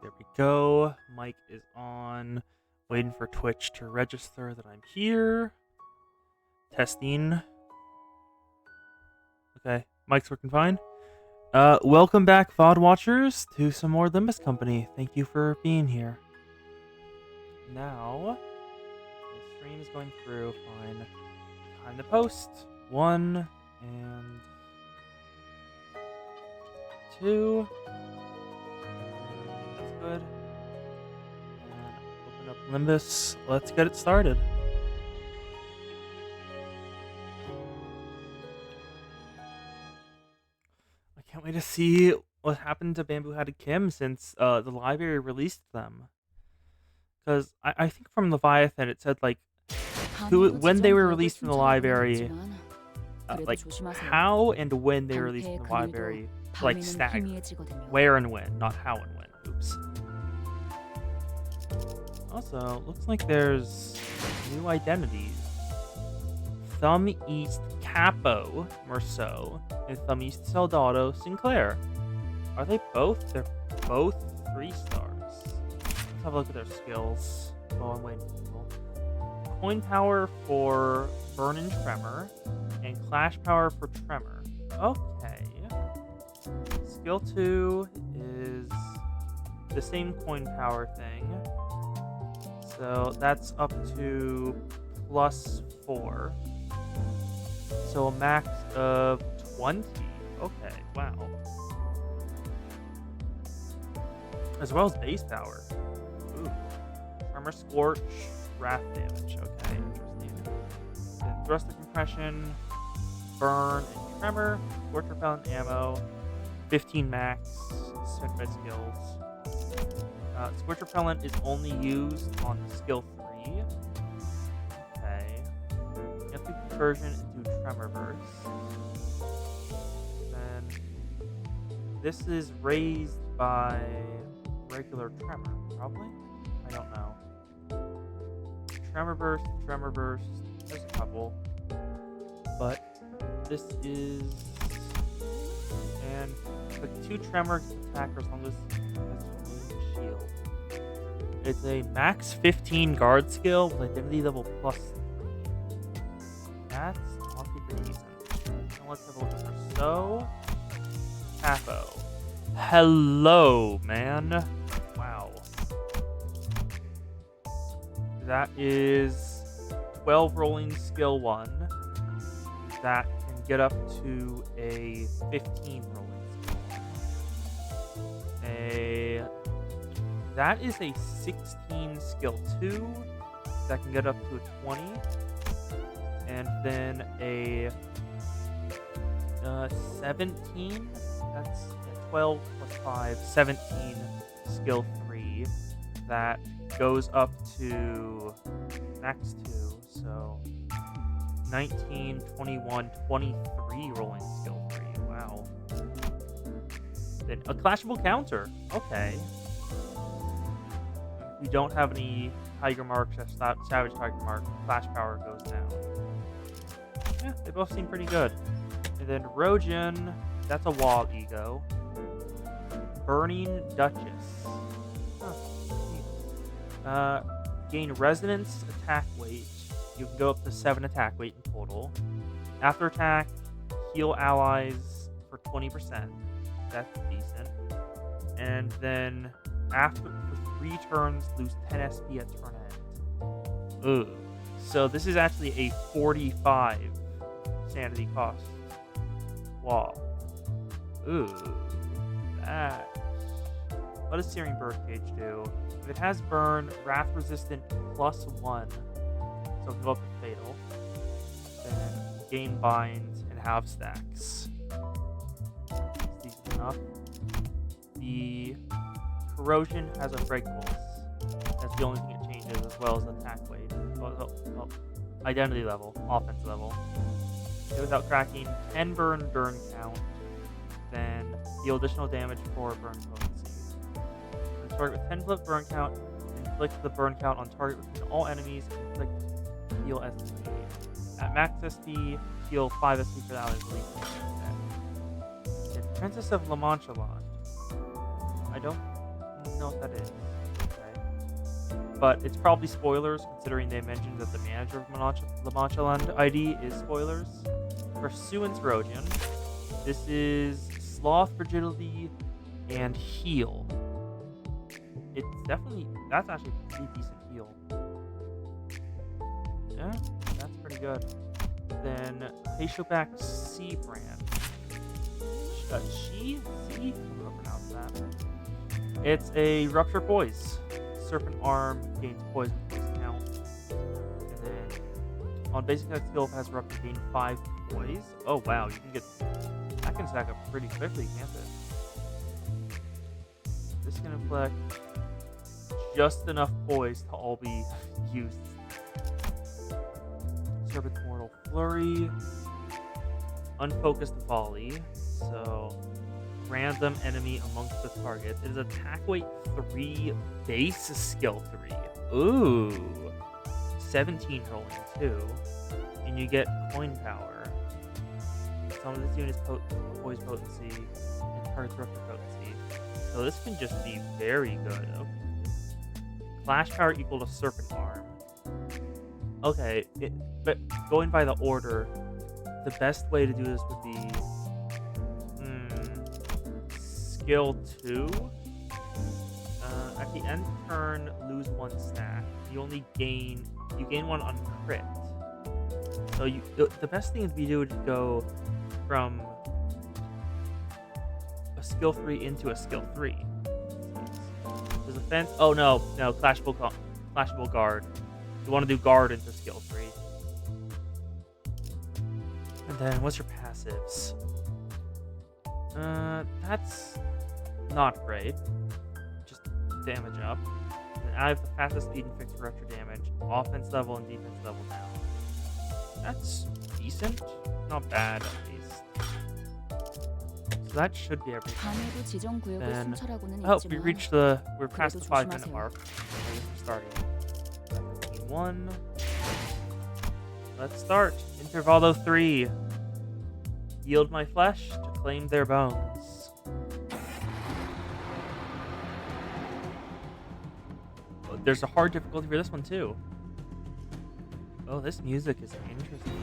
There we go. Mic is on. Waiting for Twitch to register that I'm here. Testing. Okay, mic's working fine. Welcome back, VOD watchers, to some more Limbus Company. Thank you for being here. Now, the stream is going through fine. Time to post. 1 and 2. That's good. And open up Limbus. Let's get it started. I can't wait to see what happened to Bamboo Hatted Kim since the library released them. Because I think from Leviathan it said like when they were released from the library, like how and when they were released from the library, like staggered. Where and when, not how and when. Oops. Also, looks like there's new identities. Thumb East Capo Merceau and Thumb East Soldado Sinclair. Are they both? They're both 3 stars. Let's have a look at their skills. Oh, I'm waiting for people. Coin power for Burn and Tremor, and Clash power for Tremor. Okay. Skill 2 is the same coin power thing. So that's up to +4. So a max of 20. Okay, wow. As well as base power. Ooh. Tremor Scorch, Wrath damage. Okay, interesting. Then Thrust of Compression, Burn and Tremor, Scorch Repellent ammo, 15 max, specified skills. Scorch Repellent is only used on skill 3. Okay. Amplitude Conversion into Tremor Burst. Then this is raised by regular Tremor, probably? I don't know. Tremor Burst, there's a couple. But this is... And like 2 Tremor attacker as long as it has a shield. It's a max 15 guard skill with identity level +3. That's honestly pretty decent. Now let's have a look at her. So, Capo. Hello, man. Wow. That is 12 rolling skill 1. That can get up to a 15 rolling skill. That is a 16 skill 2. That can get up to a 20. And then a 17. That's 12 plus 5. 17 skill 3. That goes up to max 2. So 19, 21, 23 rolling skill 3. Wow. Then a clashable counter. Okay. If you don't have any Tiger Marks, Savage Tiger Mark, Clash Power goes down. Yeah, they both seem pretty good. And then Rojan, that's a wall ego. Burning Duchess. Huh. Gain Resonance attack weight. You can go up to 7 attack weight in total. After attack, heal allies for 20%. That's decent. And then for 3 turns, lose 10 SP at turn end. Ugh. So this is actually a 45 sanity cost wall. Ooh. That. What does Searing Birdcage do? If it has Burn, Wrath Resistant +1, so it can go up to Fatal, then gain Binds and have stacks. That's decent enough. The Corrosion has Unbreakables. That's the only thing it changes, as well as the attack weight. Identity level, offense level. Without cracking, 10 burn during count, then deal additional damage for burn potency. The target with 10 flip burn count, inflict the burn count on target within all enemies, inflict heal SP. At max SP, heal 5 SP for the allies release. Princess of La Mancha Land. I don't know what that is. Okay. But it's probably spoilers, considering they mentioned that the manager of La Mancha Land ID is spoilers. Pursuance Rodian. This is Sloth, Fragility, and Heal. That's actually a pretty decent heal. Yeah, that's pretty good. Then Haishoback C brand. C? I don't know how to pronounce that. It's a Rupture Poise. Serpent Arm gains poison count. And then on basic attack skill, if it has Rupture, gain 5 poise. Oh wow, that can stack up pretty quickly, can't it? This can inflict just enough poise to all be used. Serpent Mortal Flurry. Unfocused Volley. So, random enemy amongst the targets. It is attack weight 3, base skill 3. Ooh. 17 rolling 2. And you get coin power. Some of this unit's poise potency and target's rupture potency. So this can just be very good. Okay. Flash power equal to Serpent Arm. Okay, but going by the order, the best way to do this would be skill 2. At the end of turn, lose 1 stack. You gain 1 on crit. So the best thing would be to go from a skill 3 into a skill 3. There's a fence. Oh no, clashable guard. You want to do guard into skill 3. And then what's your passives? That's not great. Just damage up. And I have the fastest speed and fixed rupture damage, offense level and defense level now. That's decent. Not bad, at least. So that should be everything. Then, we're past the 5-minute mark. I guess we're starting. 1. Let's start. Intervalo 3. Yield my flesh to claim their bones. Oh, there's a hard difficulty for this one too. Oh, this music is interesting.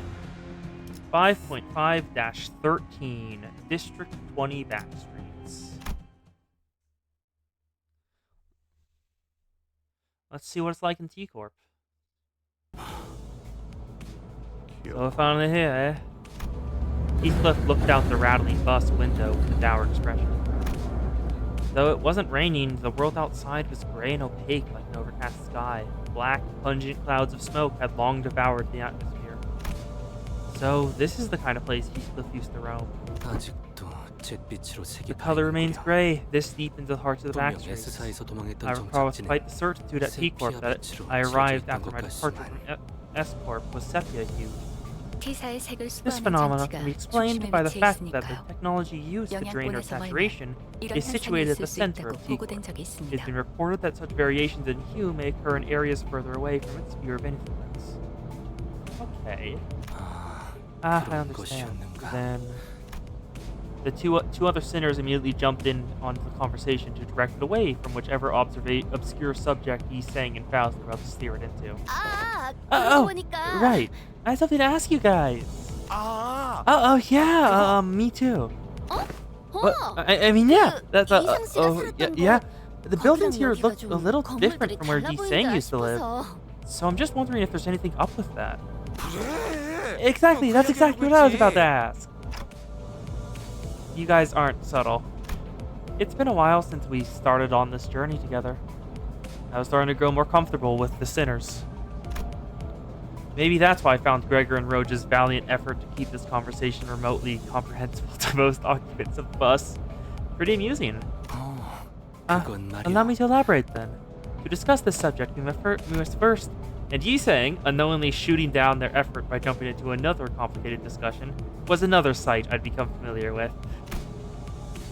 5.5-13, District 20 Backstreets. Let's see what it's like in T-Corp. So we're finally here, eh? Heathcliff looked out the rattling bus window with a dour expression. Though it wasn't raining, the world outside was gray and opaque like an overcast sky. Black, pungent clouds of smoke had long devoured the atmosphere. So, this is the kind of place Heathcliff used to roam. The color remains gray, this deep into the hearts of the backstreets. I recall with quite the certitude at T-Corp that I arrived after my departure from S-Corp was sepia hued. This phenomenon can be explained by the fact that the technology used to drain Earth saturation is situated at the center of T-Corp. It has been reported that such variations in hue may occur in areas further away from its sphere of influence. Okay. I understand. Then the two other sinners immediately jumped in onto the conversation to direct it away from whichever obscure subject he sang and Faust were about to steer it into. Oh, right. I have something to ask you guys. Oh yeah. Me too. What? I mean, yeah. That's yeah. The buildings here look a little different from where Ji Sang used to live. So I'm just wondering if there's anything up with that. Exactly. That's exactly what I was about to ask. You guys aren't subtle. It's been a while since we started on this journey together. I was starting to grow more comfortable with the sinners. Maybe that's why I found Gregor and Roge's valiant effort to keep this conversation remotely comprehensible to most occupants of the bus pretty amusing. Allow me to elaborate then. To discuss this subject, we must first... And Ji Sang, unknowingly shooting down their effort by jumping into another complicated discussion, was another sight I'd become familiar with.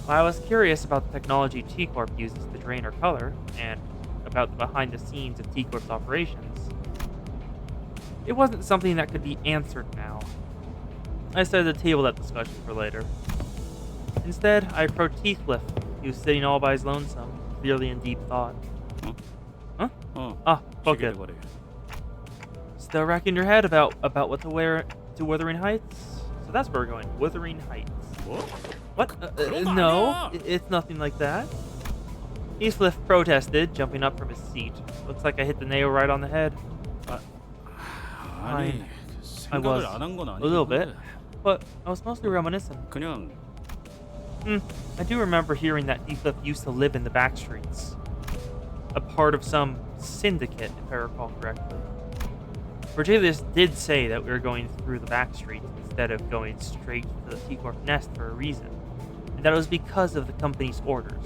While I was curious about the technology T-Corp uses to drain our color, and about the behind-the-scenes of T-Corp's operations, it wasn't something that could be answered now. I decided to table that discussion for later. Instead, I approached Heathcliff. He was sitting all by his lonesome, clearly in deep thought. 어? Huh? 어. Ah, 시계 okay. 대가리. Still racking your head about what to wear to Wuthering Heights? So that's where we're going. Wuthering Heights. 뭐? What? 그런 거 No, 아니야. it's nothing like that. Heathcliff protested, jumping up from his seat. Looks like I hit the nail right on the head. 아니, I was 생각을 안 한 건 a little bit, 아니고. but I was mostly reminiscing. 그냥 I do remember hearing that Heathcliff used to live in the back streets. A part of some syndicate, if I recall correctly. Virgilius did say that we were going through the back streets instead of going straight to the T-Corp nest for a reason. And that it was because of the company's orders.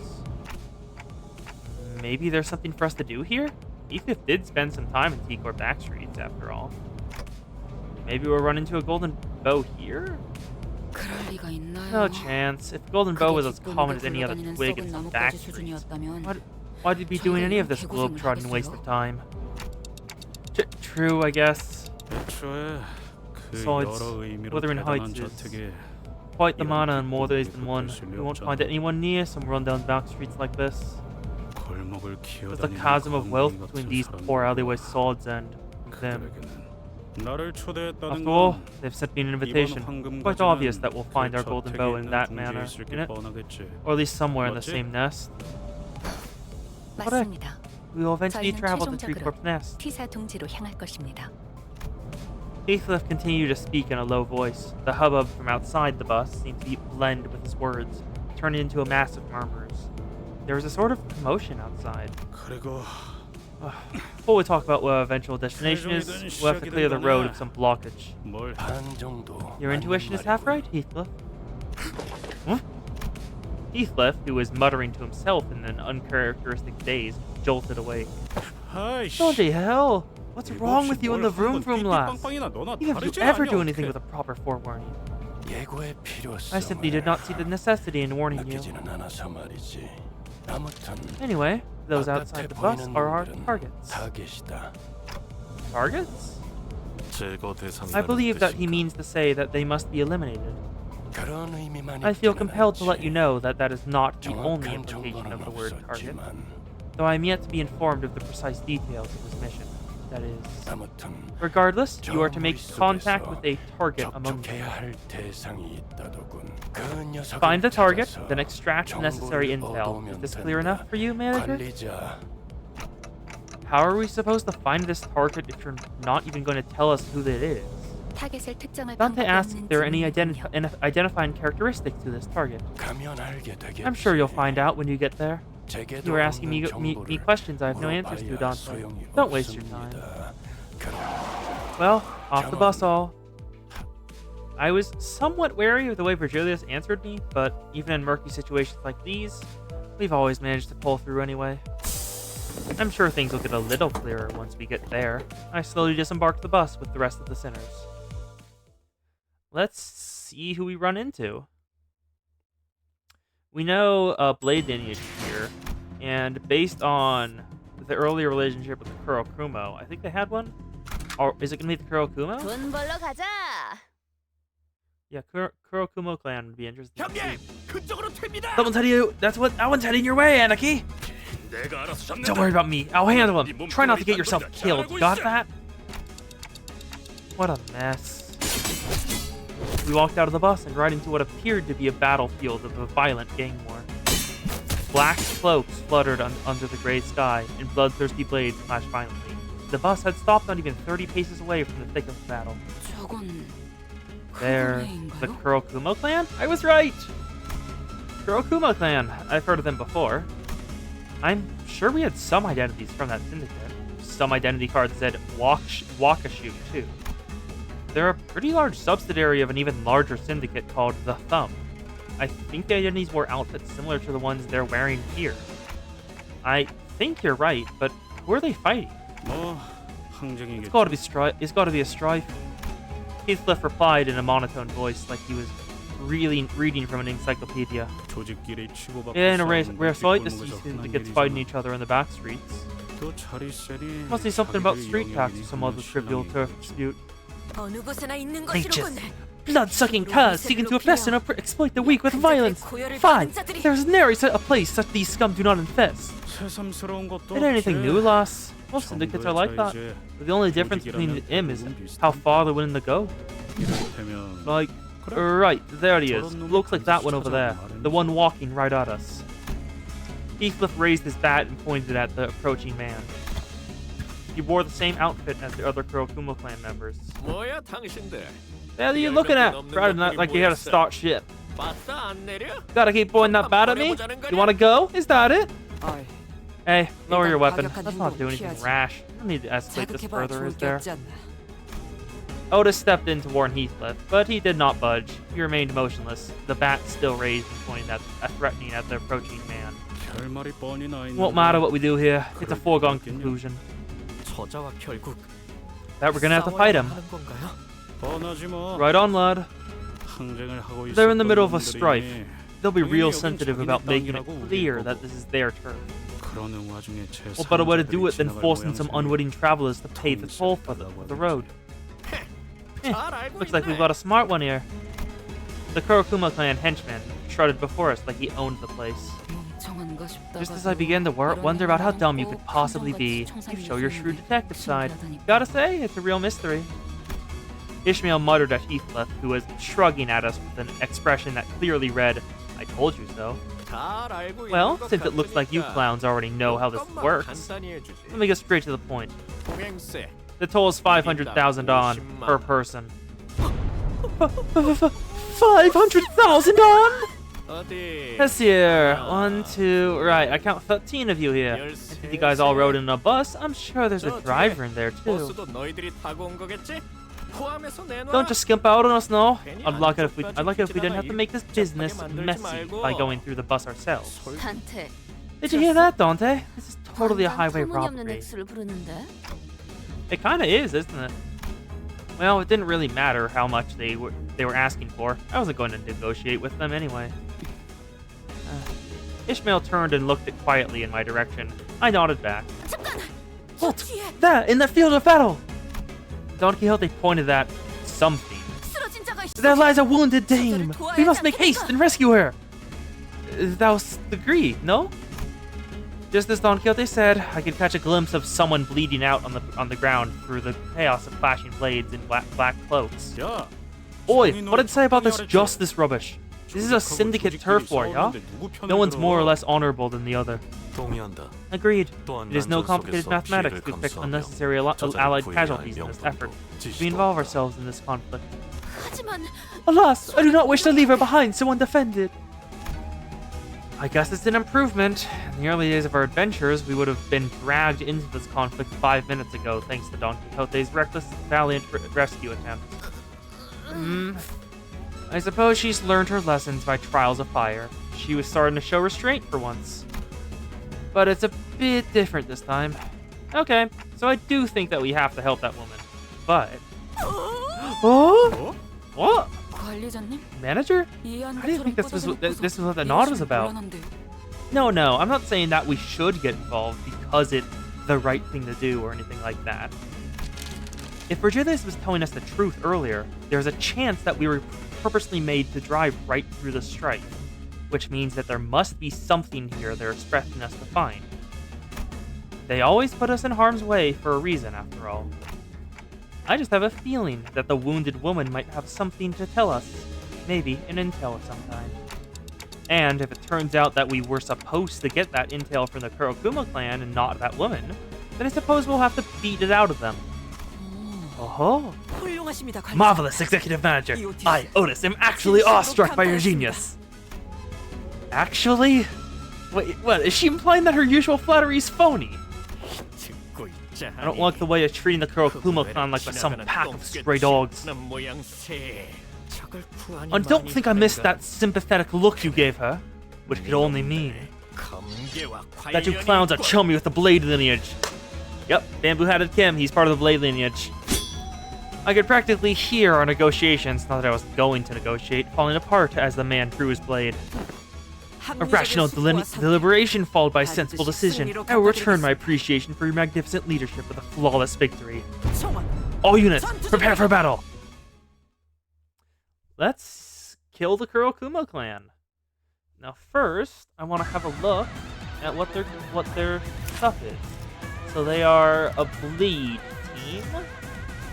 Maybe there's something for us to do here? Heathcliff did spend some time in T-Corp back streets, after all. Maybe we'll run into a golden bow here? No chance. If golden bow was as common as any other twig in some back streets, why'd we be doing any of this globe-trotting waste of time? True, I guess. 애초에 그 Besides, 여러 의미로 Wuthering 대단한 Heights is 저택에 quite the 이런 mana in more ways 빈곤이 than one. 붙을 You won't 필요 find 없잖아. anyone near some rundown back streets like this. 골목을 There's a 기어다니는 chasm of wealth 거미 between 같은 these 사람들. poor alleyway swords and them. 그들에게는 나를 초대했다는 After all, 건 they've sent me an 이번 invitation. 황금 Quite 가지는 obvious that we'll find 그 our golden 저택에 bow in 있는 that 둥지에 manner, 있을 isn't 게 it? 뻔하겠지. Or at least somewhere in the 맞지? same nest. 맞습니다. We will eventually 저희는 travel to 최종적으로 Three-Corp's nest. T사 둥지로 향할 것입니다. Heathcliff continued to speak in a low voice. The hubbub from outside the bus seemed to blend with his words, turning into a mass of murmurs. There was a sort of commotion outside. 그리고 Before we talk about what our eventual destination is, we'll have to clear the road of some blockage. 뭘 Your intuition is half right, Heathcliff. Huh? Heathcliff, who was muttering to himself in an uncharacteristic daze, jolted awake. 아이씨. Bloody hell! What's wrong with you in the vroom lass? 삐빵빵이나 너나 Even if you 다르지 ever 않냐, do anything 어떡해. with a proper forewarning. 예고의 필요성을 I simply did not see the necessity in warning you. 느끼지는 않아서 말이지. 아무튼 Anyway, those outside the bus 보이는 are our 놈들은 targets. 다 계시다. Targets? 제거 대상이라는 I believe that he 뜻인가? means to say that they must be eliminated. 그런 의미만 I feel 있지는 compelled to let you 않지. know that that is not the only 정확한 implication of 정보는 the word target, 없었지만 though I am yet to be informed of the precise details of this mission. That is, 아무튼 regardless, you are to make 저 contact 머릿속에서 with a target among 접촉해야 them. 할 대상이 있다더군. 그 녀석을 Find the target, 찾아서 then extract the necessary 정보를 intel. 얻어오면 Is this clear 된다. enough for you, manager? 관리자, How are we supposed to find this target if you're not even going to tell us who it is? 타겟을 특정할 Dante 방법이 asked if there are any 없는지는요. identifying characteristics to this target. 가면 알게 되겠지. I'm sure you'll find out when you get there. 제게도 You were asking me 없는 me 정보를 questions I have no answers to, 물어봐야 Dante. 소용이 Don't waste your time. 없습니다. 그럼 Well, off the bus all. I was somewhat wary of the way Virgilius answered me, but even in murky situations like these, we've always managed to pull through anyway. I'm sure things will get a little clearer once we get there. I slowly disembarked the bus with the rest of the sinners. Let's see who we run into. We know Blade lineage here, and based on the earlier relationship with the Kurokumo, I think they had one. Or is it going to be the Kurokumo? 돈 벌러 가자. Yeah, Kurokumo clan would be interesting to see. 그쪽으로 튑니다. Someone's heading you. That's what that one's heading your way, Anarchy. 내가 알아서 잡는다. Don't worry about me. I'll handle him. Try not to get yourself killed. Got that? What a mess. We walked out of the bus and right into what appeared to be a battlefield of a violent gang war. Black cloaks fluttered under the gray sky, and bloodthirsty blades flashed violently. The bus had stopped not even 30 paces away from the thick of the battle. 저건 They're the 그거인가요? Kurokumo clan? I was right! Kurokumo clan. I've heard of them before. I'm sure we had some identities from that syndicate. Some identity cards said Wakashu, too. They're a pretty large subsidiary of an even larger syndicate called the Thumb. I think the identities wore outfits similar to the ones they're wearing here. I think you're right, but who are they fighting? 뭐 항쟁이겠지. It's gotta be a strife. Heathcliff replied in a monotone voice, like he was really reading from an encyclopedia. 조직끼리 치고받고 In a 싸우는 rare 건 sight to 뒷골목에서 see 흔한 syndicates fighting 일이지만 each other in the back streets. 또 차리세리 Must be something about 자기들의 street tax or 영역이니 some other trivial 신랑이고. turf dispute. 어느 곳에나 있는 Leeches. 것이로군. Blood-sucking curs seeking to oppress and exploit the weak with violence. Fine, there's nary a place such these scum do not infest. 새삼스러운 것도 It ain't anything new, 없지. lass. Most syndicates are like that. 정도의 But the only difference between him is how far they're willing to go. 이를테면 Like, 그래. right, there he is. Looks like that one over there. The one walking right at us. Heathcliff raised his bat and pointed at the approaching man. He wore the same outfit as the other Kurokuma clan members. 뭐야 당신들? The hell are you looking at? Crowded not like you had to start shit. 봤다 안 내려? Gotta keep pointing that bat at me? You wanna go? Is that it? Hey, lower your weapon. Let's not do anything rash. You don't need to escalate this further, is there? Otis stepped in to warn Heathcliff, but he did not budge. He remained motionless, the bat still raised and pointing threatening at the approaching man. 결말이 뻔히 나 있는 Won't matter what we do here. It's a foregone conclusion 저자와 결국 that we're gonna have to fight him. 하는 건가요? 뻔하지 뭐. Right on, lad. 항쟁을 하고 They're in the 있었던 middle of a 놈들이니 strife. They'll be real 여긴 sensitive 자기네 about making it 땅이라고 clear 우길 that 거고. this is their turf. 그러는 와중에 What better way to do it than 지나갈 forcing some 모양새니 unwitting travelers to pay the toll for the road? 잘 알고 Looks like we've 있네. got a smart one here. The Kurokuma clan henchman strutted before us like he owned the place. Just as I began to wonder about how dumb you could possibly be, you show your shrewd detective side. Gotta say, it's a real mystery. Ishmael muttered at Heathcliff, who was shrugging at us with an expression that clearly read, I told you so. 잘 알고 Well, 있는 것 since it looks like you 같으니까 clowns already know how this 조금만 works, 간단히 해주지. let me get straight to the point. 동행세 The toll is 500,000 on per person. 500,000 on? 어디? This here. 1, 2, right. I count 13 of you here. And since you guys all rode in a bus, I'm sure there's a driver in there too. 버스도 너희들이 타고 온 거겠지? 포함해서 내놔. Don't just skimp out on us, no. I'd like it if we didn't have to make this business messy by going through the bus ourselves. 단테. Did you hear that, Dante? This is totally a highway robbery. 액수를 부르는데? It kind of is, isn't it? Well, it didn't really matter how much they were asking for. I wasn't going to negotiate with them anyway. Ishmael turned and looked quietly in my direction. I nodded back. 잠깐. What? There, in the field of battle! Don Quixote pointed at something. 쓰러진 자가 있어. There lies a wounded dame! We must make haste and rescue her! Thou agreed, no? Just as Don Quixote said, I could catch a glimpse of someone bleeding out on the ground through the chaos of flashing blades and black cloaks. 야, Oi, 상인으로 what did it say about this 평양을 justice rubbish? This is a syndicate turf war, yeah? No one's more or less honorable than the other. 동의한다. Agreed. 또한 It is no 난전 complicated 속에서 mathematics to 피해를 fix 감수하며 unnecessary 저자를 allied 구해야 할 casualties in this 명분도 effort. We 지시도 involve 없다. ourselves in this conflict. 하지만 Alas, I do not wish to leave her behind so undefended. I guess it's an improvement. In the early days of our adventures, we would have been dragged into this conflict 5 minutes ago thanks to Don Quixote's reckless, valiant rescue attempt. I suppose she's learned her lessons by trials of fire. She was starting to show restraint for once. But it's a bit different this time. Okay, so I do think that we have to help that woman. But... Oh? What? 관리자님? Manager? 이해하는 I didn't think this was 것처럼 what the nod was about. 곤란한데. No, I'm not saying that we should get involved because it's the right thing to do or anything like that. If Virgilius was telling us the truth earlier, there's a chance that we were purposely made to drive right through the strife, which means that there must be something here they're expecting us to find. They always put us in harm's way for a reason, after all. I just have a feeling that the wounded woman might have something to tell us, maybe an intel of some kind. And if it turns out that we were supposed to get that intel from the Kurokuma clan and not that woman, then I suppose we'll have to beat it out of them. Oh, 훌륭하십니다. 관리자. marvelous executive manager! I, Otis, am actually awestruck by your genius! Actually? Wait, what, is she implying that her usual flattery is phony? 듣고 있자. I don't like the way you're treating the Kurokuma clan like some pack of stray dogs. I don't think I missed that sympathetic look you gave her, which could only mean that you clowns are chummy with the Blade lineage. Yep, bamboo-hatted Kim, he's part of the Blade lineage. I could practically hear our negotiations, not that I was going to negotiate, falling apart as the man drew his blade. A rational deliberation followed by sensible decision. I will return my appreciation for your magnificent leadership with a flawless victory. All units, prepare for battle! Let's kill the Kurokuma clan. Now first, I want to have a look at what their stuff is. So they are a bleed team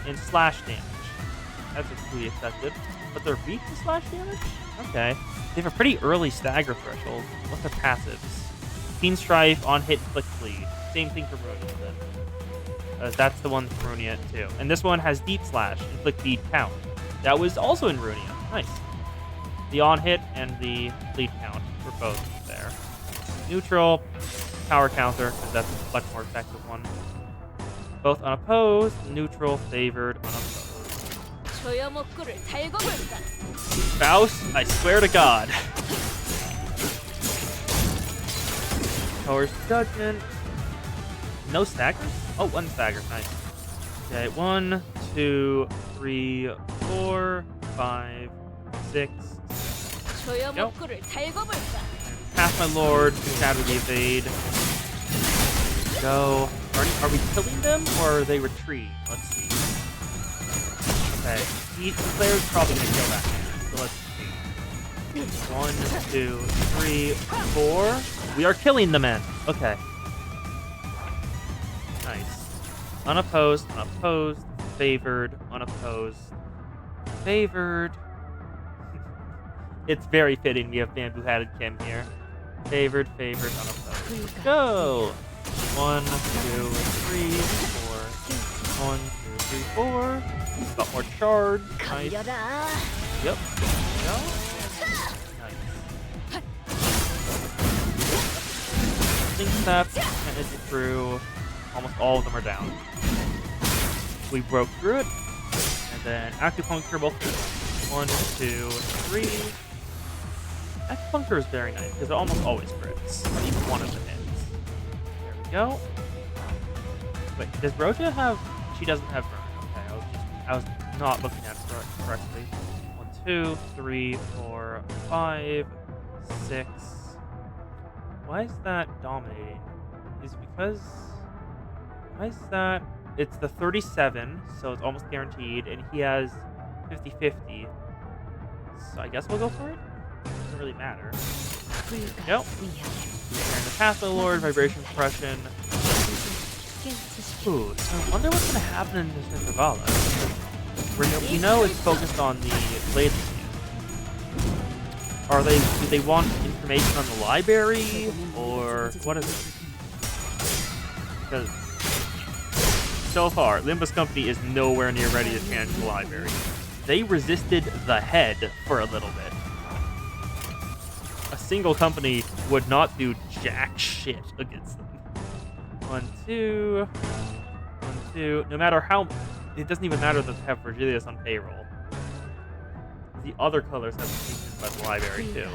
and slash damage. That's pretty effective. But they're weak to slash damage? Okay. They have a pretty early stagger threshold. What's their passives? Keen Strife, on hit, inflict bleed. Same thing for Runia then. That's the one from Runia too. And this one has Deep Slash, inflict bleed count. That was also in Runia. Nice. The on hit and the bleed count were both there. Neutral, power counter, because that's a much more effective one. Both unopposed, neutral, favored, unopposed. Faust, I swear to God. Coerce Judgment. No staggers? Oh, one stagger. Nice. Okay, 1, 2, 3, 4, 5, 6. Go. Pass my lord, shatter the evade. Go. Are we killing them or are they retreat? Let's see. Okay, the player's probably gonna kill that man. So let's see. 1, 2, 3, 4. We are killing the men. Okay. Nice. Unopposed, unopposed, favored, unopposed, favored. It's very fitting we have bamboo-hatted Kim here. Favored, favored, unopposed. Go! 1, 2, 3, 4. 1, 2, 3, 4. Got more charge. Nice. Yep. Go. Nice. Think step, managed it through. Almost all of them are down. We broke through it. And then acupuncture both. 1, 2, 3. Acupuncture is very nice because it almost always crits on each one of the hits. There we go. Wait, does Roja have? She doesn't have burn. Okay, I was not looking at it correctly. 1, 2, 3, 4, 5, 6. Why is that dominating? Is it because? Why is that? It's the 37, so it's almost guaranteed, and he has 50-50. So I guess we'll go for it. Doesn't really matter. Nope. And the Path of the Lord, Vibration Suppression. Ooh, so I wonder what's going to happen in this Intervala. We know it's focused on the Blade Museum. Do they want information on the library, or what is it? Because so far, Limbus Company is nowhere near ready to change the library. They resisted the head for a little bit. A single company would not do jack shit against them. 1, 2. 1, 2. No matter how... It doesn't even matter that they have Virgilius on payroll. The other colors have been taken by the library, too.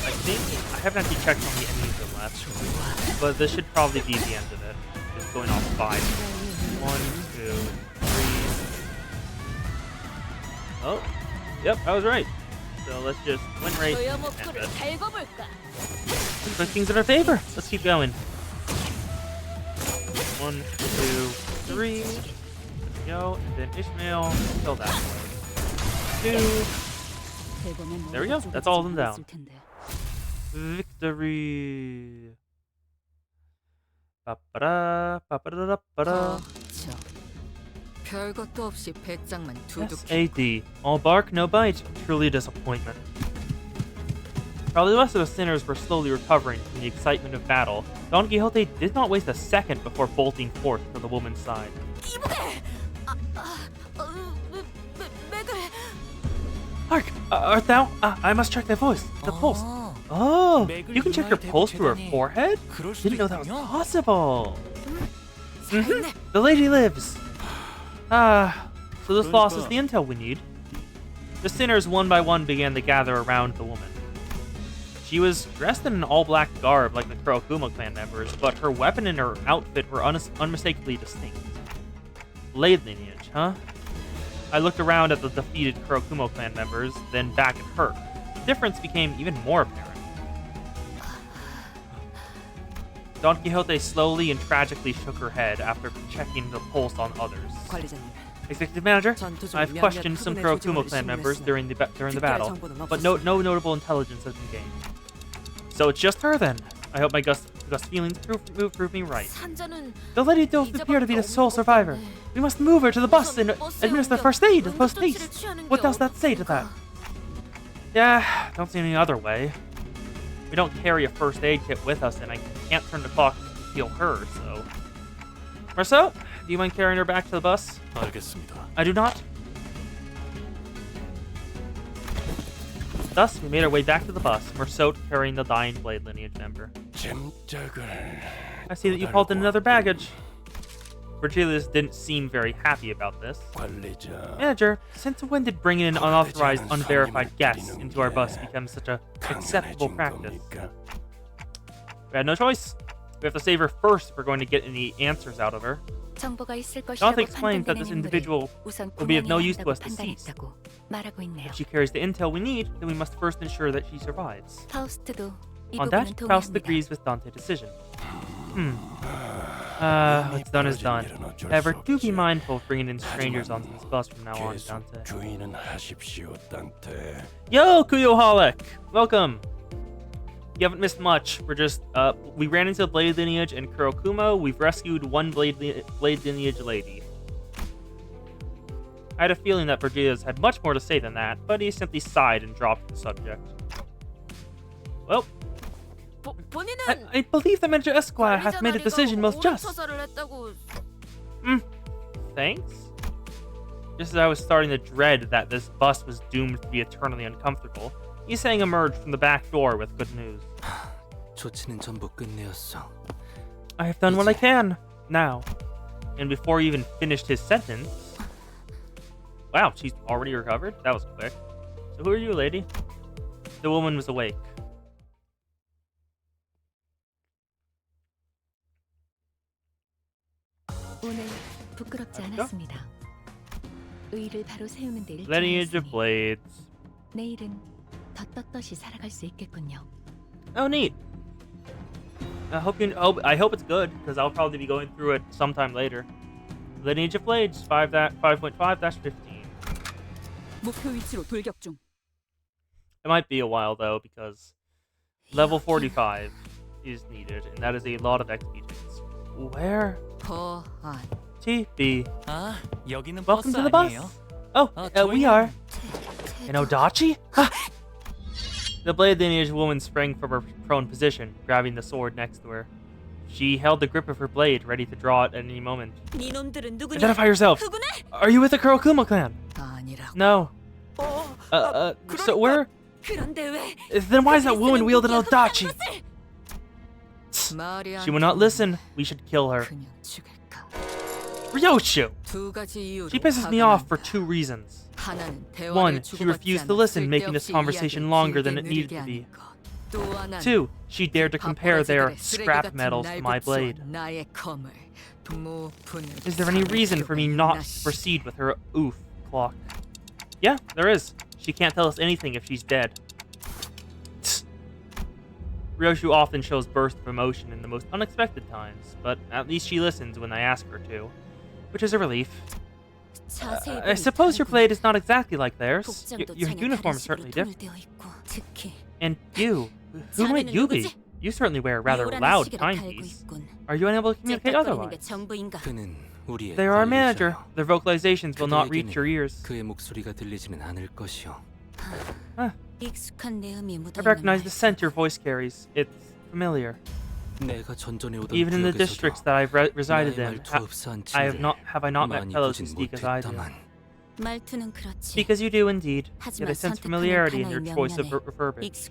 I think... I haven't actually checked how many enemies are left. But this should probably be the end of it. Just going off 5. 1, 2, 3. Oh. Yep, I was right. So let's just win rate and end it. Looks like things in our favor. Let's keep going. 1, 2, 3. There we go. And then Ishmael. Kill that one. 2. There we go. That's all of them down. Victory. Ba-ba-da, ba-ba-da-da-ba-da. 별것도 없이 배짱만 두둑. AD. All bark, no bite. Truly a disappointment. While the rest of the sinners were slowly recovering from the excitement of battle, Don Quixote did not waste a second before bolting forth to the woman's side. 이보게. Hark! Art thou? I must check thy voice. The pulse. Oh, you can check your pulse through her forehead? Didn't know that was possible. The lady lives. So this loss is the intel we need. The sinners one by one began to gather around the woman. She was dressed in an all-black garb like the Kurokuma clan members, but her weapon and her outfit were unmistakably distinct. Blade lineage, huh? I looked around at the defeated Kurokuma clan members, then back at her. The difference became even more apparent. Don Quixote slowly and tragically shook her head after checking the pulse on others. 관리자님, Executive Manager, I've questioned some Kurokumo clan members during the battle, but no notable intelligence has been gained. So it's just her then. I hope my Gus feelings prove me right. The lady does appear to be the sole survivor. We must move her to the bus and administer first aid post haste. What does that say to that? Yeah, don't see any other way. We don't carry a first aid kit with us, and I can't turn the clock to heal her, so... Marceau, do you mind carrying her back to the bus? 알겠습니다. I do not. Thus, we made our way back to the bus, Marceau carrying the dying Blade lineage member. I see that you hauled in another baggage. Virgilius didn't seem very happy about this. Manager, since when did bringing in unauthorized, unverified guests into our bus become such a acceptable practice? We had no choice. We have to save her first if we're going to get any answers out of her. Jonathan explains that this individual will be of no use to us deceased. If she carries the intel we need, then we must first ensure that she survives. On that, Faust agrees with Dante's decision. What's done is done. However, do be mindful of bringing in strangers onto this bus from now on, Dante. Yo, Kuyoholic! Welcome! You haven't missed much. We're just, we ran into Blade Lineage and Kurokumo. We've rescued one Blade Lineage lady. I had a feeling that Virgilius had much more to say than that, but he simply sighed and dropped the subject. Well, I believe the Manager Esquire hath made a decision most just. Thanks? Just as I was starting to dread that this bus was doomed to be eternally uncomfortable, Isang emerged from the back door with good news. I have done what I can, now. And before he even finished his sentence... Wow, she's already recovered? That was quick. So who are you, lady? The woman was awake. Lineage of Blades. Oh, neat. I hope it's good, because I'll probably be going through it sometime later. Lineage of Blades 5.5-15. It might be a while though, because level 45 is needed, and that is a lot of XP checks. Where? TB. Welcome to the bus. Oh, we are. An Odachi? The Blade Lineage woman sprang from her prone position, grabbing the sword next to her. She held the grip of her blade, ready to draw it at any moment. Identify yourself! Are you with the Kurokumo clan? No. So where? Then why is that woman wielding an Odachi? She will not listen. We should kill her. Ryoshu! She pisses me off for two reasons. One, she refused to listen, making this conversation longer than it needed to be. Two, she dared to compare their scrap metals to my blade. Is there any reason for me not to proceed with her oof clock? Yeah, there is. She can't tell us anything if she's dead. Ryoshu often shows bursts of emotion in the most unexpected times, but at least she listens when I ask her to, which is a relief. I suppose your blade is not exactly like theirs. Your uniform is certainly different. And you, who might you be? You certainly wear a rather loud timepiece. Are you unable to communicate otherwise? They are our manager. Their vocalizations will not reach your ears. Huh. I recognize the scent your voice carries. It's familiar. Even in the districts that I've resided in, have I not met fellows who speak as I do? Speak as you do indeed, yet I sense familiarity in your choice of verbiage.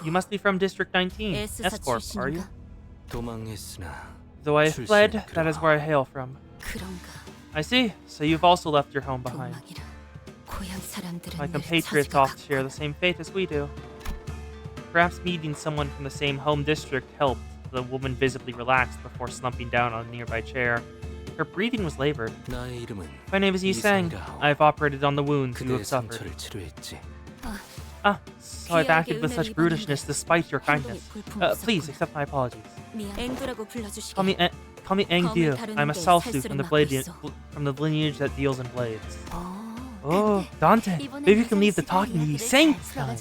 You must be from District 19, S-Corp, are you? Though I have fled, that is where I hail from. I see, so you've also left your home behind. My compatriots often share the same fate as we do. Perhaps meeting someone from the same home district helped. The woman visibly relaxed before slumping down on a nearby chair. Her breathing was labored. My name is Yi-Sang. I have operated on the wounds you have suffered. So I've acted with such brutishness despite your kindness. Please accept my apologies. Call me call me Engdu. I'm a Salsu from the lineage that deals in blades. Oh, Dante. Maybe you can leave the talking to Yuseng this time.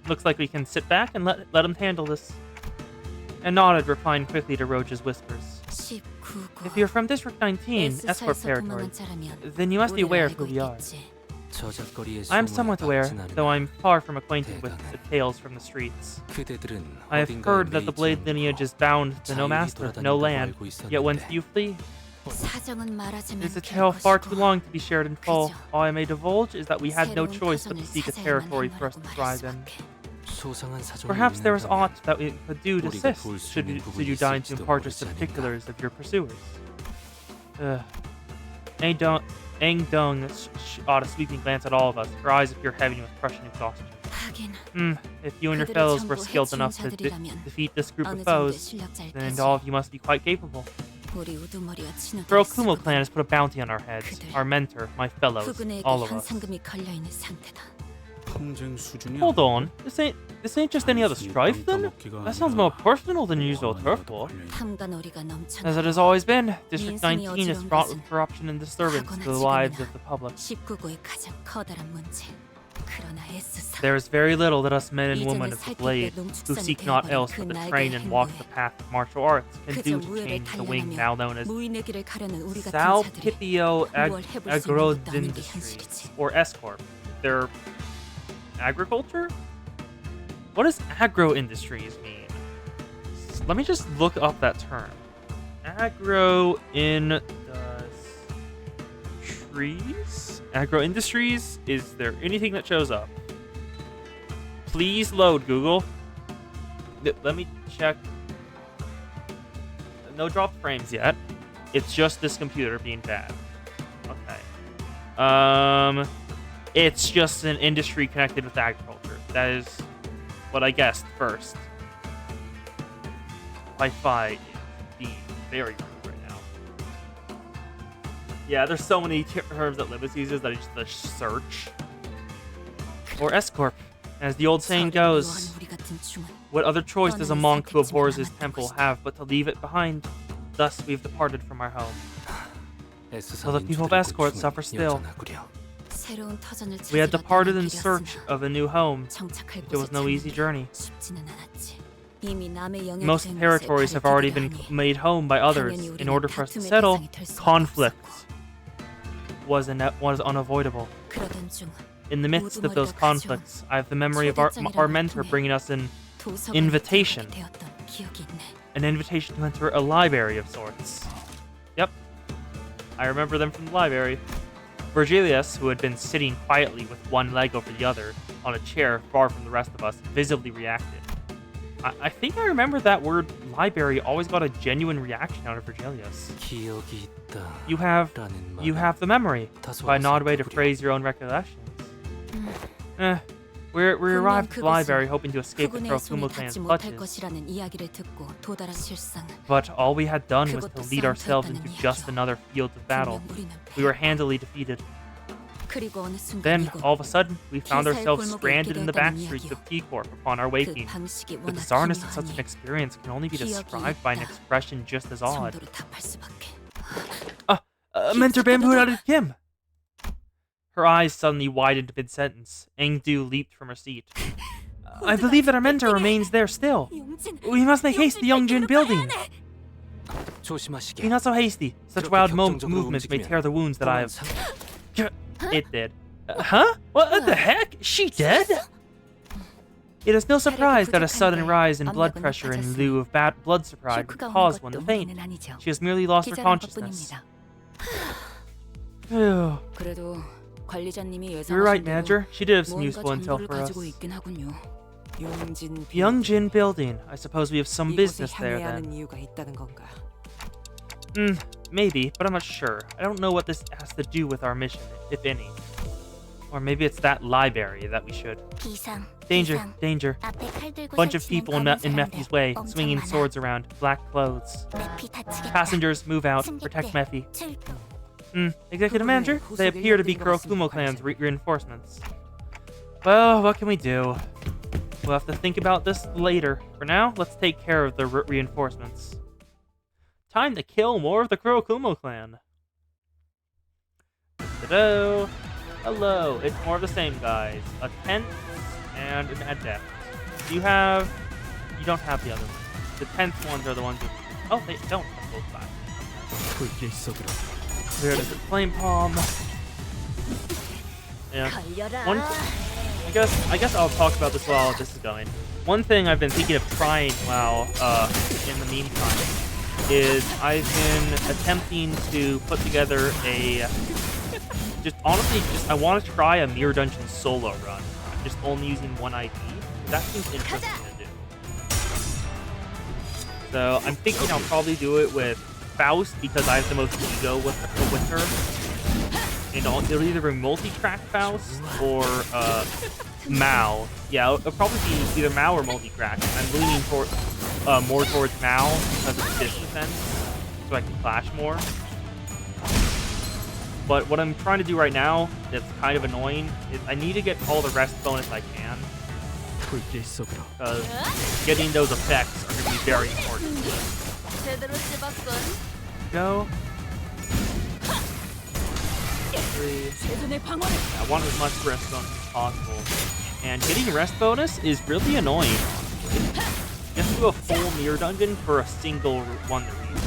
Looks like we can sit back and let him handle this. And nodded, replying quickly to Roja's whispers. If you're from District 19, Escort territory, then you must be aware of who we are. I am somewhat aware, though I'm far from acquainted with the tales from the streets. I have heard that the blade lineage is bound to no master, no land, yet whence do you flee? It is a tale far too long to be shared in full. All I may divulge is that we had no choice but to seek a territory for us to thrive in. Perhaps there is aught that we could do to assist, should you deign to impart us the particulars of your pursuers. Aang Dong shot a sweeping glance at all of us, her eyes appear heavy with crushing exhaustion. If you and your fellows were skilled enough to defeat this group of foes, then all of you must be quite capable. The Okumo clan has put a bounty on our heads, our mentor, my fellows, all of us. Hold on, this ain't just any other strife then? That sounds more personal than usual turf war. As it has always been, District 19 is fraught with corruption and disturbance to the lives of the public. There is very little that us men and women of the Blade, who seek not else but to train and walk the path of martial arts, can do to change the wing now known as Salpipio Agro Industries, or S-Corp. Their agriculture? What does agro-industries mean? Let me just look up that term. Agro-industries? Agro-industries? Is there anything that shows up? Please load, Google. Let me check. No dropped frames yet. It's just this computer being bad. Okay. It's just an industry connected with agriculture. That is what I guessed first. Wi-Fi is being very rude right now. Yeah, there's so many terms that Limbus uses that I just search. Or S-Corp. As the old saying goes, what other choice does a monk who abhors his temple have but to leave it behind? Thus we've departed from our home. So the people of Escort suffer still. We had departed in search of a new home. It was no easy journey. Most territories have already been made home by others. In order for us to settle, conflict was unavoidable. In the midst of those conflicts, I have the memory of our mentor bringing us an invitation. An invitation to enter a library of sorts. Yep. I remember them from the library. Virgilius, who had been sitting quietly with one leg over the other on a chair far from the rest of us, visibly reacted. I think I remember that word library always got a genuine reaction out of Virgilius. You have the memory. By an odd way to phrase your own recollections. We arrived at the library hoping to escape the Kurokumo clan's clutches. But all we had done was to lead ourselves into just another field of battle. We were handily defeated. Then, all of a sudden, we found ourselves stranded in the back streets of T-Corp upon our waking. The bizarreness of such an experience can only be described by an expression just as odd. Mentor bambooed out of Kim! Her eyes suddenly widened mid-sentence. Engdu leaped from her seat. I believe that our mentor remains there still. We must make haste to the Yongjin building. Be not so hasty. Such wild movements may tear the wounds that I have... It did. Huh? What the heck? She dead? It is no surprise that a sudden rise in blood pressure in lieu of bad blood supply would cause one to faint. She has merely lost her consciousness. Phew. You're right, Manager. She did have some useful intel for us. Yongjin building. I suppose we have some business there then. Maybe, but I'm not sure. I don't know what this has to do with our mission, if any. Or maybe it's that library that we should. Danger, danger. Bunch of people in Mephi's way, swinging swords around, black clothes. Passengers, move out, protect Mephi. Executive Manager? They appear to be Kurokumo clan's reinforcements. Well, what can we do? We'll have to think about this later. For now, let's take care of the reinforcements. Time to kill more of the Kurokumo clan. Hello. Hello. It's more of the same, guys. A tenth and an adept. You don't have the other ones. The 10th ones are the ones that... Oh, they don't have both classes. There it is. Flame Palm. Yeah. I guess I'll talk about this while this is going. One thing I've been thinking of trying while in the meantime is I've been attempting to put together a honestly I want to try a Mirror Dungeon solo run, just only using one ID. That seems interesting to do. So I'm thinking I'll probably do it with Faust because I have the most ego with her. You know, it'll either be multi-crack Faust or Mao. Yeah, it'll probably be either Mao or multi-crack. I'm leaning more towards Mao because of the distance, so I can clash more. But what I'm trying to do right now that's kind of annoying is I need to get all the rest bonus I can. Because getting those effects are going to be very important. Go. 3. I want as much rest bonus as possible. And getting rest bonus is really annoying. You have to do a full mirror dungeon for a single one to read.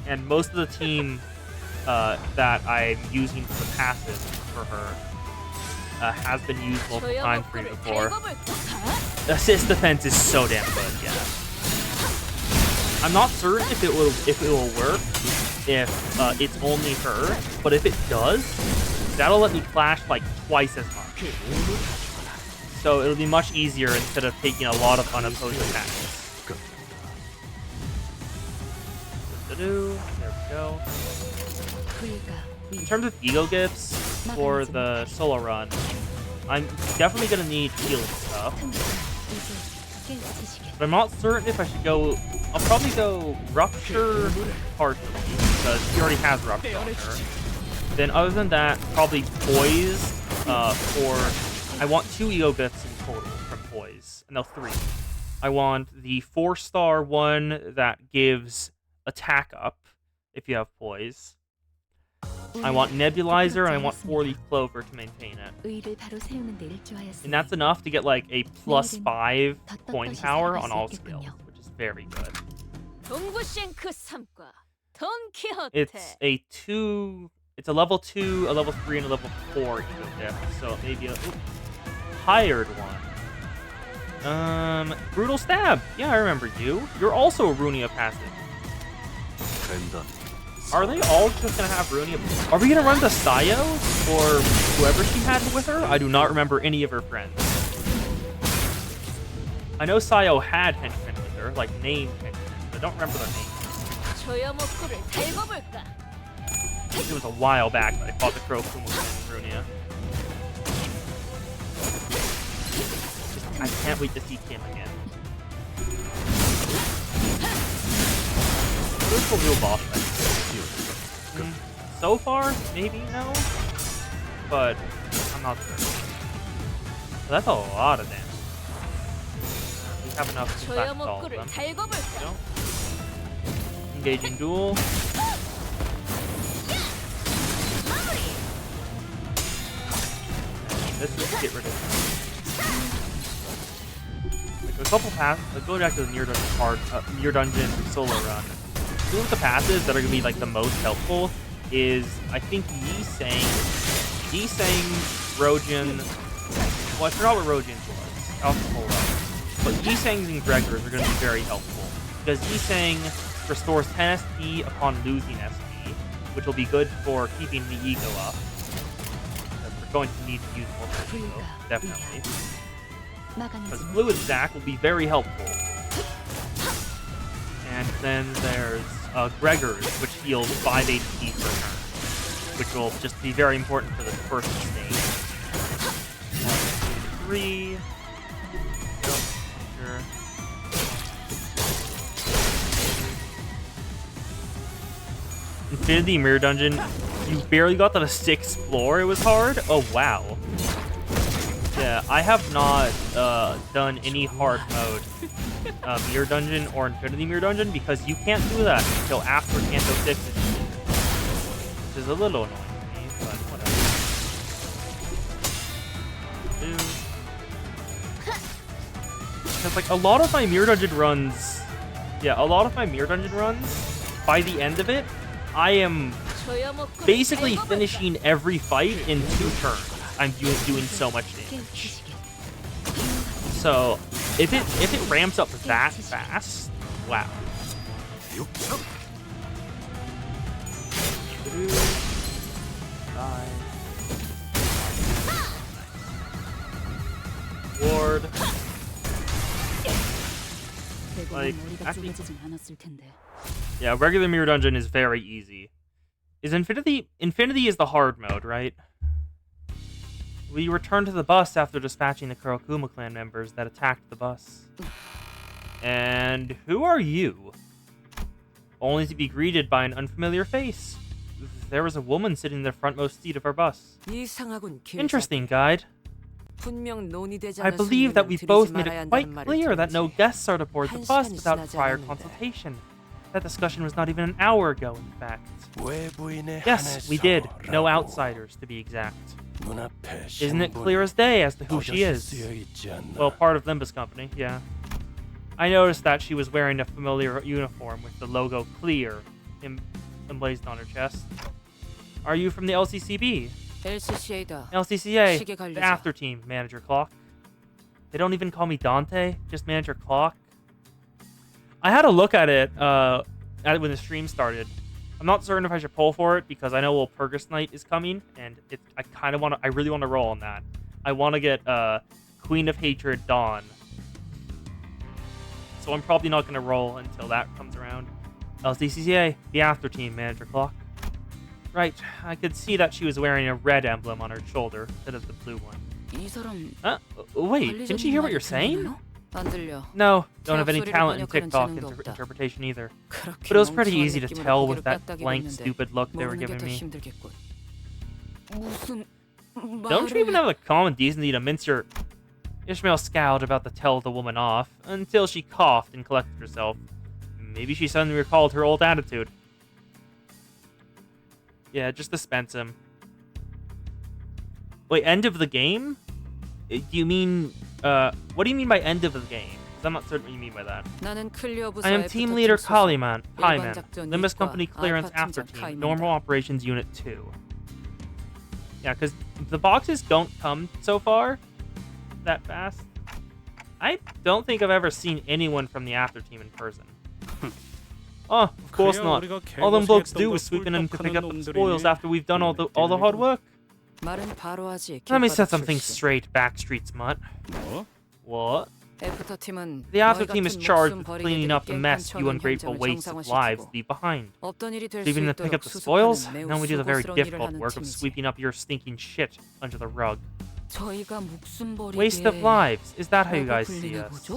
And most of the team that I'm using for the passive for her has been used multiple times for me before. Assist defense is so damn good, yeah. I'm not certain if it will work if it's only her, but if it does, that'll let me clash like twice as much. So it'll be much easier instead of taking a lot of unopposed attacks. There we go. In terms of ego gifts for the solo run, I'm definitely gonna need healing stuff. But I'm not certain if I should go. I'll probably go Rupture partially because she already has Rupture on her. Then other than that, probably Poise I want 2 ego gifts in total from Poise. No, 3. I want the 4-star one that gives attack up if you have Poise. I want Nebulizer, and I want 4-leaf Clover to maintain it. And that's enough to get like a +5 coin power on all skills, which is very good. It's a level 2, a level 3, and a level 4 ego gift, so maybe a hired one. Brutal Stab. Yeah, I remember you. You're also a Runia passive. Are they all just gonna have Runia? Are we gonna run the Sayo or whoever she had with her? I do not remember any of her friends. I know Sayo had henchmen with her, like named henchmen, but I don't remember their names. It was a while back that I fought the Kurokumo in Runia. I can't wait to see Kim again. Who's the real boss fight? So far, maybe no, but I'm not sure. So that's a lot of damage. We have enough to back all of them. No. Engaging duel. Let's just get rid of it. Like a couple passes. Let's go back to the Mirror Dungeon solo run. Two of the passes that are going to be like the most helpful is, I think, Yi-Sang, Rojin. Well, I forgot what Rojin's was. I'll pull up. But Yi-Sang's and Gregor's are going to be very helpful because Yi-Sang restores 10 SP upon losing SP, which will be good for keeping the ego up. We're going to need to use more for ego, definitely. Because Fluid Stack will be very helpful. And then there's Gregor's, which heals 5 HP per turn, which will just be very important for the first stage. 1, 2, 3. Nope, sure. Infinity Mirror Dungeon, you barely got to 6th floor. It was hard. Oh wow. Yeah, I have not done any hard mode Mirror Dungeon or Infinity Mirror Dungeon because you can't do that until after Canto 6 is completed. Which is a little annoying to me, but whatever. Because, like, a lot of my Mirror Dungeon runs... Yeah, a lot of my Mirror Dungeon runs, by the end of it, I am basically finishing every fight in 2 turns. I'm doing so much damage. So, if it ramps up that fast, wow. Ward. Like, actually, yeah, regular Mirror Dungeon is very easy. Is Infinity is the hard mode, right? We return to the bus after dispatching the Kurokuma clan members that attacked the bus. And who are you? Only to be greeted by an unfamiliar face. There was a woman sitting in the frontmost seat of our bus. Interesting, guide. I believe that we both made it quite clear that no guests are to board the bus without prior consultation. That discussion was not even an hour ago, in fact. Yes, we did. No outsiders, to be exact. Isn't it clear as day as to who she is? Well, part of Limbus Company, yeah. I noticed that she was wearing a familiar uniform with the logo Clear emblazoned on her chest. Are you from the LCCB? LCCA, the after team, Manager Clock. They don't even call me Dante, just Manager Clock. I had a look at it when the stream started. I'm not certain if I should pull for it because I know Walpurgis Night is coming, and I really want to roll on that. I want to get Queen of Hatred Dawn. So I'm probably not going to roll until that comes around. LCCA, the after team, Manager Clock. Right, I could see that she was wearing a red emblem on her shoulder instead of the blue one. Wait, didn't you hear what you're saying? No, don't have any talent in TikTok interpretation either. But it was pretty easy to tell with that blank, stupid look they were giving me. Don't you even have the common decency to mince your... Ishmael scowled about to tell the woman off, until she coughed and collected herself. Maybe she suddenly recalled her old attitude. Yeah, just dispense him. Wait, end of the game? Do you mean... what do you mean by end of the game? Because I'm not certain what you mean by that. I am Team Leader Kaliman, Limbus Company Clearance After Team, Normal Operations Unit 2. Yeah, because the boxes don't come so far that fast. I don't think I've ever seen anyone from the After Team in person. Oh, of course not. All them blokes do is sweep in and pick up the spoils after we've done all the hard work. Let me set something straight, Backstreet Smut. What? The After Team is charged with cleaning up the mess you ungrateful wastes of lives leave behind. Leaving to pick up the spoils? Then we do the very difficult work of sweeping up your stinking shit under the rug. Waste of lives, is that how you guys see us?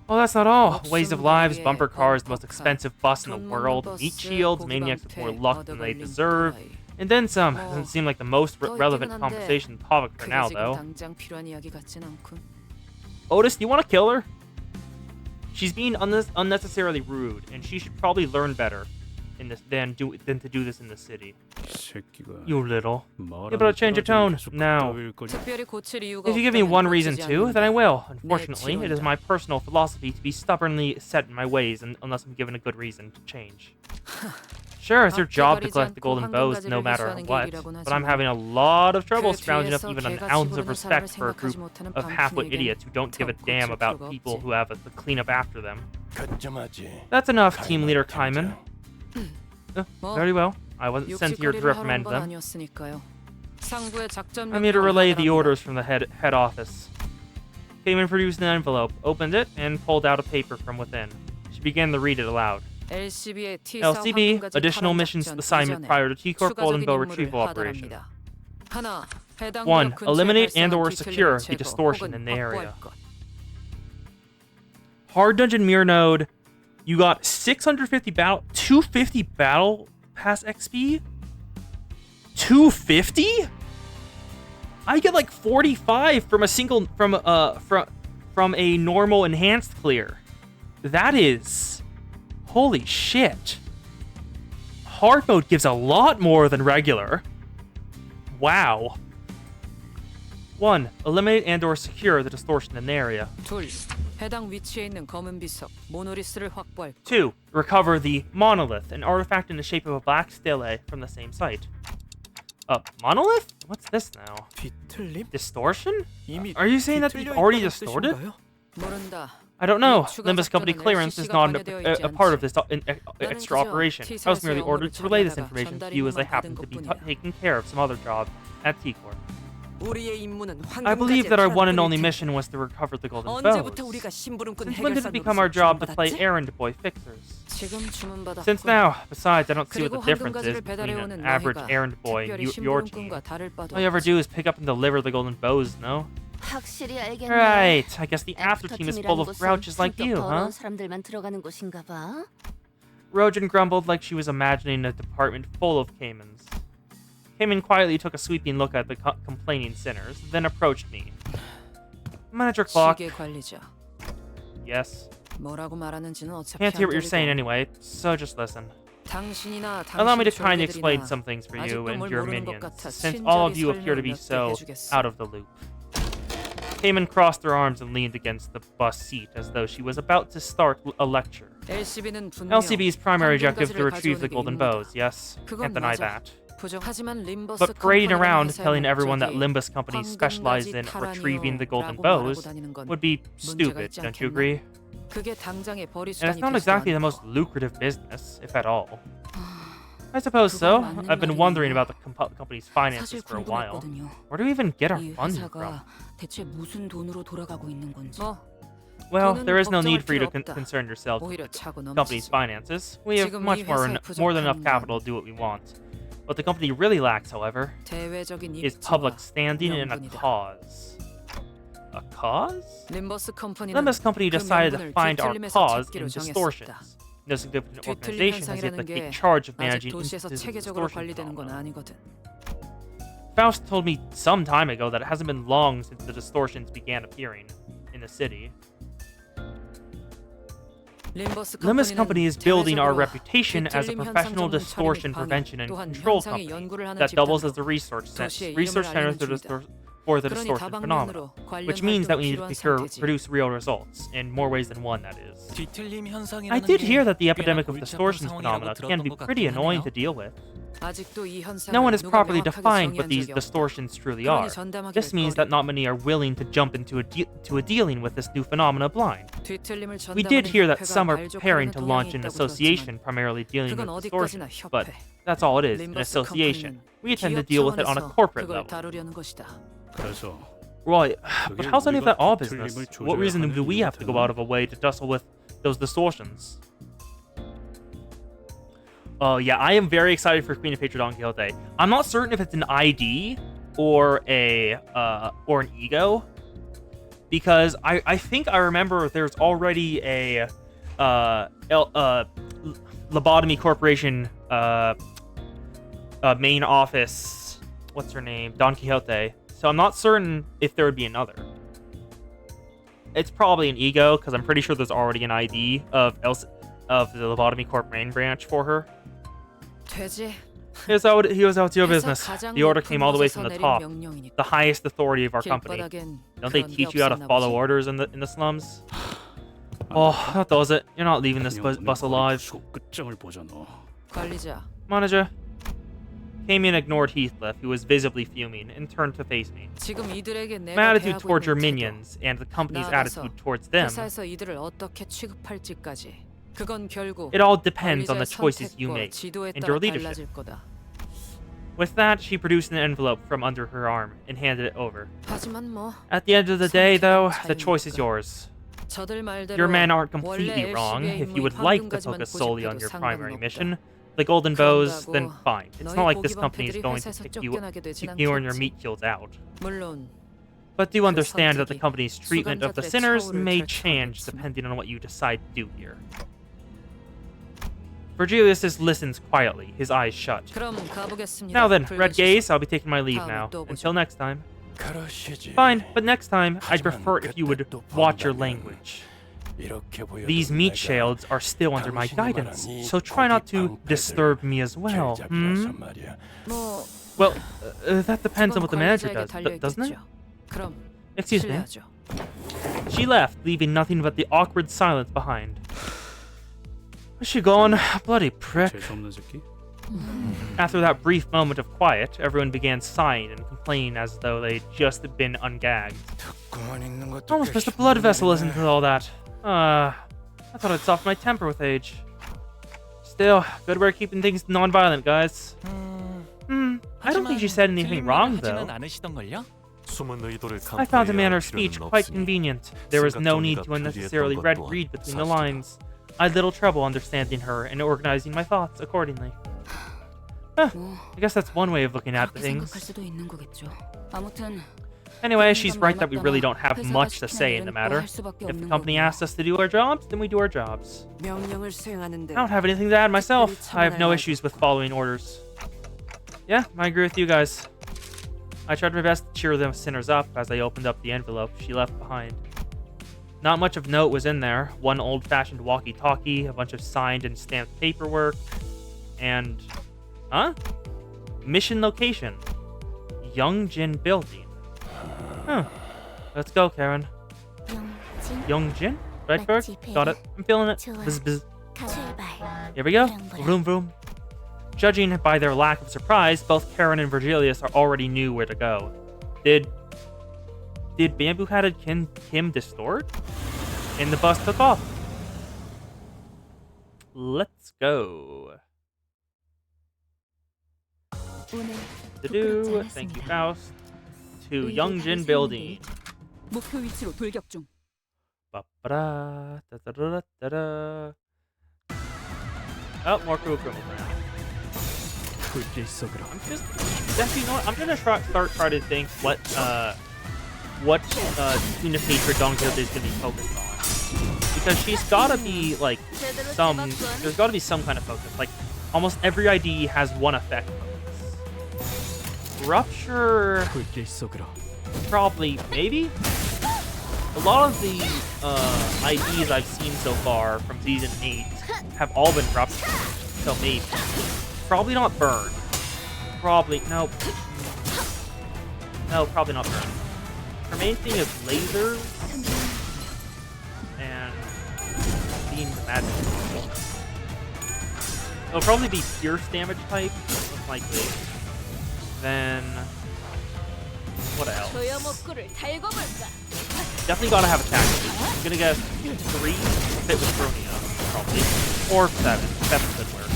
Oh, that's not all. Waste of lives, bumper cars, the most expensive bus in the world, meat shields, maniacs with more luck than they deserve, and then some. Doesn't seem like the most relevant conversation topic for now, though. Otis, do you want to kill her? She's being unnecessarily rude, and she should probably learn better in this than to do this in the city. You little. You better change your tone now. If you give me one reason to, then I will. Unfortunately, it is my personal philosophy to be stubbornly set in my ways unless I'm given a good reason to change. Sure, it's your job to collect the golden bows no matter what, but I'm having a lot of trouble scrounging up even an ounce of respect for a group of half-wit idiots who don't give a damn about people who have to clean up after them. That's enough, Team Leader Kaiman. Very well. I wasn't sent here to reprimand them. I'm here to relay the orders from the head office. Kaiman produced an envelope, opened it, and pulled out a paper from within. She began to read it aloud. LCB, additional missions assignment prior to T-Corp Golden Bow retrieval operation. 1. Eliminate and/or secure the distortion in the area. Hard Dungeon Mirror Node. You got 250 battle pass XP? 250? I get like 45 from a single from from a normal enhanced clear. That is... Holy shit. Hard mode gives a lot more than regular. Wow. 1. Eliminate and/or secure the distortion in the area. 둘, 해당 위치에 있는 검은 비석 모노리스를 확보할. 2. Recover the monolith, an artifact in the shape of a black stele from the same site. Monolith? What's this now? 뒤틀림? Distortion? 이미 Are you saying that 뒤틀려 it's already 있다는 distorted? 뜻인가요? 모른다. I don't know. 추가 Limbus Company 작전은 clearance is LCC가 not 관여되어 있지 a part of 않지. this extra 나는 그저 operation. I was merely T-사에서의 ordered 업무를 to relay this 처리하다가 information to 전달 you as I 임무만 happened 받은 to be 것뿐이야. taking care of some other job at T-Corp. 우리의 임무는 I believe that our one and only 황금가지의 mission was to recover the golden 언제부터 bows. 우리가 심부름꾼 Since when did it 해결사 become our 노릇을 job to play 주문받았지? errand boy fixers? 지금 주문받았군. Since now, besides, I don't see what 그리고 the difference is 황금가지를 between 배달해오는 an average 너희가 errand boy and 특별히 your team. 심부름꾼과 다를 바도 All you ever 없지. do is pick up and deliver the golden bows, no? 확실히 알겠네. Right, I guess the after 애프터 team is 팀이라는 full of 곳은 grouches like 성격 you, 더러운 huh? 사람들만 들어가는 곳인가 봐. Rojan grumbled like she was imagining a department full of Caymans. Cayman quietly took a sweeping look at the complaining sinners, then approached me. Manager Clock. 시계 관리자. Yes. 뭐라고 말하는지는 어차피 Can't hear what you're 안 saying 들리고. anyway, so just listen. 당신이나 Allow me to 당신 kindly explain 졸개들이나 some things for you 아직도 and 뭘 your 모르는 것 minions, 같아 since all of 친절히 you appear to be 설명을 몇 개 so 해주겠어. out of the loop. Cayman crossed her arms and leaned against the bus seat as though she was about to start a lecture. LCB는 분명 LCB's primary objective is to 황금가지를 retrieve the 가져오는 게 golden 임무다. bows, yes, 그건 can't deny 맞아. that. 하지만 림버스 But parading 컴퍼니라는 around 회사의 telling everyone that 목적이 Limbus Company specialized in 황금가지 retrieving the golden 타라니오라고 bows 말하고 다니는 건 would be 문제가 stupid, 있지 don't you 않겠나? agree? 그게 당장의 벌이 And it's 수단이 not 되지도 exactly the 않고. most lucrative business, if at all. I suppose so. 그건 맞는 I've been wondering 말이에요. about the company's finances 사실 for a while. 궁금했거든요. Where do we even get our 이 funding from? 회사가 대체 무슨 돈으로 돌아가고 있는 건지. Well, 돈은 there is no 걱정할 need for you to 필요 없다. concern yourselves with 오히려 차고 the company's 넘치지. finances. We have 지금 much 이 회사에 more than enough 부족한 capital to do what we want. What the company really lacks, however, 대외적인 is 입지와 public standing and a 명분이다. cause. A cause? 림버스 컴퍼니는 Limbus Company 그 decided to 명분을 find our 뒤틀림에서 cause 찾기로 in 정했습니다. distortions. No significant 뒤틀림 organization has yet 현상이라는 to take 게 charge of 아직 managing 도시에서 the 체계적으로 distortion 관리되는 건 phenomenon. 아니거든. Faust told me some time ago that it hasn't been long since the distortions began appearing in the city. Limbus Company is building our reputation as a professional distortion prevention and control company that doubles as the research center for the distortion phenomenon, which means that we need to produce real results, in more ways than one, that is. 뒤틀림 현상이라는 I did 게 hear that the 꽤나 epidemic of 골치 아픈 distortions 상황이라고 phenomena can 들었던 be 것 pretty 같긴 annoying 하네요. to deal with. 아직도 이 현상을 No one has 누가 properly 명확하게 defined what 정의한 these 적이 없다. distortions truly 그러니 are. 전담하기를 This means that 꺼리고. not many are willing to jump into a dealing with this new phenomena blind. 뒤틀림을 We did 전담하는 hear that 협회가 some are preparing 발족하려는 to launch an 동향이 있다고 association 들었지만 primarily dealing 그건 with 어디까지나 distortions, but 협회. that's all it is, an 림버스 association. 컴퍼니는 We intend to 기업 deal with it on a 차원에서 corporate 그걸 level. 다루려는 것이다. 그래서 Right, 그게 but how's any of that 우리가 our 뒤틀림을 business? 조절해야 What reason 하는 do we have to go 이유가 out of a way to tussle with those distortions? Yeah, I am very excited for Queen of Patriot Don Quixote. I'm not certain if it's an ID or an ego, because I think I remember there's already a Lobotomy Corporation main office. What's her name? Don Quixote. So I'm not certain if there would be another. It's probably an ego, because I'm pretty sure there's already an ID of the Lobotomy Corp main branch for her. 되지. Here's how it's your 회사 business. 가장 The order 높은 came all the way from 곳에서 the 내린 top, 명령이니까. the highest authority of our company. 길바닥엔 Don't they 그런 게 teach you how to 없었나 follow 보지. orders in the slums? Oh, that does it. You're not leaving this bus alive. 끝장을 보잖아. 관리자. Manager. Camion ignored Heathcliff, who was visibly fuming, and turned to face me. 지금 이들에게 My 내가 attitude 대하고 towards your 있는 태도, minions and the company's 나아가서 attitude towards them, 회사에서 이들을 어떻게 취급할지까지. 그건 결국 it all depends on the 관리자의 choices you 선택과 make 지도에 and 따라 your leadership. 달라질 거다. With that, she produced an envelope from under her arm and handed it over. 하지만 뭐 At the end of the day, though, the 차이니까. choice is yours. 저들 말대로 Your men aren't 원래 completely wrong. LCB의 If you would 임무인 like to 황금가지만 focus solely on 고집해도 your primary 상관은 mission, 없다. the golden bows, 그런다고 then fine. It's 너희 not like this 고기반 company is 패들이 going to 회사에서 kick you 쫓겨나게 되진 and your 않겠지. meat shields out. 물론 But do understand that the 선택이 company's treatment of the 수감자들의 sinners 처우를 may 결정하겠지만. change depending on what you decide to do here. Virgilius listens quietly, his eyes shut. 그럼 가보겠습니다. Now then, Red 불가시소. Gaze, I'll be taking my leave 다음에 now. 또 보자. Until next time. Fine, but next time, I'd prefer if you would watch your language. These meat shields are still under my guidance, so try not to disturb me as well, 뭐 Well, that depends on 그건 what the manager 관리자에게 does, doesn't it? 달려있겠죠. 그럼 Excuse me. 실례하죠. She left, leaving nothing but the awkward silence behind. Was she gone? Bloody prick. 재수없는 새끼. After that brief moment of quiet, everyone began sighing and complaining as though they'd just been ungagged. Almost just a blood vessel, isn't it, all that? I thought I'd soften my temper with age. Still, good way of keeping things non-violent, guys. I don't think she said anything wrong, though. I found the manner of speech quite convenient. There was no need to unnecessarily read between the lines. I had little trouble understanding her and organizing my thoughts accordingly. I guess that's one way of looking at 그렇게 things. 생각할 수도 있는 거겠죠. 아무튼 Anyway, she's right that we really don't have much to say in the matter. If the company asks us to do our jobs, then we do our jobs. 명령을 수행하는데 I don't have anything to add myself. I have no issues with following orders. Yeah, I agree with you guys. I tried my best to cheer the sinners up as I opened up the envelope she left behind. Not much of note was in there. One old-fashioned walkie-talkie, a bunch of signed and stamped paperwork, and... Huh? Mission location. Youngjin Building. Huh. Let's go, Karen. Youngjin? Right, Berg? Got it. I'm feeling it. Bzz, bzz. Here we go. Vroom, vroom. Judging by their lack of surprise, both Karen and Virgilius already knew where to go. Did bamboo-hatted Kim distort? And the bus took off. Let's go. To-do. Thank you, Faust. To Youngjin Building. 목표 위치로 돌격 중. Ba-ba-da, da-da-da-da-da. Oh, more cool criminals around. 굴길 속으로. I'm just, actually, you know what? I'm gonna start to think what Queen of Hatred Don Quixote is gonna be focused on, because she's gotta be like there's gotta be some kind of focus. Like almost every ID has one effect focus. Rupture, 굴길 속으로. probably, maybe. A lot of the IDs I've seen so far from season 8 have all been ruptured, so maybe. Probably not burn. Probably, nope. No, probably not burn. Her main thing is lasers and being magic. It'll probably be pierce damage type, most likely. Then, what else? Definitely gotta have attack. I'm gonna guess 3 fit with Chronia, probably. Or 7. 7 could work.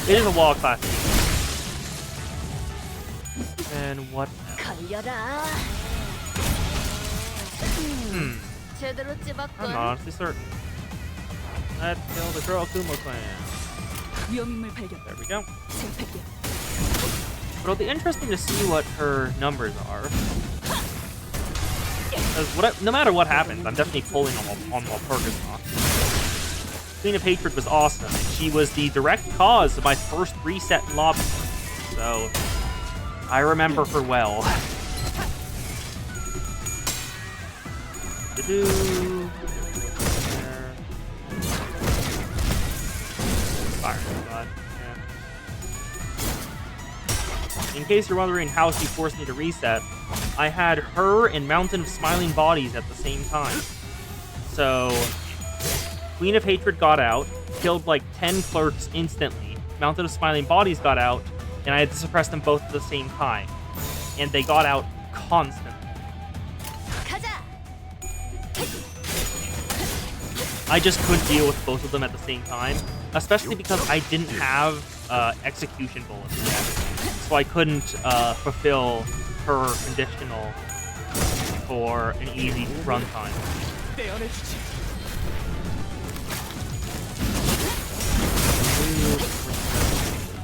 It is a wall class. And what else? I'm not honestly certain. Let's kill the Kuro Kumo clan. 위험인물 발견. There we go. 실패게. But it'll be interesting to see what her numbers are. Because no matter what happens, I'm definitely pulling on Walpurgis. Queen of Hatred was awesome. She was the direct cause of my first reset in lobby. So, I remember her well. Fire God. Yeah. In case you're wondering how she forced me to reset, I had her and Mountain of Smiling Bodies at the same time. So, Queen of Hatred got out, killed like 10 clerks instantly. Mountain of Smiling Bodies got out, and I had to suppress them both at the same time. And they got out constantly. I just couldn't deal with both of them at the same time, especially because I didn't have execution bullets yet. So I couldn't fulfill her conditional for an easy runtime.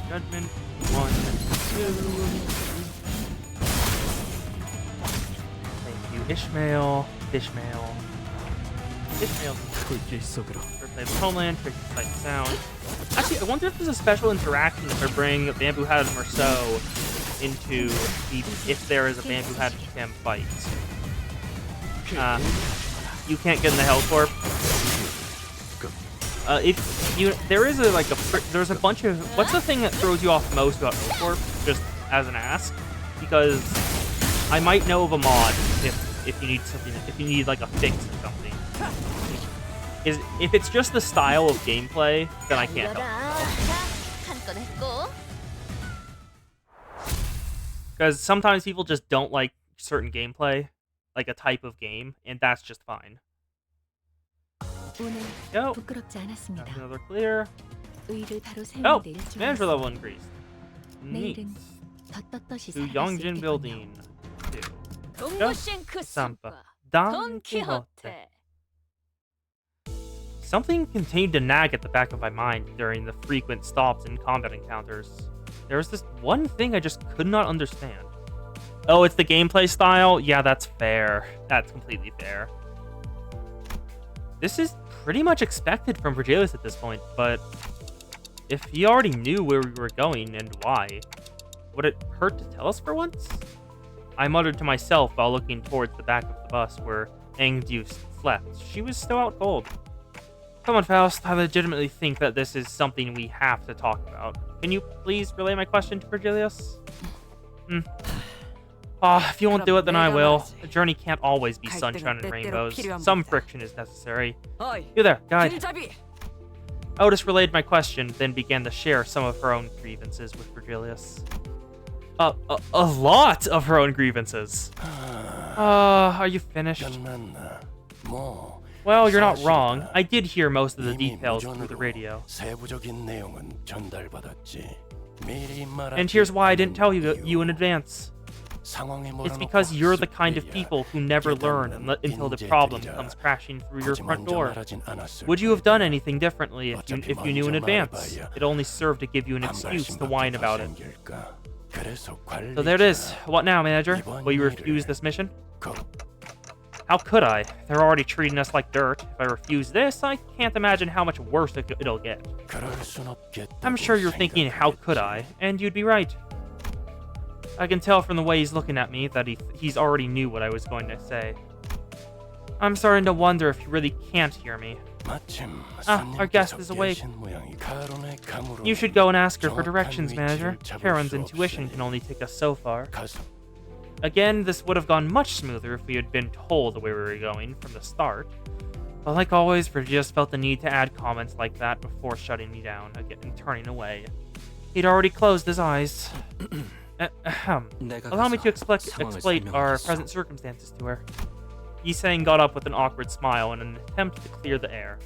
Judgment 1, 2. Thank you, Ishmael. 굴길 속으로. Play the Homeland, trick the sight and sound. Actually, I wonder if there's a special interaction if I bring Bamboo Hat and Merceau into if there is a Bamboo Hat Cam fight. You can't get in the Hellcorp. There's a bunch of, what's the thing that throws you off most about Hellcorp? Just as an ask, because I might know of a mod if you need something, if you need like a fix or something. If it's just the style of gameplay, then I can't help. 한건 했고. Because sometimes people just don't like certain gameplay, like a type of game, and that's just fine. 오늘 Go. 부끄럽지 않았습니다. That's another clear. 의의를 바로 Oh, 세우는 데 일조하겠습니다. manager level increased. Neat. 내일은 더 떳떳이 To 살아갈 수 Yongjin 있겠군요. Building 2. 동부싱크 Sampa. 삼바 Don 돈 Quixote. 키호테. Something continued to nag at the back of my mind during the frequent stops and combat encounters. There was this one thing I just could not understand. Oh, it's the gameplay style? Yeah, that's fair. That's completely fair. This is pretty much expected from Virgilius at this point, but if he already knew where we were going and why, would it hurt to tell us for once? I muttered to myself while looking towards the back of the bus where Engdu slept. She was still out cold. Come on, Faust. I legitimately think that this is something we have to talk about. Can you please relay my question to Virgilius? If you won't do it, then I will. The journey can't always be sunshine and rainbows. Some friction is necessary. 어이, You there, guide. 길잡이. Otis relayed my question, then began to share some of her own grievances with Virgilius. A lot of her own grievances. Are you finished? Well, you're not wrong. I did hear most of the details through the radio. And here's why I didn't tell you in advance. It's because you're the kind of people who never learn until the problem comes crashing through your front door. Would you have done anything differently if you knew in advance? It only served to give you an excuse to whine about it. So there it is. What now, manager? Will you refuse this mission? How could I? They're already treating us like dirt. If I refuse this, I can't imagine how much worse it'll get. I'm sure you're thinking, how could I? And you'd be right. I can tell from the way he's looking at me that he's already knew what I was going to say. I'm starting to wonder if he really can't hear me. Our guest is awake. You should go and ask her for directions, manager. Karen's intuition can only take us so far. Again, this would have gone much smoother if we had been told where we were going from the start. But like always, Virgilius felt the need to add comments like that before shutting me down again and turning away. He'd already closed his eyes. Allow me to explain our present circumstances to her. Yiseng got up with an awkward smile in an attempt to clear the air.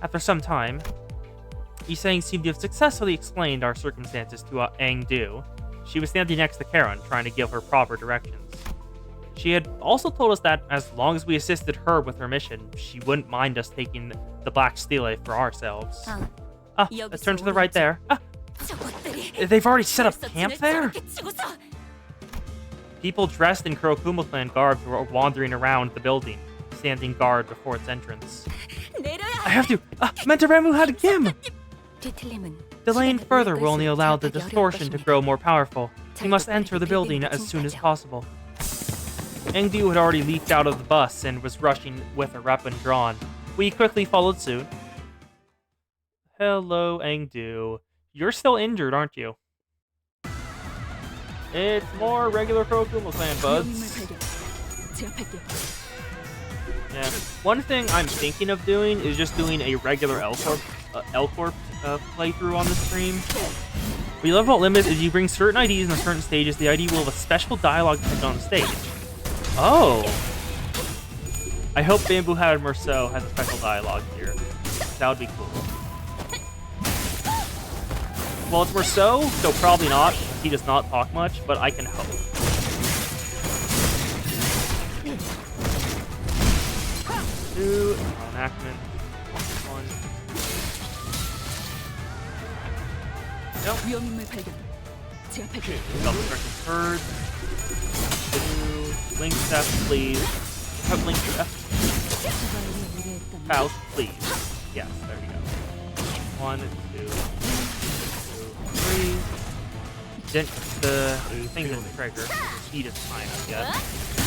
After some time, Yiseng seemed to have successfully explained our circumstances to Engdu. She was standing next to Karen, trying to give her proper directions. She had also told us that as long as we assisted her with her mission, she wouldn't mind us taking the Black Stele for ourselves. Let's turn to the right there. They've already set up camp there? People dressed in Kurokuma clan garb were wandering around the building, standing guard before its entrance. I have to! Mentaramu had a Kim! Delaying further will only allow the distortion to grow more powerful. We must enter the building as soon as possible. Engdu had already leaped out of the bus and was rushing with her weapon drawn. We quickly followed suit. Hello, Engdu. You're still injured, aren't you? It's more regular Kurokuma clan, buds. Yeah. One thing I'm thinking of doing is just doing a regular L-Corp playthrough on the stream. What you love about Limbus is you bring certain IDs in certain stages, the ID will have a special dialogue typed on the stage. Oh! I hope Bamboo Hat Merceau has a special dialogue here. That would be cool. Well, it's Merceau, so probably not. He does not talk much, but I can hope. Two, enactment. One. Nope. Self-destructive bird. Two. Link step, please. Have link step. Faust, please. Yes, there you go. 1, 2, 3. the thing didn't trigger. The speed is fine, I guess.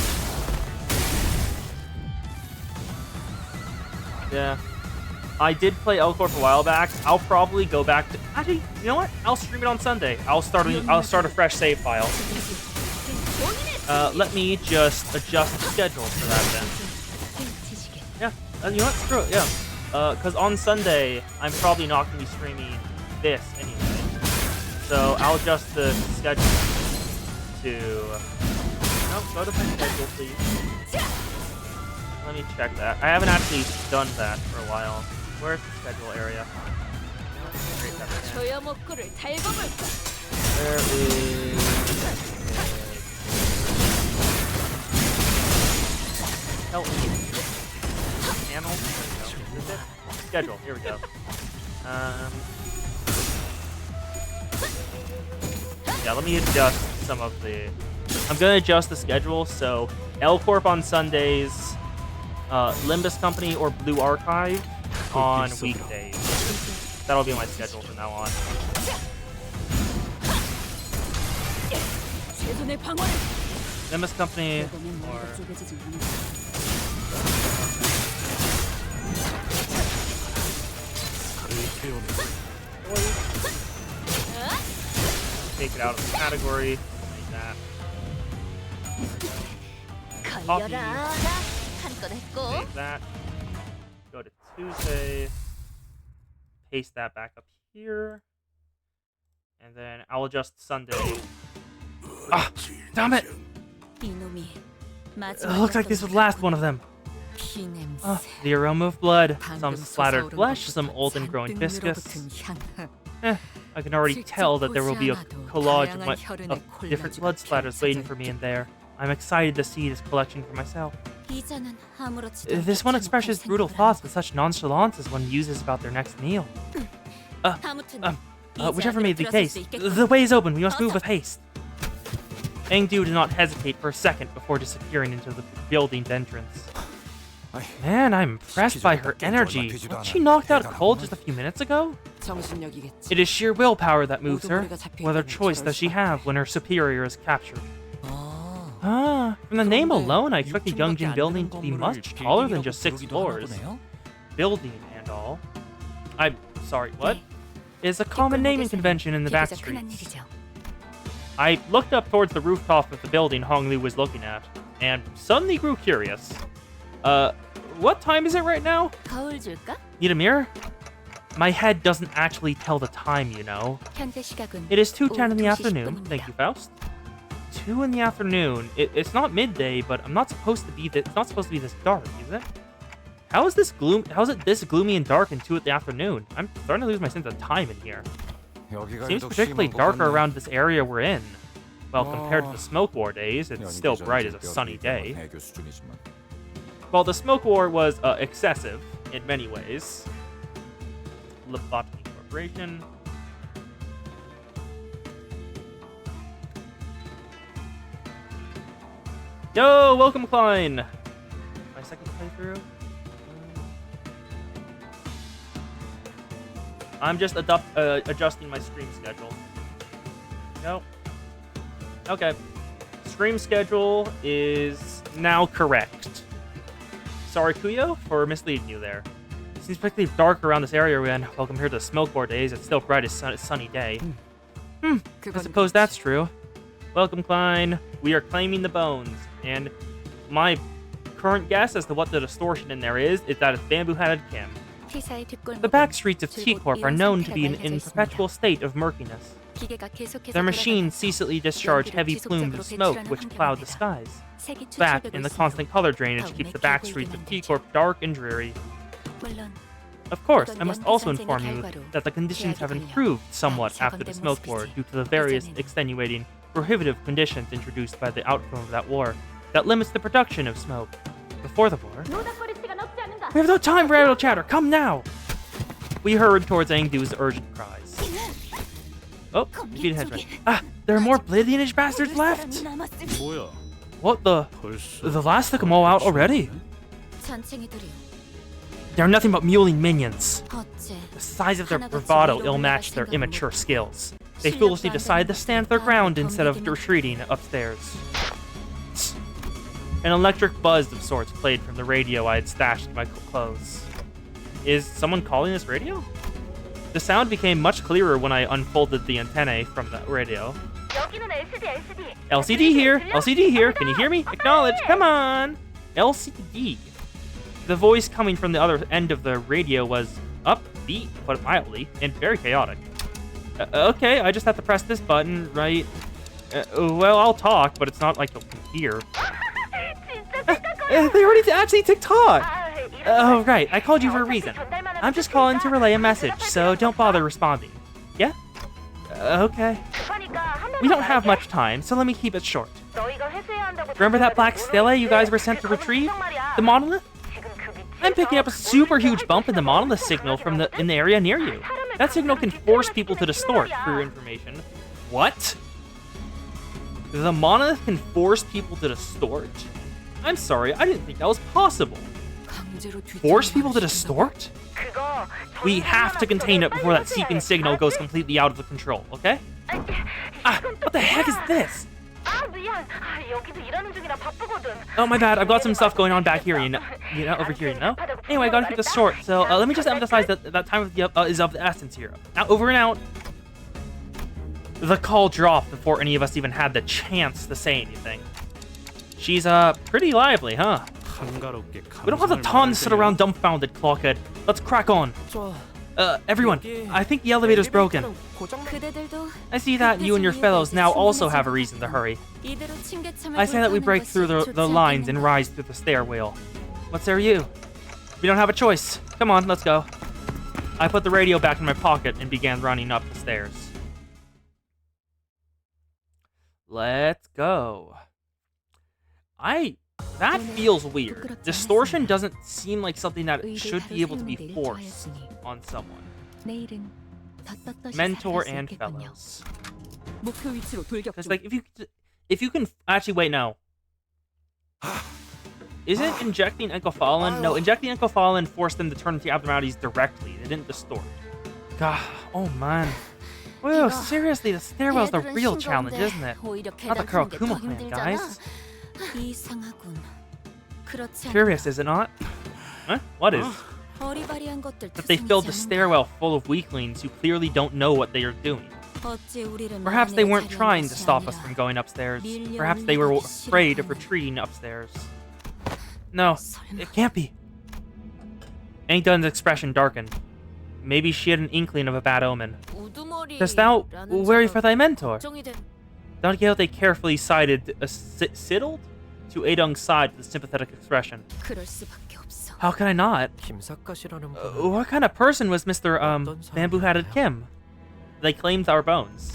Yeah. I did play L Corp a while back. I'll probably go back to... Actually, you know what? I'll stream it on Sunday. I'll start a fresh save file. Let me just adjust the schedule for that then. Yeah, you know what? Screw it, yeah. Because on Sunday, I'm probably not going to be streaming this anyway. So I'll adjust the schedule to... No, go to my schedule, please. Let me check that. I haven't actually done that for a while. Where's the schedule area? There is... Help me. Panel? No. Is it? Schedule. Here we go. Yeah, let me adjust some of the... I'm going to adjust the schedule, so L Corp on Sundays, Limbus Company or Blue Archive on weekdays. That'll be my schedule from now on. Limbus Company or... Take it out of the category. Like that. Copy. Save that. Go to Tuesday. Paste that back up here. And then I'll adjust Sunday. Ah, damn it! It looks like this was the last one of them. The aroma of blood, some splattered flesh, some old and growing viscous. I can already tell that there will be a collage of different blood splatters waiting for me in there. I'm excited to see this collection for myself. This one expresses brutal thoughts with such nonchalance as one uses about their next meal. Whichever may be the case, the way is open, we must move with haste. Engdu did not hesitate for a second before disappearing into the building's entrance. Man, I'm impressed by her energy. Wasn't she knocked out cold just a few minutes ago? It is sheer willpower that moves her. What other choice does she have when her superior is captured? From the name alone, I expect the Youngjin building to be much taller than just 6 floors. Building and all. I'm sorry, what? Is a common naming convention in the back streets. I looked up towards the rooftop of the building Hong Lu was looking at, and suddenly grew curious. What time is it right now? Need a mirror? My head doesn't actually tell the time, you know. It is 2:10 in the afternoon. Thank you, Faust. 2 in the afternoon. It's not midday, but I'm not supposed to be it's not supposed to be this dark, is it? How is this this gloomy and dark in 2 in the afternoon? I'm starting to lose my sense of time in here. Seems particularly darker around this area we're in. Well, compared to the Smoke War days, it's still bright as a sunny day. Well, the Smoke War was excessive in many ways. Lobotomy Corporation. Yo, welcome, Klein! My second playthrough? I'm just adjusting my stream schedule. No. Okay. Stream schedule is now correct. Sorry, Kuyo, for misleading you there. It seems particularly dark around this area when, well, compared to the Smoke War days, it's still bright as a sunny day. I suppose that's true. Welcome, Klein. We are claiming the bones, and my current guess as to what the distortion in there is that it's Bamboo-Hatted Kim. The back streets of T-Corp are known to be in perpetual state of murkiness. Their machines ceaselessly discharge heavy plumes of smoke which cloud the skies. That and the constant color drainage keeps the back streets of T-Corp dark and dreary. Of course, I must also inform you that the conditions have improved somewhat after the Smoke War due to the various extenuating, prohibitive conditions introduced by the outcome of that war that limits the production of smoke. Before the war... We have no time for idle chatter! Come now! We hurried towards Engdu's urgent cries. Oh, defeated henchmen. Ah, there are more Blade-lineage bastards left? What the? The last took them all out already? They're nothing but muling minions. The size of their bravado ill-matched their immature skills. They foolishly decided to stand their ground instead of retreating upstairs. An electric buzz of sorts played from the radio I had stashed in my clothes. Is someone calling this radio? The sound became much clearer when I unfolded the antennae from the radio. LCD here! LCD here! Can you hear me? Acknowledge! Come on! LCD. The voice coming from the other end of the radio was upbeat, but mildly, and very chaotic. Okay, I just have to press this button, right? Well, I'll talk, but it's not like you'll hear. They already actually TikTok! Oh, right, I called you for a reason. I'm just calling to relay a message, so don't bother responding. Yeah? Okay. We don't have much time, so let me keep it short. Remember that black stele you guys were sent to retrieve? The monolith? I'm picking up a super huge bump in the monolith signal in the area near you. That signal can force people to distort, for your information. What? The monolith can force people to distort? I'm sorry, I didn't think that was possible. Force people to distort? We have to contain it before that seeping signal goes completely out of the control, okay? What the heck is this? Oh, my bad. I've got some stuff going on back here, over here, you know? Anyway, I gotta keep this short, so let me just emphasize that time is of the essence here. Now, over and out. The call dropped before any of us even had the chance to say anything. She's, pretty lively, huh? We don't have the time to sit around dumbfounded, Clockhead. Let's crack on. Everyone, I think the elevator's broken. I see that you and your fellows now also have a reason to hurry. I say that we break through the lines and rise through the stairwell. What say you? We don't have a choice. Come on, let's go. I put the radio back in my pocket and began running up the stairs. Let's go. That feels weird. Distortion doesn't seem like something that should be able to be forced on someone. Mentor and fellows. Because like if you can actually wait, no. Isn't injecting encophalin? No, injecting encophalin forced them to turn into abnormalities directly. They didn't distort. God, oh man. Whoa, seriously, the stairwell's the real challenge, isn't it? Not the Kurokuma clan, guys. Curious, is it not? Huh? What is? That they filled the stairwell full of weaklings who clearly don't know what they are doing. Perhaps they weren't trying to stop us from going upstairs. Perhaps they were afraid of retreating upstairs. No, it can't be. Ain't Dun's expression darkened. Maybe she had an inkling of a bad omen. Dost thou worry for thy mentor? Don Quixote carefully sidled to Adung's side with a sympathetic expression. How can I not? What kind of person was Mr. Bamboo-Hatted Kim? They claimed our bones.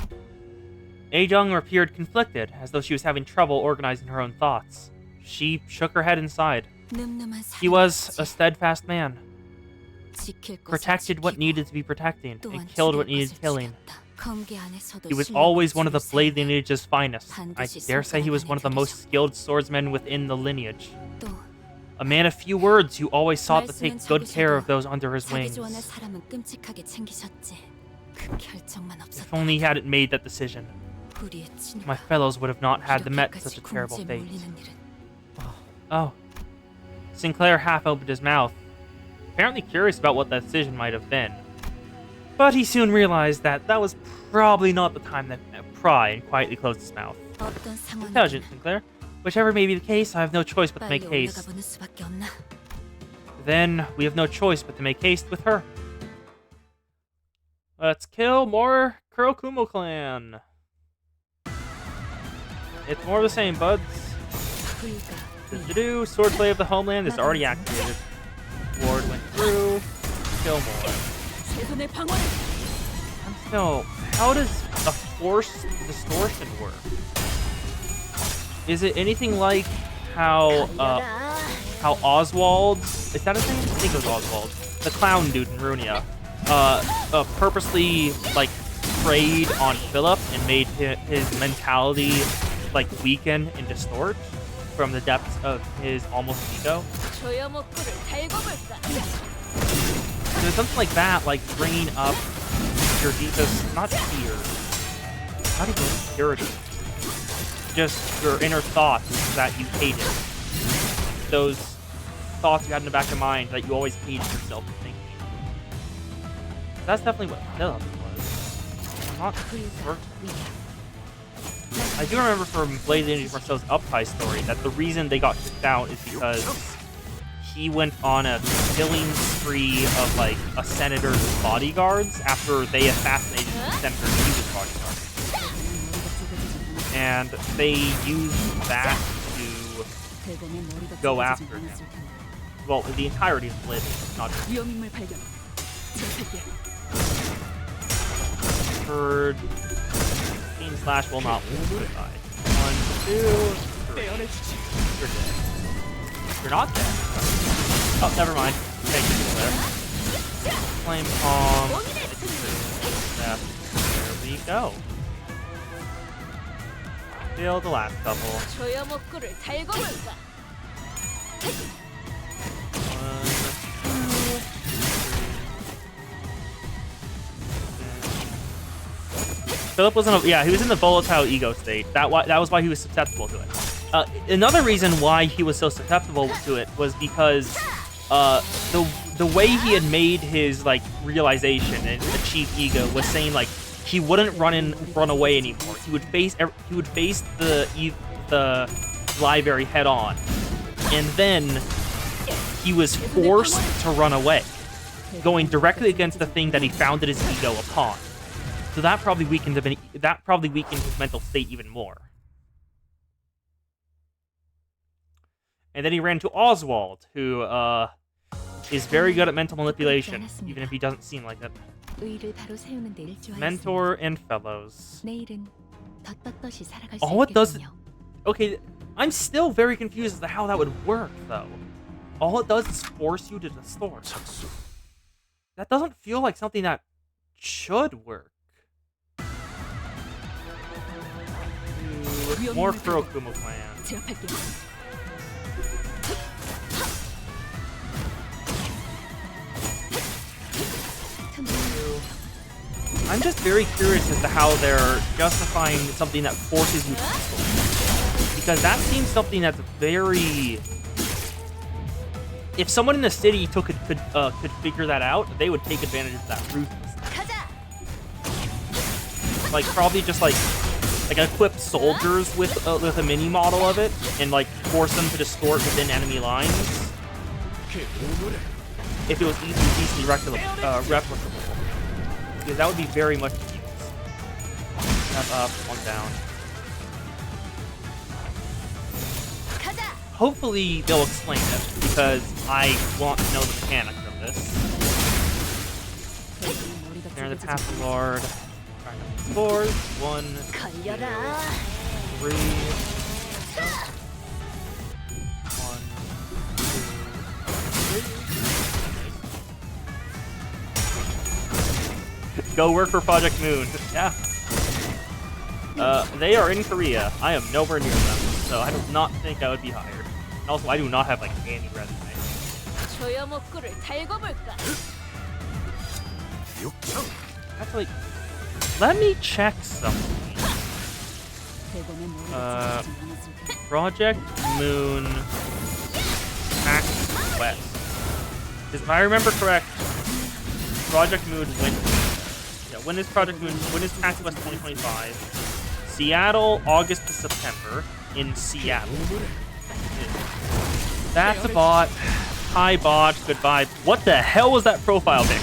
Adung appeared conflicted, as though she was having trouble organizing her own thoughts. She shook her head and sighed. He was a steadfast man. Protected what needed to be protecting, and killed what needed killing. He was always one of the blade lineage's finest. I dare say he was one of the most skilled swordsmen within the lineage. A man of few words who always sought to take good care of those under his wings. If only he hadn't made that decision, my fellows would have not had to met such a terrible fate. Oh. Sinclair half opened his mouth, apparently curious about what that decision might have been. But he soon realized that that was probably not the time to pry and quietly closed his mouth. Intelligent, Sinclair. Whichever may be the case, I have no choice but to make haste. Then, we have no choice but to make haste with her. Let's kill more Kurokuma clan. It's more of the same, buds. Swordplay of the Homeland is already activated. Ward went through. Kill more. So, how does a force distortion work? Is it anything like how Oswald, is that his name? I think it was Oswald, the clown dude in Runia, purposely like preyed on Philip and made his mentality like weaken and distort from the depths of his almost ego? There's something like that, like bringing up your deepest, not fear, not even insecurity. Just your inner thoughts that you hated. Those thoughts you had in the back of your mind that you always hated yourself for thinking. That's definitely what Phillips was. Not I do remember from Blade Energy Marcel's Uptie story that the reason they got kicked out is because he went on a killing spree of like a senator's bodyguards after they assassinated the senator he was bodyguard. And they used that to go after him. Well, the entirety of Blade, not just 위험인물 발견. 제압할게. heard. Team Slash will not lose. 1, 2, 3. You're dead. You're not dead. Oh, never mind. Thank you for there. Flame Palm. There we go. Still the last couple. 조여 먹구를 달고 볼까? 1, 2, 3. Philip was he was in the volatile ego state. That was why he was susceptible to it. Another reason why he was so susceptible to it was because the way he had made his like realization and achieve ego was saying like he wouldn't run away anymore. He would face the library head on, and then he was forced to run away, going directly against the thing that he founded his ego upon. So that probably weakened his mental state even more. And then he ran to Oswald, who is very good at mental manipulation, even if he doesn't seem like it. 의를 바로 세우는 데를 좋아했습니다. Mentor and fellows. 내일은 더 떳떳이 살아갈 수 All it does, 있겠군요. okay, I'm still very confused as to how that would work, though. All it does is force you to the store. That doesn't feel like something that should work. More Kurokuma clan. 제압할게. I'm just very curious as to how they're justifying something that forces you to store. Because that seems something that's very... If someone in the city could figure that out, they would take advantage of that ruthlessly. Like, probably just like equip soldiers with a mini model of it and like force them to distort within enemy lines. If it was easily replicable. Because that would be very much used. Step up, one down. Hopefully they'll explain it, because I want to know the mechanics of this. There the Path Lord. Scores. 1, 2, 3. 1, 2, 3. Go work for Project Moon. Yeah. They are in Korea. I am nowhere near them, so I do not think I would be hired. And also, I do not have like any resume. 조여 먹구를 달고 볼까? Actually, let me check something. Project Moon Pack West. If I remember correct, Project Moon went. Yeah, when is Project Moon? When is Pack West 2025? Seattle, August to September in Seattle. That's a bot. Hi bot. Goodbye. What the hell was that profile pic?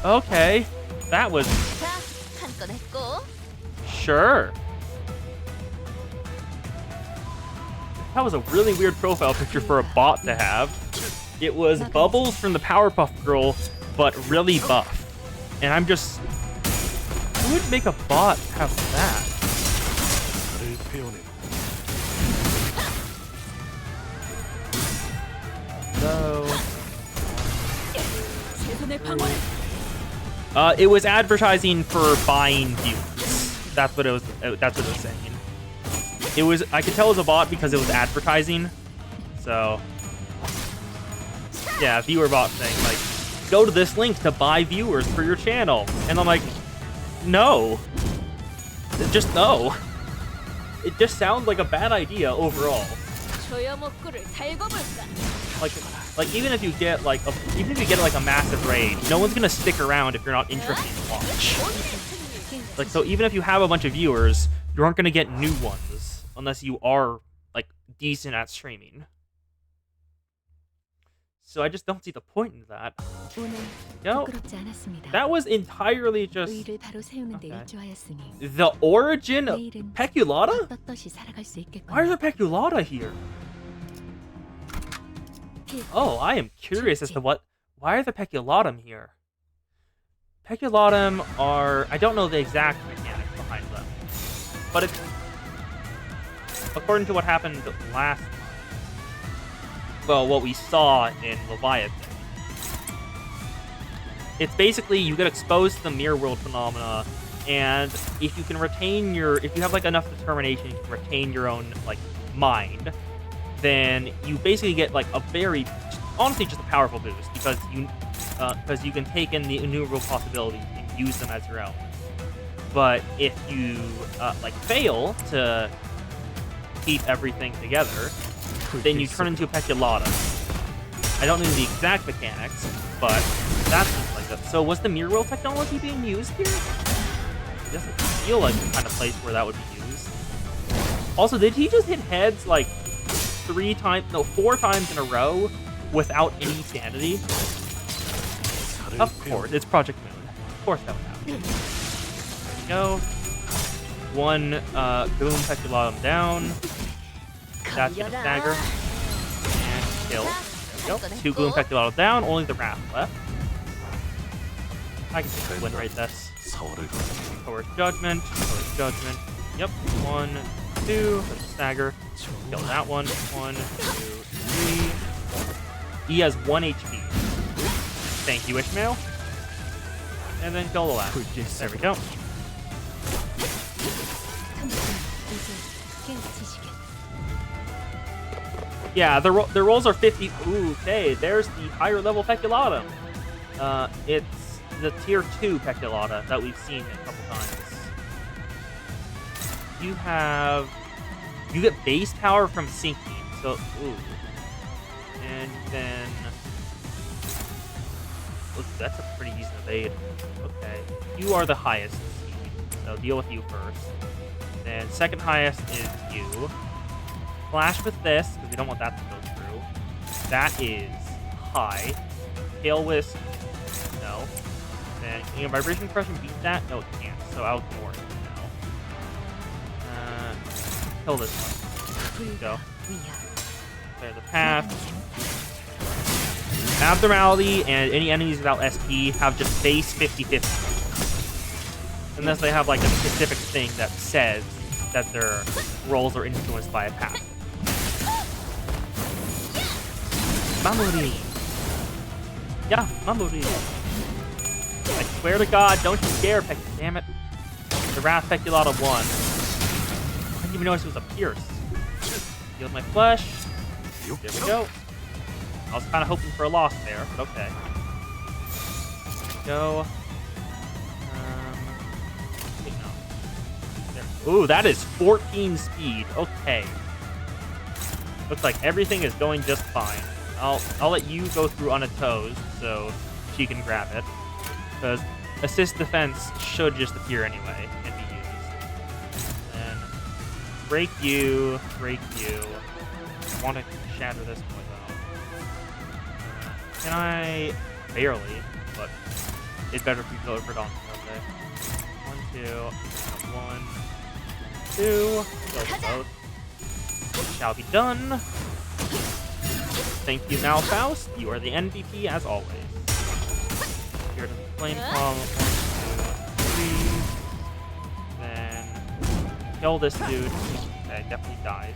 Okay, that was. 자, 한 건 했고. Sure. That was a really weird profile picture for a bot to have. It was Bubbles from the Powerpuff Girl, but really buff. And I'm just... Who would make a bot have that? So... it was advertising for buying views. That's what it was. That's what it was saying. It was. I could tell it was a bot because it was advertising. So, yeah, viewer bot thing. Like, go to this link to buy viewers for your channel, and I'm like, no. just no. It just sounds like a bad idea overall. 조여 목구를 달궈볼까? Like even if you get like a massive raid, no one's gonna stick around if you're not interested to watch. Like, so even if you have a bunch of viewers, you aren't gonna get new ones unless you are like decent at streaming. So I just don't see the point in that. 오늘 No, 부끄럽지 않았습니다. that was entirely just 의를 바로 세우는 데 Okay. 일조하였으니 the origin of 내일은 Peculata? 떳떳이 살아갈 수 있겠군. Why is there Peculata here? Oh, I am curious as to why are the Peculatum here? Peculatum are, I don't know the exact mechanics behind them, but it's, according to what happened last, well, what we saw in Leviathan, it's basically you get exposed to the mirror world phenomena, and if you can retain if you have like enough determination, you can retain your own like mind, then you basically get like a very, honestly, just a powerful boost because you can take in the innumerable possibilities and use them as your own. But if you like fail to keep everything together, then you turn into a Peculata. I don't know the exact mechanics, but that's just like that. So was the mirror world technology being used here? It doesn't feel like the kind of place where that would be used. Also, did he just hit heads like 4 times in a row without any sanity? Of course, it's Project Moon. Of course that would happen. There we go. One boom Peculatum down. That's gonna stagger. And kill. There we go. 2 boom Peculatum down, only the Wrath left. I can just win rate this. Coerced Judgment. Coerced Judgment. Yep. 1, 2. Let's stagger. Kill that one. 1, 2, 3. He has 1 HP. Thank you, Ishmael. And then kill the last. There we go. Yeah, the rolls are 50. Ooh, okay, there's the higher level Peculata. It's the tier 2 Peculata that we've seen a couple times. You get base power from sinking, so ooh. And then look, that's a pretty decent evade. Okay. You are the highest speed, so deal with you first. Then second highest is you. Flash with this, because we don't want that to go through. That is high. Tail Whisk, no. Then can your Vibration Crush and beat that? No, it can't, so I'll ignore it now. Kill this one. There you go. Clear the path. Abnormality and any enemies without SP have just base 50-50. Unless they have like a specific thing that says that their rolls are influenced by a path. Mamori. Yeah, Mamori. I swear to God, don't you dare, damn it. The Wrath Peculata won. I didn't even notice it was a Pierce. Healed my flesh. There we go. I was kind of hoping for a loss there, but okay. Go. Wait, no. There. Ooh, that is 14 speed. Okay. Looks like everything is going just fine. I'll let you go through unopposed so she can grab it. Because assist defense should just appear anyway and be used. Then break you. I want to shatter this one though. Can I? Barely, but it's better if we go for Donkey. Okay. 1, 2. 1, 2. Kill them both. Shall be done. Thank you, Malfaust. You are the MVP as always. Here to the flame column. 1, 2, 3. Then kill this dude. Okay, definitely dies.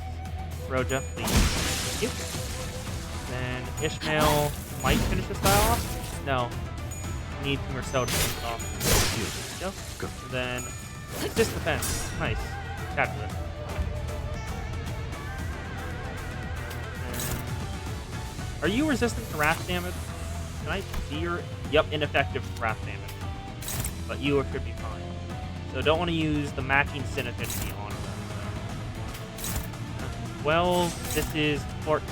Roja, please. Thank you. Then Ishmael might finish this guy off. No. Need more soda to finish off. There we go. And then assist defense. Nice. Capture it. Are you resistant to wrath damage? Can I see your... Yep, ineffective wrath damage. But you should be fine. So don't want to use the matching sin affinity on them. 12, this is 14.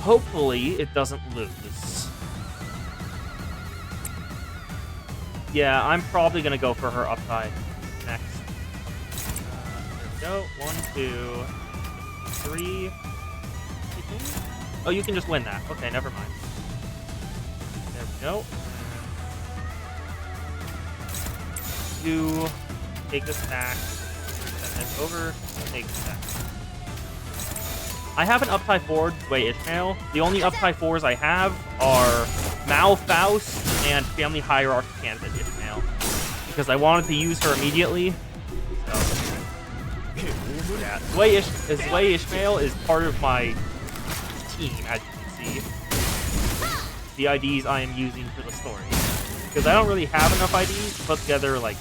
Hopefully it doesn't lose. Yeah, I'm probably going to go for her upside next. There we go. 1, 2, 3. Oh, you can just win that. Okay, never mind. There we go. 2. Take this back. Send this over. Take this back. I have an up-tie forward, Way Ishmael. The only up-tie fours I have are Mao Faust and Family Hierarchy candidate Ishmael. Because I wanted to use her immediately. So, yeah, Way Ishmael is part of my team, as you can see. The IDs I am using for the story. Because I don't really have enough IDs to put together, like,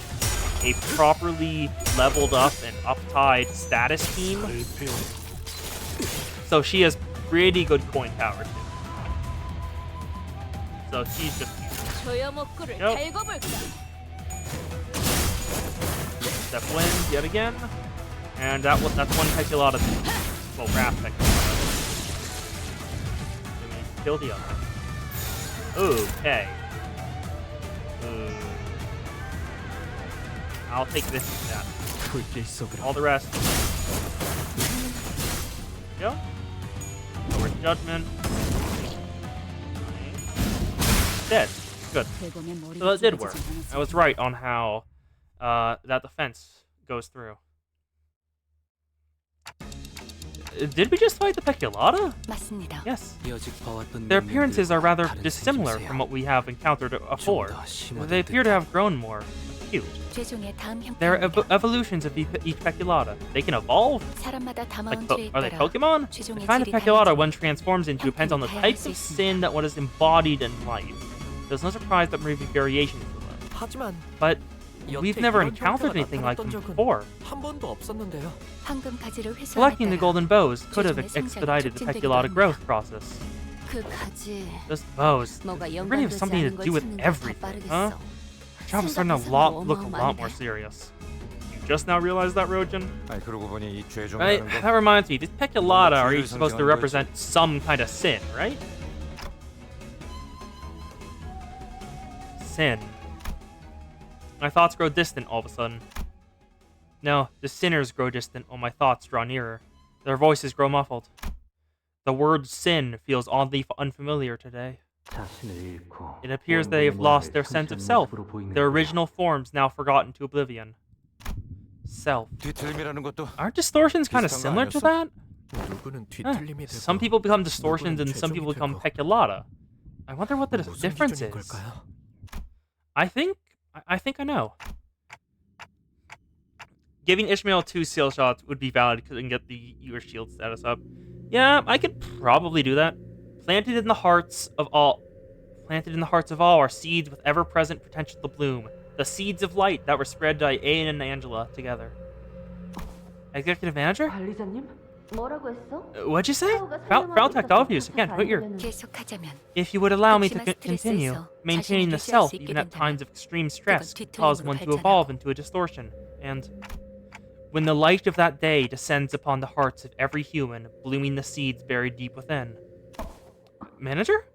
a properly leveled up and up-tied status team. So she has pretty good coin power, too. So she's just... 조여목구를 Nope. 달궈볼까? Step wins yet again. And that's one Peculata. Well, Wrath Peculata. Kill the other. Okay. I'll take this and that. 空気急ぐろ All the rest. Go. Lower judgment. Dead. Good. So that did work. I was right on how that defense goes through. Did we just fight the Peculata? 맞습니다. Yes. 여직 봐왔던 Their appearances are rather 다른 dissimilar 생김새야. from what we have encountered before. 좀더 심화된 They appear to 듯한 have grown more cute. 최종의 다음 They're 형태입니다. evolutions of each Peculata. They can evolve? 사람마다 Like, 담아온 죄에 are they 따라 Pokemon? The 최종의 kind of 질이 Peculata 달라지고 one transforms into depends on the types of sin that one is embodied in life. There's no surprise that there may be variations to them. 하지만 But we've 여태 never 이런 encountered 형태가 anything like them 나타났던 적은 before. 한 번도 없었는데요. 황금 가지를 회수함에 Collecting the 따라 golden bows could have 최종의 성장이 expedited the 촉진되기도 Peculata 합니다. growth process. 그 가지 Those bows 뭐가 really have 연관되지 something 않은 to 걸 do with 찾는 게 더 everything, huh? 빠르겠어. Job is starting to look a lot more serious. You just now realized that, Rojin? 아니 그러고 보니 이 Right? 죄종이라는 That reminds me, these Peculata are 죄를 each supposed to 상징하는 represent some kind of sin, right? Sin. My thoughts grow distant all of a sudden. No, the sinners grow distant while my thoughts draw nearer. Their voices grow muffled. The word sin feels oddly unfamiliar today. It appears they have lost their sense of self, their original forms now forgotten to oblivion. Self. 뒤틀림이라는 것도 Aren't distortions kind of 비슷한 거 similar to 아니었어? that? 누구는 뒤틀림이 되고 Some people become distortions and 누구는 some people become 최종이 되고. Peculata. I wonder what the 무슨 difference 기준인 is. 걸까요? I think I know. Giving Ishmael 2 seal shots would be valid because it can get the your shield status up. Yeah, I could probably do that. Planted in the hearts of all are seeds with ever-present potential to bloom. The seeds of light that were spread by Ayn and Angela together. Executive manager? 관리자님? 뭐라고 했어? What'd you say? Frau Tactovius, again, put your... 계속하자면 If you would allow me to 그치만 continue, 스트레스에서 maintaining the 자신을 self 유지할 수 있게 even at 된다면 times of extreme stress 그건 could cause 뒤틀림으로 one to 발전하고. evolve into a distortion. And when the light of that day descends upon the hearts of every human, blooming the seeds buried deep within. Manager?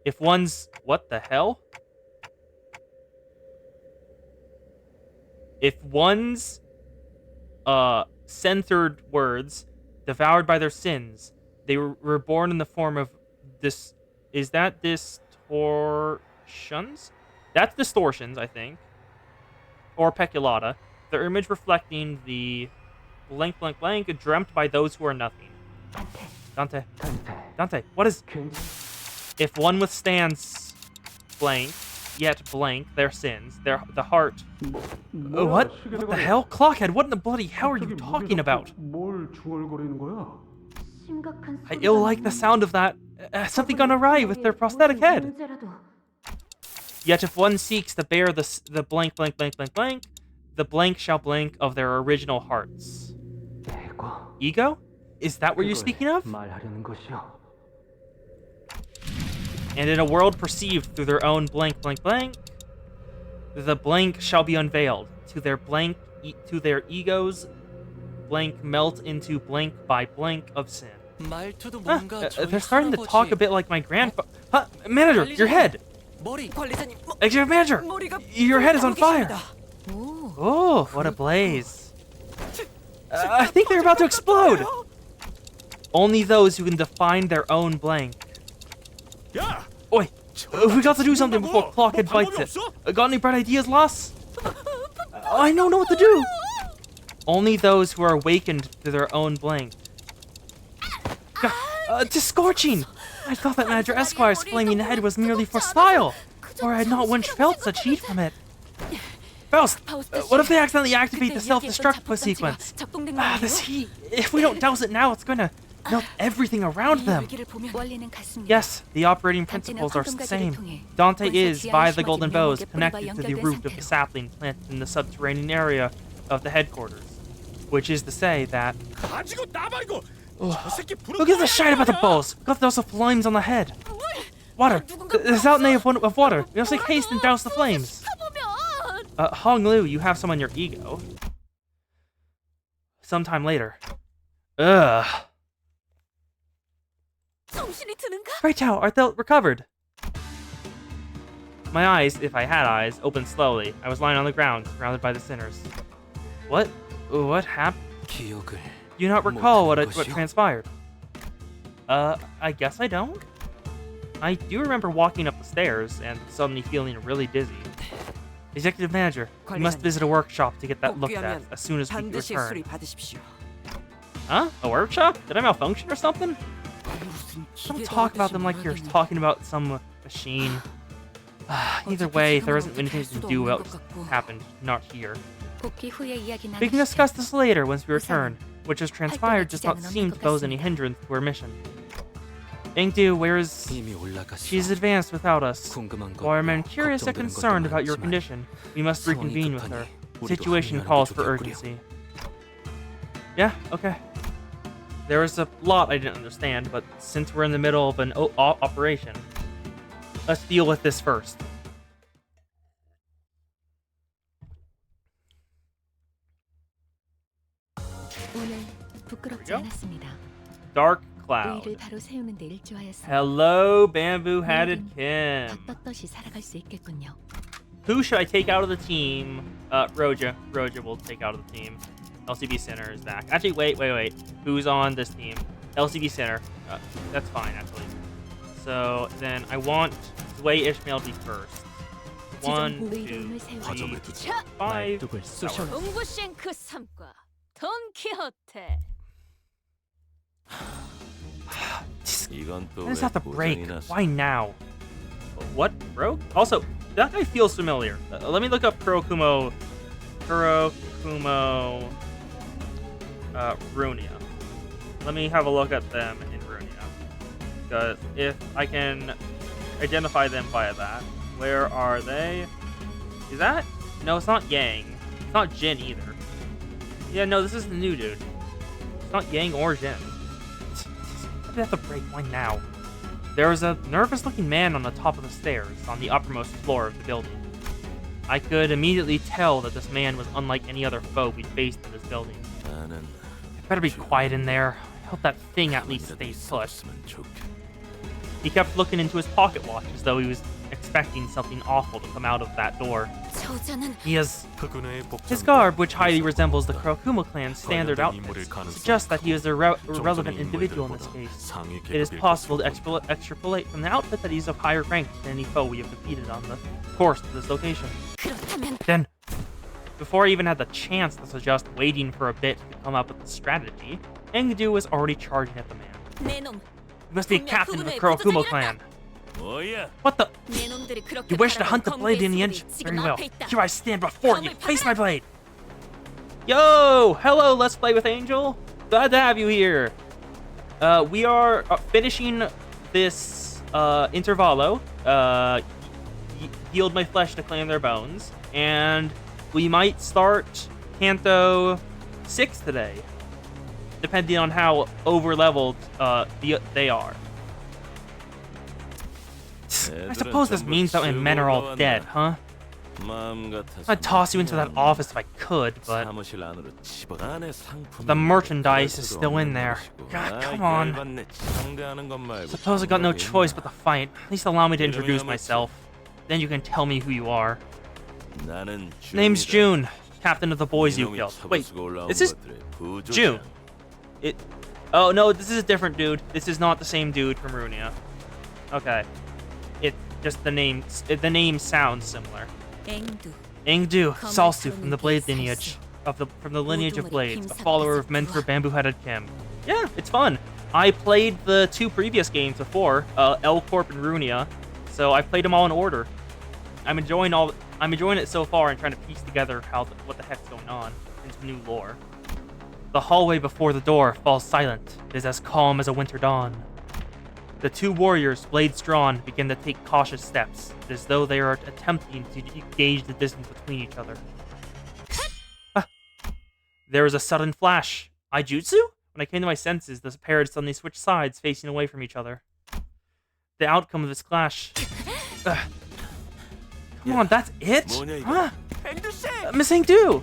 If one's... What the hell? If one's... censored words, devoured by their sins, they were reborn in the form of this... Is that distortions? That's distortions, I think. Or Peculata. Their image reflecting the blank blank blank dreamt by those who are nothing. Dante. What is... If one withstands blank, yet blank their sins, the heart... what? What the hell? Clockhead, what in the bloody hell are you talking about? I ill like the sound of that. Something gone awry with their prosthetic head. Yet if one seeks to bear the blank blank blank blank blank, the blank shall blank of their original hearts. Ego? Is that what you're speaking of? And in a world perceived through their own blank blank blank, The blank shall be unveiled. To their egos, blank melt into blank by blank of sin. 말투도 Huh, 뭔가 저희 they're starting to talk a 할아버지. bit like my grandfather. Huh, manager, your head! 머리 관리자님. Executive manager, 머리가 your head is on fire. 오, Oh, what a blaze. I think they're about to explode. Only those who can define their own blank. Oi, we got to do something before Clockhead bites it. Got any bright ideas, Loss? I don't know what to do. Only those who are awakened to their own blank. Just scorching! I thought that Manager Esquire's flaming head was merely for style, or I had not once felt such heat from it. Faust, what if they accidentally activate the self-destruct sequence? This heat, if we don't douse it now, it's gonna melt everything around them. 원리는 같습니다. Yes, the operating principles are the same. Dante is, via the golden bows, connected to the root of the sapling planted in the subterranean area of the headquarters. Which is to say that... Who gives a shit about the bows? Got those flames on the head. Water. There's out in of water. We must make haste and douse the flames. Hong Lu, you have some on your ego. Sometime later. Ugh. Right now, art thou recovered? My eyes, if I had eyes, opened slowly. I was lying on the ground, surrounded by the sinners. What? What happened? 기억을. Do you not recall what transpired? I guess I don't. I do remember walking up the stairs and suddenly feeling really dizzy. Executive manager, you must visit a workshop to get that looked at as soon as we 반드시 return. 수리받으십시오. Huh? A workshop? Did I malfunction or something? 무슨 Don't talk about them like you're talking about some machine. Either way, there isn't anything to do about what happened, not here. 복귀 후에 이야기 We can 나누시죠. discuss this later once we return. Which has transpired does not seem to pose any hindrance to our mission. Engdu, where is... 이미 올라갔어. She's advanced without us. 궁금한 거. While our men curious and concerned about your condition, we must reconvene with her. The situation calls for urgency. Yeah, okay. There was a lot I didn't understand, but since we're in the middle of an operation, let's deal with this first. 오늘 부끄럽지 There we go. 않았습니다. Dark Cloud. 우리를 바로 세우는 데 일조하였습니다. Hello, Bamboo-Hatted Kim. 떳떳이 살아갈 수 있겠군요. Who should I take out of the team? Roja. Roja will take out of the team. LCB Center is back. Actually, wait. Who's on this team? LCB Center. That's fine, actually. So, then I want Zway Ishmael to be first. 1, 2, 3, 5. 말뚝을 쑤셔. 동부쉔크 3과 돈키호테. 이건 또 Let's have to break. Why now? What? Broke? Also, that guy feels familiar. Let me look up Kurokumo Runia. Let me have a look at them in Runia. Because if I can identify them via that. Where are they? Is that? No, it's not Yang. It's not Jin either. Yeah, no, this is the new dude. It's not Yang or Jin. I have to break. Why now? There was a nervous-looking man on the top of the stairs, on the uppermost floor of the building. I could immediately tell that this man was unlike any other foe we'd faced in this building. It better be quiet in there. I hope that thing at least stays put. He kept looking into his pocket watch as though he was expecting something awful to come out of that door. His garb, which highly resembles the Kurokuma clan's standard outfits, suggests that he is a relevant individual in this case. It is possible to extrapolate from the outfit that he's of higher rank than any foe we have defeated on the course to this location. Then, before I even had the chance to suggest waiting for a bit to come up with a strategy, Engdu was already charging at the man. You must be a captain of the Kurokuma clan. What the? You wish to hunt the blade in the engine? Very well. Here I stand before you. Face my blade. Yo! Hello, Let's Play with Angel. Glad to have you here. We are finishing this intervallo. Yield my flesh to claim their bones. And we might start Canto 6 today. Depending on how over-leveled they are. I suppose this means that my men are all dead, huh? 마음 같아서 I'd toss you into that office if I could, but 사무실 안으로 집어넣어. 상품 the merchandise is still in there. God, come on. 상대하는 것 말고 Suppose I got no choice but to fight. At least allow me to introduce myself. Then you can tell me who you are. 나는 Name's 준이다. June, captain of the Boys Youth 이놈이 Guild. Wait, 잡아쓰고 올라온 this is 것들의 부조장. June. Oh no, this is a different dude. This is not the same dude from Runia. Okay, it just the name. The name sounds similar. 앵두. Engdu, Salsu from the Blade lineage from the lineage of Blades, a follower of Mentor Bamboo-Headed Kim. Yeah, it's fun. I played the 2 previous games before, L Corp and Runia, so I played them all in order. I'm enjoying it so far and trying to piece together what the heck's going on into new lore. The hallway before the door falls silent. It is as calm as a winter dawn. The 2 warriors, blades drawn, begin to take cautious steps, as though they are attempting to gauge the distance between each other. There is a sudden flash. Aijutsu? When I came to my senses, the pair had suddenly switched sides, facing away from each other. The outcome of this clash... Come on, that's it? Huh? Miss Engdu!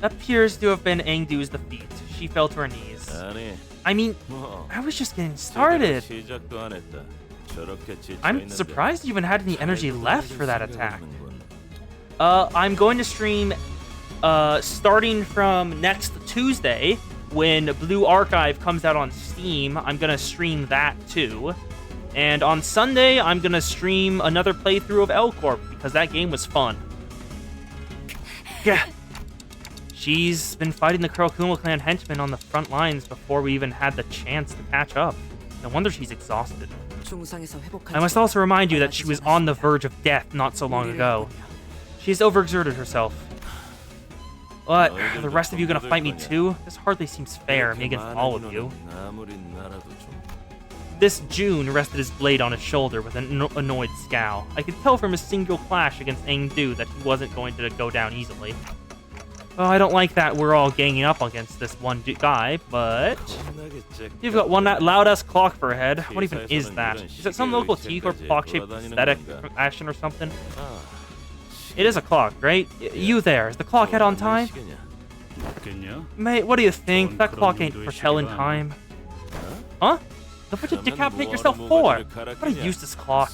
Appears to have been Engdu's defeat. She fell to her knees. 아니, I mean, I was just getting started. 시작도 안 했다. 저렇게 지쳐 I'm 있는데 surprised you even had any energy left for that attack. 생각하는군. I'm going to stream starting from next Tuesday when Blue Archive comes out on Steam. I'm going to stream that too. And on Sunday, I'm going to stream another playthrough of L Corp because that game was fun. Yeah. She's been fighting the Kurokuma clan henchmen on the front lines before we even had the chance to catch up. No wonder she's exhausted. 중상에서 회복한 I must also remind you that she was on the verge of death not so long ago. She's overexerted herself. What? Are the rest of you gonna fight me too? This hardly seems fair, me against all of you. 아무리 나라도 좀 This June rested his blade on his shoulder with an annoyed scowl. I could tell from his single clash against Engdu that he wasn't going to go down easily. Oh, I don't like that we're all ganging up against this one guy, but... You've got one loud-ass clock for a head. What even is that? Is it some local T-Corp clock-shaped aesthetic from Ashen or something? It is a clock, right? You there, is the clock head on time? Mate, what do you think? That clock ain't foretelling time. Huh? Then what you decapitate yourself for? What a useless clock.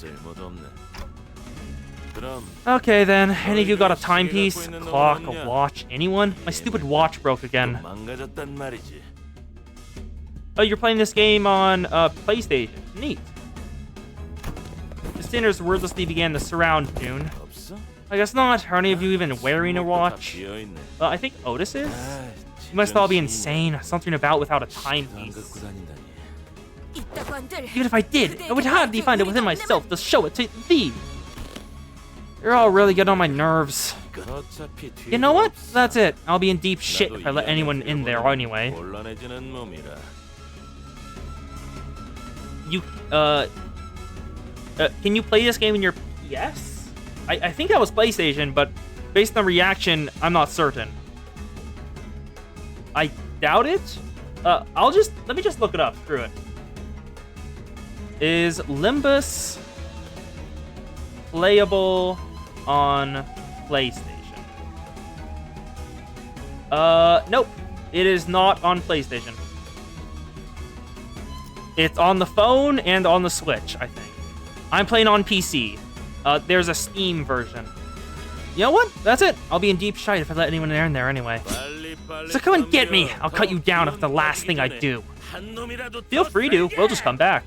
Okay then, any of you got a timepiece, a clock, a watch, anyone? My stupid watch broke again. Oh, you're playing this game on PlayStation. Neat. The sinners wordlessly began to surround June. I guess not. Are any of you even wearing a watch? I think Otis is. You must all be insane. Something about without a timepiece. Even if I did, I would hardly find it within myself to show it to thee. You're all really getting on my nerves. You know what? That's it. I'll be in deep shit if I let anyone in there anyway. You, can you play this game in your PS? I think that was PlayStation, but based on reaction, I'm not certain. I doubt it. Let me just look it up. Screw it. Is Limbus playable on PlayStation? Nope. It is not on PlayStation. It's on the phone and on the Switch, I think. I'm playing on PC. There's a Steam version. You know what? That's it. I'll be in deep shite if I let anyone in there anyway. So come and get me. I'll cut you down if it's the last thing I do. Feel free to. We'll just come back.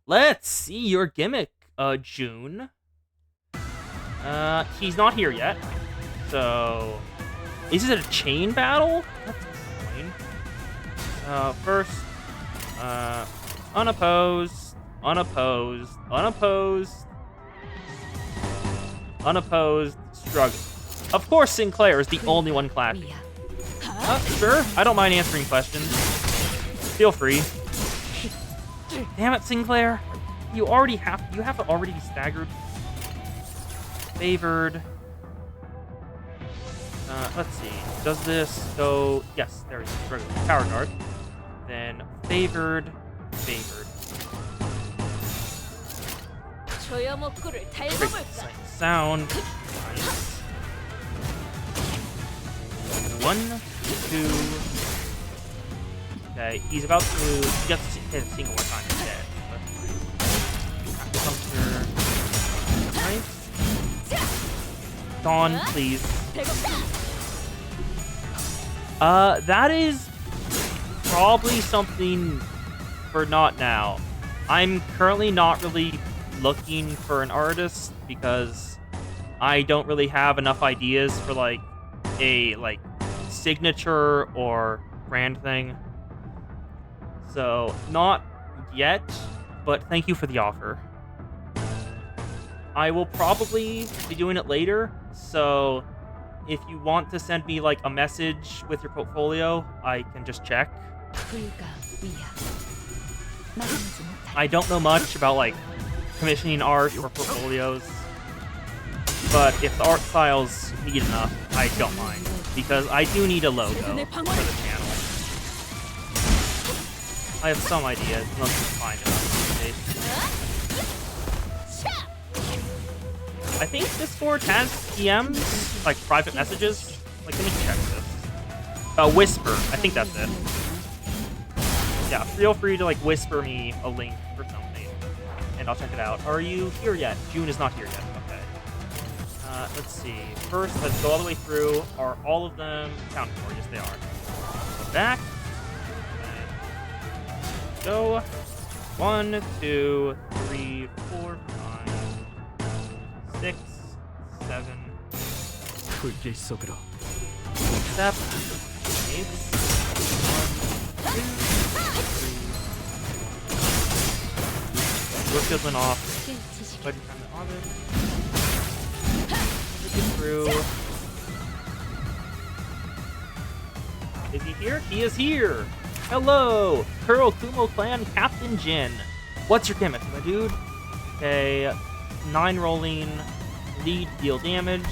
Let's see your gimmick, June. He's not here yet. So, is it a chain battle? That's annoying. First, unopposed, unopposed, unopposed, unopposed, struggle. Of course, Sinclair is the only one clapping. Sure, I don't mind answering questions. Feel free. Damn it, Sinclair. You have to already be staggered. Favored. Let's see. Does this go... Yes, there we go. Power guard. Then favored. Favored. 조여 목구를 Great 달궈볼까? sight and sound. Nice. 1, 2. Okay, he's about to. He gets hit a single more time. He's dead. That's nice. Acupuncture. Nice. Dawn, please. That is probably something for not now. I'm currently not really looking for an artist because I don't really have enough ideas for like a signature or brand thing. So not yet, but thank you for the offer. I will probably be doing it later, so if you want to send me like a message with your portfolio, I can just check. 불가 위야. 말하지 못할 I don't know much about like commissioning art or portfolios, but if the art style's neat enough, I don't mind because I do need a logo for the channel. I have some ideas, unless you find enough. I think Discord has PMs, like private messages. Like, let me check this. Whisper. I think that's it. Yeah, feel free to like whisper me a link or something, and I'll check it out. Are you here yet? June is not here yet. Okay. Let's see. First, let's go all the way through. Are all of them counted for? Yes, they are. Go back. Okay. Go. 1, 2, 3, 4, 5, 6, 7. 불길 속으로. Step. 8. 1, 2, 3. Your shield went off. 게 지식. Go ahead and turn it on. Look it through. Is he here? He is here! Hello! Kuro Kumo Clan Captain Jin. What's your gimmick, my dude? Okay, 9 rolling, lead deal damage,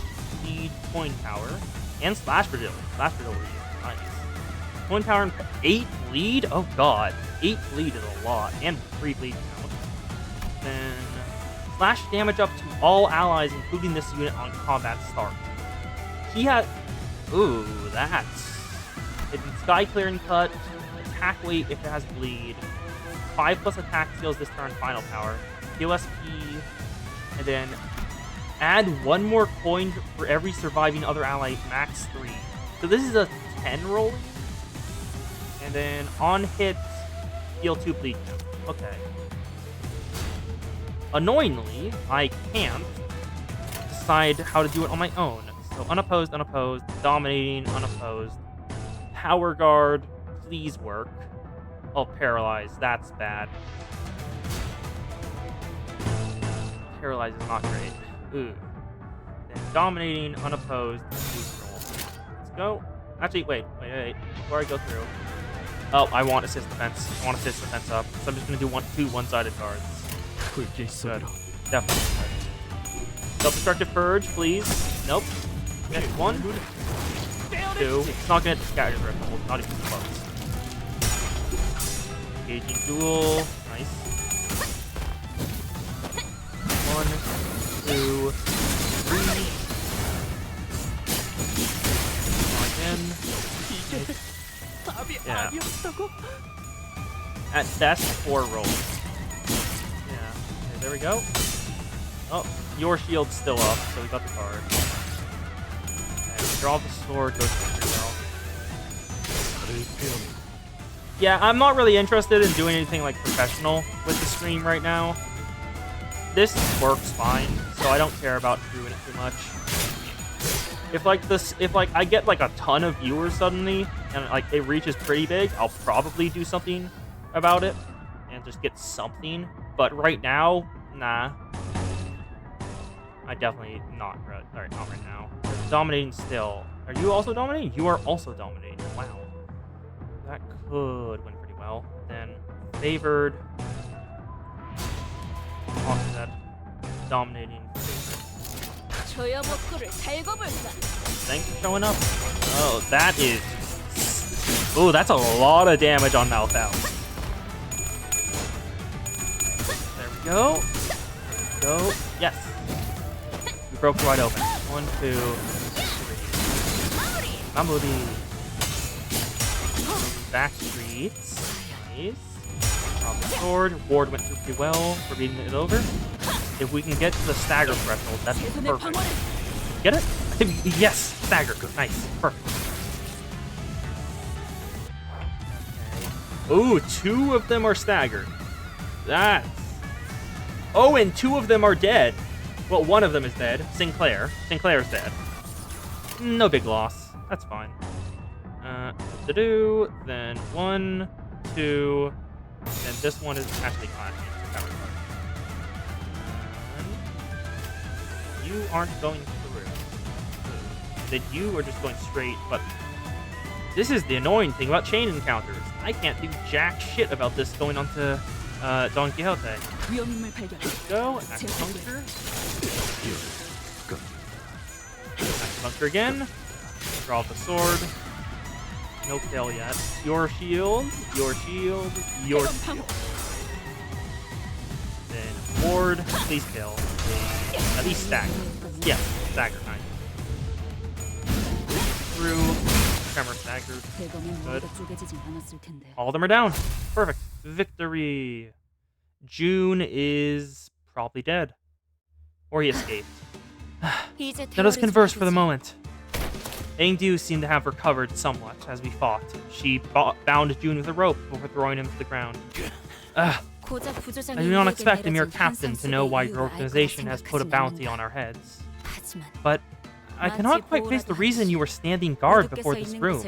lead coin power, and slash for deal. Slash for deal lead. Nice. Coin power and 8 lead? Oh god. 8 lead is a lot. And 3 bleed count. Then slash damage up to all allies, including this unit on combat start. He had. Ooh, that's. It's sky clearing cut, attack weight if it has bleed, 5+ attack skills this turn, final power, heal SP, and then add 1 more coin for every surviving other ally, max 3. So this is a 10 rolling, and then on hit, heal 2 bleed count. Okay. Annoyingly, I can't decide how to do it on my own. So unopposed, unopposed, dominating, unopposed. Power guard, please work. Oh, paralyze, that's bad. Paralyze is not great. Ooh. Then dominating, unopposed, neutral. Let's go. Actually, wait. Before I go through. Oh, I want assist defense. I want assist defense up. So I'm just gonna do 2 one-sided cards. 불길 Good. 속으로. Definitely good. Self-destructive purge, please. Nope. Next 1. 2. It's not gonna scatter the ripple. Not even close. Engaging duel. Nice. 1, 2, 3. Again. 답이 Yeah. 아니었다고? At best, 4 rolls. Yeah. Okay, there we go. Oh, your shield's still up, so we got the card. Okay, draw the sword, goes to the girl. Yeah, I'm not really interested in doing anything like professional with the stream right now. This works fine, so I don't care about doing it too much. If I get like a ton of viewers suddenly and like it reaches pretty big, I'll probably do something about it and just get something. But right now, nah. I definitely not right. Alright, not right now. Dominating still. Are you also dominating? You are also dominating. Wow. That could win pretty well. Then favored. Offset. Dominating. Favored. 조여 목구를 달궈볼까? Thanks for showing up. Oh, that is. Oh, that's a lot of damage on Malthus. There we go. go. Yes. We broke it wide open. 1, 2, 3. Mamudi. Back streets. Nice. Drop the sword. Ward went through pretty well for beating it over. If we can get to the stagger threshold, that's perfect. Get it? Yes, stagger. Nice. Perfect. Okay. Ooh, 2 of them are staggered. That's... Oh, and 2 of them are dead. Well, 1 of them is dead. Sinclair. Sinclair's dead. No big loss. That's fine. Then 1, 2, and this one is actually clashing. You aren't going through. Then you are just going straight, but this is the annoying thing about chain encounters. I can't do jack shit about this going on to Don Quixote. Go, acupuncture. Acupuncture again. Draw the sword. No kill yet. Your shield, your shield, your shield. Then ward, please kill. At least stagger. Yes, stagger, nice. Through. Tremor staggered. Good. All of them are down. Perfect. Victory. June is probably dead. Or he escaped. Let us converse for the moment. Engdu seemed to have recovered somewhat as we fought. She bound June with a rope before throwing him to the ground. I do not expect a mere captain to know why your organization has put a bounty on our heads. But I cannot quite face the reason you were standing guard before this room.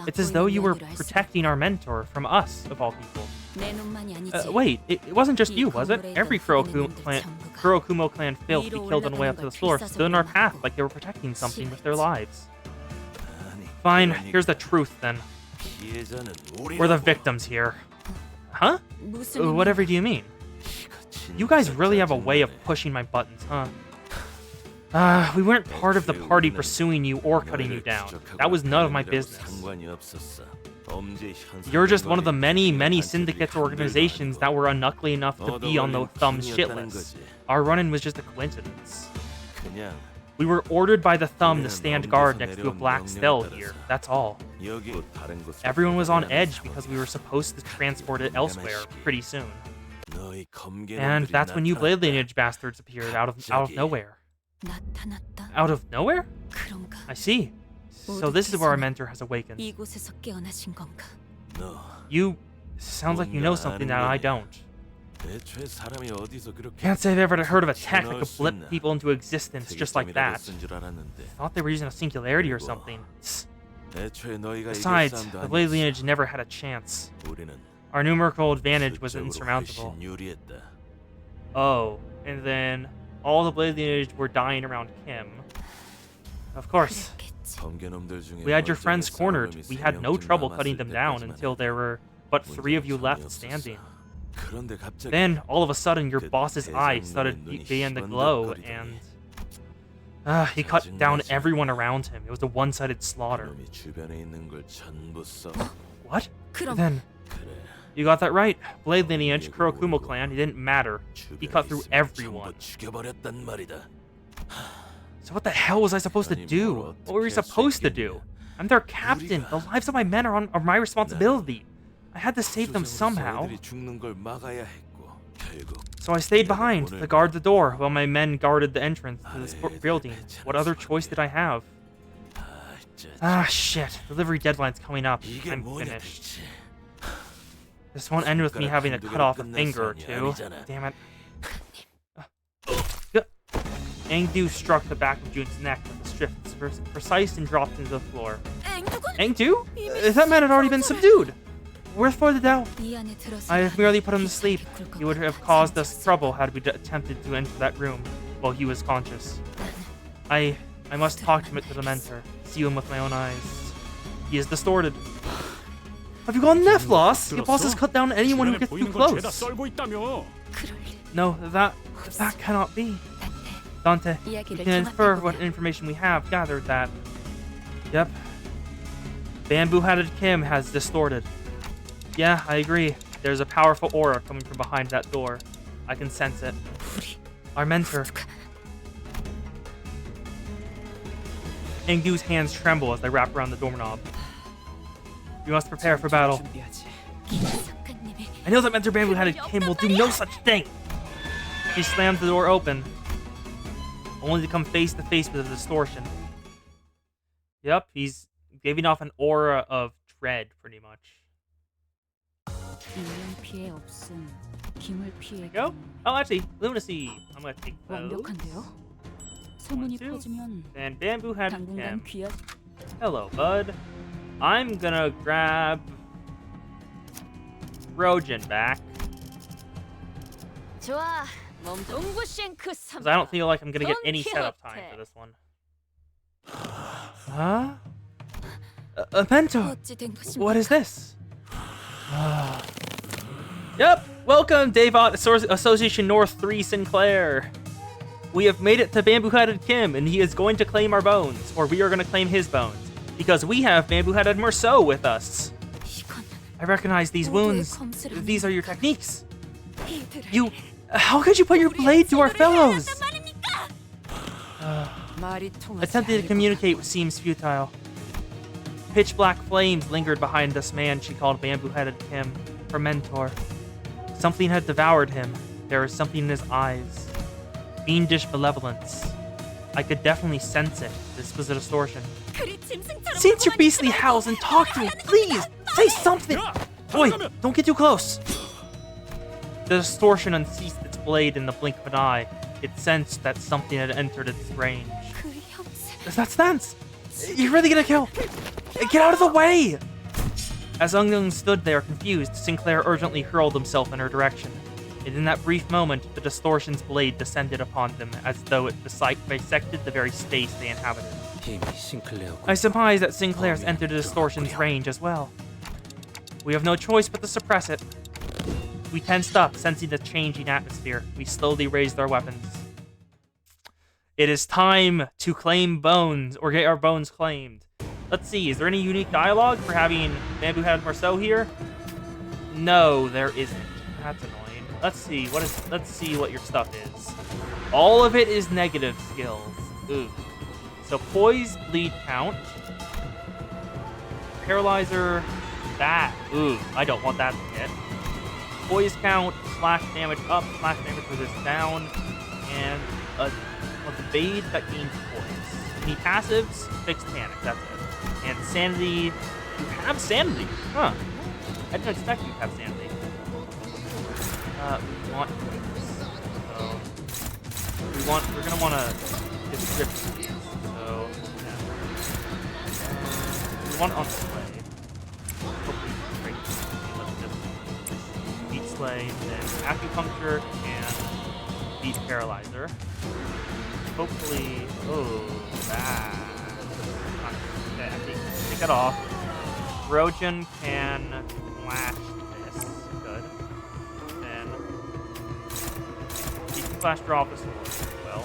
It's as though you were protecting our mentor from us, of all people. Wait, it wasn't just you, was it? Every Kurokumo clan filth we killed on the way up to the floor stood in our path like they were protecting something with their lives. Fine, here's the truth then. We're the victims here. Huh? Whatever do you mean? You guys really have a way of pushing my buttons, huh? We weren't part of the party pursuing you or cutting you down. That was none of my business. You're just one of the many syndicates or organizations that were unlucky enough to be on the Thumb's shit list. Our run-in was just a coincidence. We were ordered by the Thumb to stand guard next to a black stele here, that's all. Everyone was on edge because we were supposed to transport it elsewhere pretty soon. And that's when you Blade Lineage bastards appeared out of nowhere. Out of nowhere? I see. So this is where our mentor has awakened. You... sounds like you know something that I don't. Can't say I've ever heard of a tech that could blip people into existence just like that. Thought they were using a singularity or something. Besides, the Blade Lineage never had a chance. Our numerical advantage was insurmountable. Oh, and then all the Blade Lineage were dying around Kim. Of course. We had your friends cornered. We had no trouble cutting them down until there were but 3 of you left standing. Then, all of a sudden, your boss's eye started beginning to glow, and... he cut down everyone around him. It was a one-sided slaughter. What? Then... You got that right. Blade Lineage, Kurokumo clan, it didn't matter. He cut through everyone. So what the hell was I supposed to do? What were we supposed to do? I'm their captain. The lives of my men are my responsibility. I had to save them somehow. So I stayed behind to guard the door while my men guarded the entrance to this building. What other choice did I have? Ah, shit. Delivery deadline's coming up. I'm finished. This won't end with me having to cut off a finger or 2. Damn it. Engdu struck the back of June's neck with a strip precise and dropped into the floor. Engdu? That man had already been subdued. Wherefore the doubt? I have merely put him to sleep. He would have caused us trouble had we attempted to enter that room while he was conscious. I must talk to the mentor, see him with my own eyes. He is distorted. Have you gone Neflos? Your boss has cut down anyone who gets too close. No, that cannot be. Dante, we can infer what information we have gathered that... Yep. Bamboo-hatted Kim has distorted. Yeah, I agree. There's a powerful aura coming from behind that door. I can sense it. Our mentor. Engdu's hands tremble as they wrap around the doorknob. We must prepare for battle. 준비하지. I know that Mentor Bamboo-Headed Kim will do no such thing! He slams the door open, only to come face to face with a distortion. Yep, he's giving off an aura of dread, pretty much. 인명 피해 없음. 기물 피해. Go? Oh, actually, Lunacy. I'm gonna take those. 완벽한데요? 소문이 two. 퍼지면 And Bamboo-Headed 당분간 Kim. 귀하. Hello, bud. I'm gonna grab Rojan back, 좋아. 몸 동부 싱크 3. because I don't feel like I'm gonna get any setup time for this one. Huh? A mentor? 어찌된 것입니까? What is this? Yep, welcome, Davot Association North 3 Sinclair. We have made it to Bamboo-Headed Kim, and he is going to claim our bones, or we are going to claim his bones, because we have Bamboo-Headed Merceau with us. 이건 I recognize these wounds. 검수를 These are your techniques. 이들을 You... How could you put your blade to our fellows? 말이 통하지 Attempting to 않을 communicate seems futile. Pitch black flames lingered behind this man she called Bamboo-Headed Kim, her mentor. Something had devoured him. There was something in his eyes. Fiendish malevolence. I could definitely sense it. This was a distortion. 그리 짐승처럼 Since your beastly howls and talk to me, please! Say something! Boy, don't get too close! The distortion unceased its blade in the blink of an eye. It sensed that something had entered its range. 그 형체. Does that sense? You're really gonna kill! Get out of the way! As Ung stood there confused, Sinclair urgently hurled himself in her direction. And in that brief moment, the distortion's blade descended upon them as though it bisected the very space they inhabited. I surmise that Sinclair's entered the distortion's range as well. We have no choice but to suppress it. We tensed up, sensing the changing atmosphere. We slowly raised our weapons. It is time to claim bones, or get our bones claimed. Let's see, is there any unique dialogue for having Bamboo-Headed Merceau here? No, there isn't. That's annoying. Let's see what your stuff is. All of it is negative skills. Ooh. So poise, bleed count. Paralyzer, that. Ooh, I don't want that to hit. Poise count, slash damage up, slash damage resist down, and a evade that gains poise. Any passives? Fixed panic, that's it. And sanity, you have sanity. Huh. I didn't expect you to have sanity. We want so we're gonna want to descript these. So yeah. We want it on Slay. Hopefully great. Let's just beat Slay, then acupuncture and beat Paralyzer. Hopefully, that. Okay, I think take that off. Rojan can flash this. Good. Then he can flash draw off the sword as well.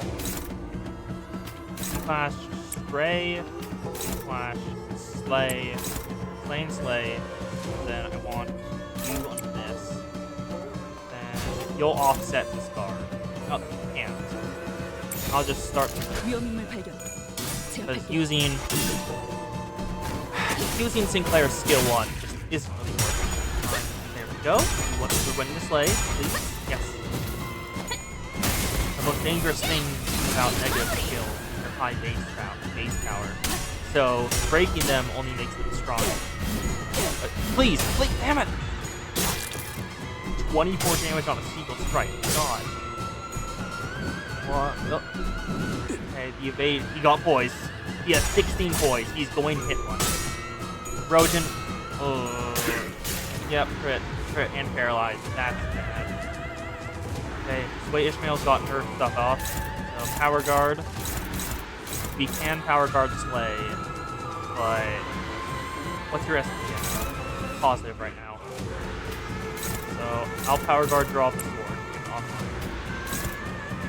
He can flash spray. He can flash slay. Slay and slay. Then I want you on this. Then you'll offset this guard. Oh, you can't. I'll just start with 위험인물 발견. because using Sinclair's skill 1 just isn't really working. There we go. We're winning the Slay, please. Yes. The most dangerous thing about negative skill is their high base power. So breaking them only makes them stronger. Please, damn it! 24 damage on a single strike. God. Okay, the evade. He got poise. He has 16 poise. He's going to hit one. Rojan. Yep, crit, and paralyzed. That's bad. Okay, this way Ishmael's got her stuff off. So power guard. We can power guard Slay, but what's your SP? Positive right now. So I'll power guard draw off the sword.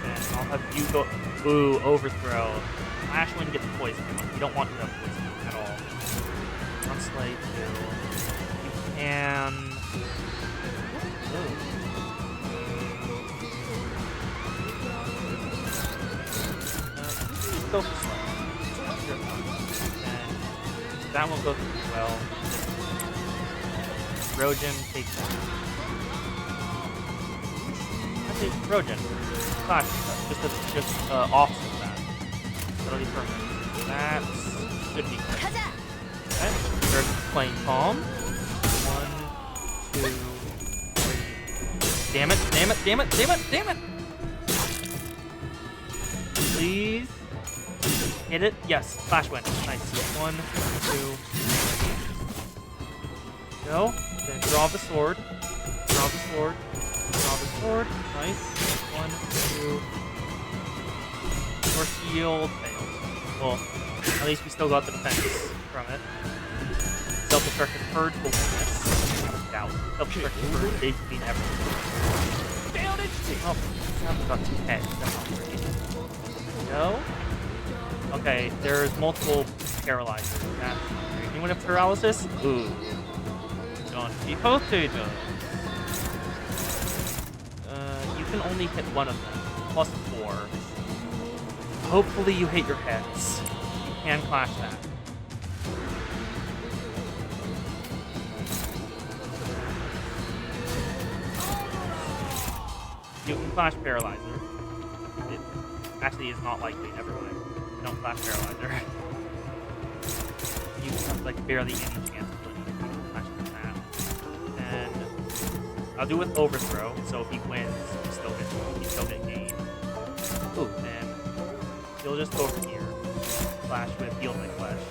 Then I'll have you go. Ooh, overthrow. Ashwin gets poison. You don't want to have poison at all. On Slay 2. You can. Ooh. focus light. Sure. And that won't go through well. Rojan takes that. I think Rojan. Flash just offset that. That'll be perfect. That should be good. Okay. There's Flame Palm. 1, 2, 3. Damn it, damn it, damn it, damn it, damn it! Please. Hit it. Yes. Flash win. Nice. 1, 2. Go. Then draw the sword. Draw the sword. Draw the sword. Nice. 1, 2. More shield. Failed. Well, at least we still got the defense from it. Self-destructive purge will win this. Doubt. Self-destructive purge basically mean everything. Down it. Oh, I haven't got 2 heads. That's not great. No. Okay, there's multiple paralyzers. That's great. Anyone have paralysis? Ooh. Don Quixote does. You can only hit one of them. Plus 4. Hopefully you hit your heads. You can clash that. You can clash Paralyzer. It actually is not likely, never mind. You don't clash Paralyzer. You have like barely any chance of winning if you can clash that. And I'll do it with Overthrow, so if he wins, he's still gonna gain. Ooh, and he'll just go over here. Clash with Heal My Flesh.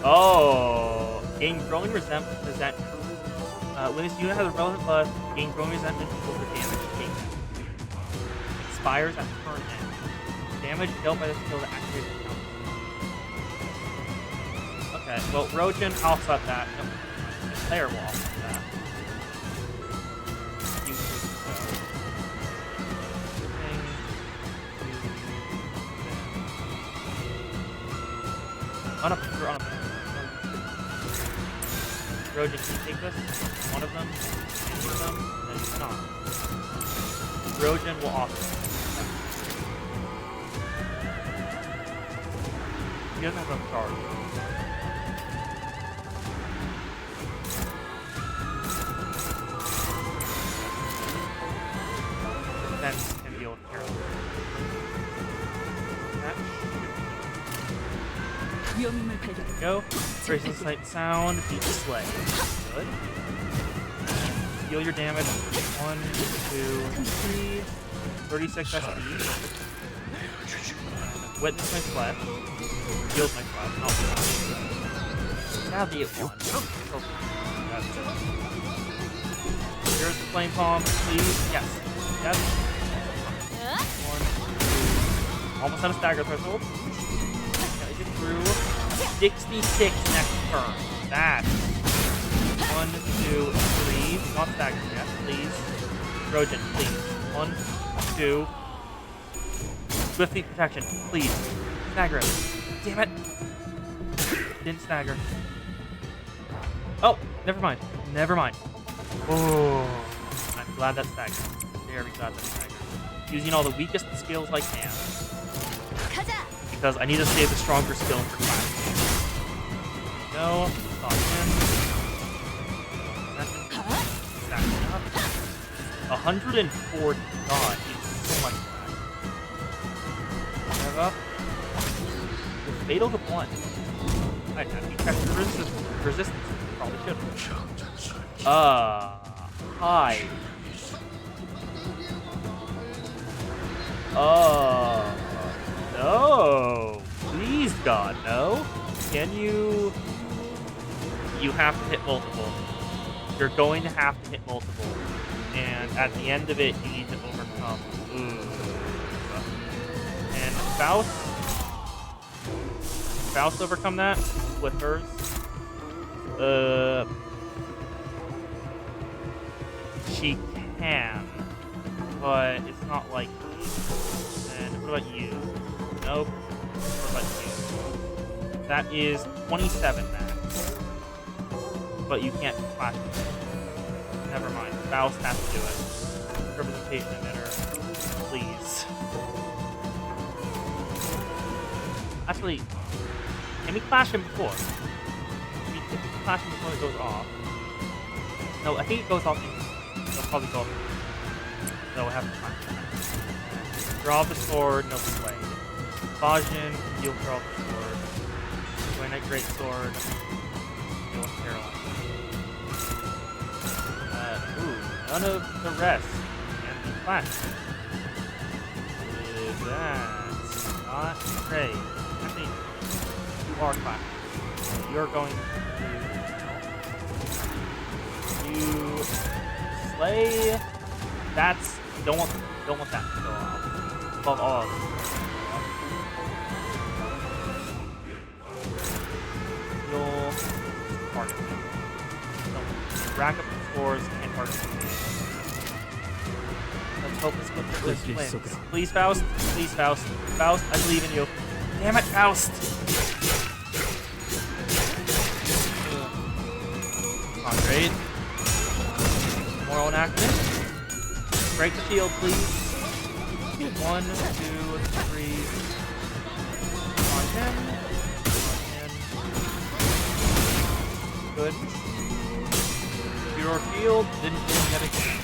Oh! Gain growing resentment. When this unit has a relevant buff, gain growing resentment equals the damage taken. Expires at turn end. Damage dealt by the skill that activates the counter. Okay, well, Rojan, I'll offset that. No, the player will offset that. You on a Rojan, can you take this? One of them? Any of them? No, you cannot. Rojan will offset. He doesn't have enough charge. Defense can deal with Carol. 위험임을 발견. Go. Brazen Sight Sound. Beat Slay. Good. Deal your damage. 1, 2, 3. 36 SP. Witness my flesh. Heals my flesh. Oh, sadly it won. Oh, that's it. Here's the Flame Palm, please. Yes. Yes. 1, 2. Almost at a stagger threshold. Gotta get through. 66 next turn. That's 1, 2, 3. Not stagger yet, please. Rojan, please. 1, 2. Swift feet protection, please. Stagger it. Damn it. Didn't stagger. Oh, never mind. Never mind. Oh, I'm glad that staggered. Very glad that staggered. Using all the weakest skills I can. Because I need to save the stronger skill for class. Go. Stop him. Stacking up. 140. God, he's so much back. Rev up. With fatal to blunt. I'd have to check the resistance. Probably should. Hi. No. Please, God, no. Can you... You have to hit multiple. You're going to have to hit multiple. And at the end of it, you need to overcome. Ooh. And Faust overcome that with hers. She can, but it's not likely. And what about you? Nope. What about you? That is 27 max. But you can't flash it. Never mind. Faust has to do it. Representation emitter. Please. Actually, can we clash him before? If we clash him before it goes off. No, I think it goes off. It'll probably go off. So we'll have to clash him. Draw the sword, no slay. Bajin, heal draw the sword. Twinite Great Sword. Heal Paralyze. None of the rest can be clashed. That's not great. Actually, you are clashed. You're going to slay. That's don't want that to go off. Above all of them. You'll target them. So rack up the scores and target them. Let's hope this wins. Please, Faust. Please, Faust. Faust, I believe in you. Damn it, Faust! Oh, great. Moral enactment. Break the shield, please. 1, 2, 3. On him. Good. Your shield didn't do that again.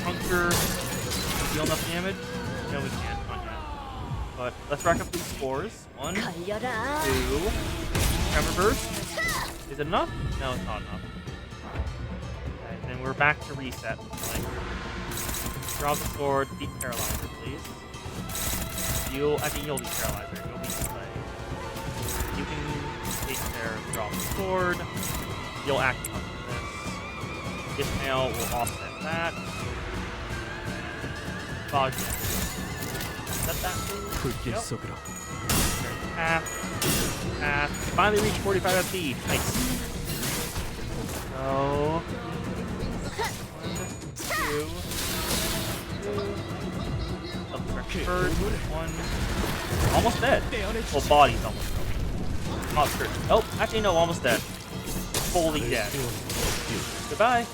Puncture. Deal enough damage? No, we can't. Not yet. But let's rack up these scores. 1, 2. Tremor burst. Is it enough? No, it's not enough. Okay, then we're back to reset. Like, draw the sword, beat Paralyzer, please. I think you'll beat Paralyzer. You'll beat Slay. You can take their draw the sword. You'll act on this. Ishmael will offset that. Bajin. Set that move. Yep. Path. Finally reached 45 FP. Nice. So 1, 2. First, 1. Almost dead. Well, body's almost dead. Not sure. Oh, actually no, almost dead. Fully dead. Goodbye.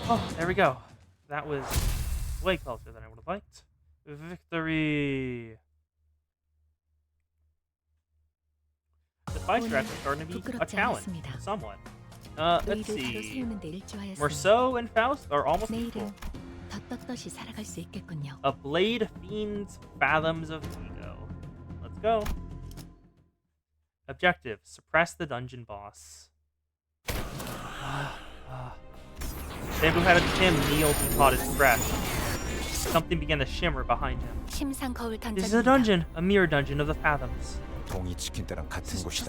Oh, there we go. That was way closer than I would have liked. Victory. The fight are actually starting to be a challenge, somewhat. Let's see. Merceau and Faust are almost equal. A Blade Fiend's Fathoms of Ego. Let's go. Objective: suppress the dungeon boss. Bamboo-headed Tim kneeled and caught his breath. Something began to shimmer behind him. This is a dungeon, a mirror dungeon of the Fathoms. Just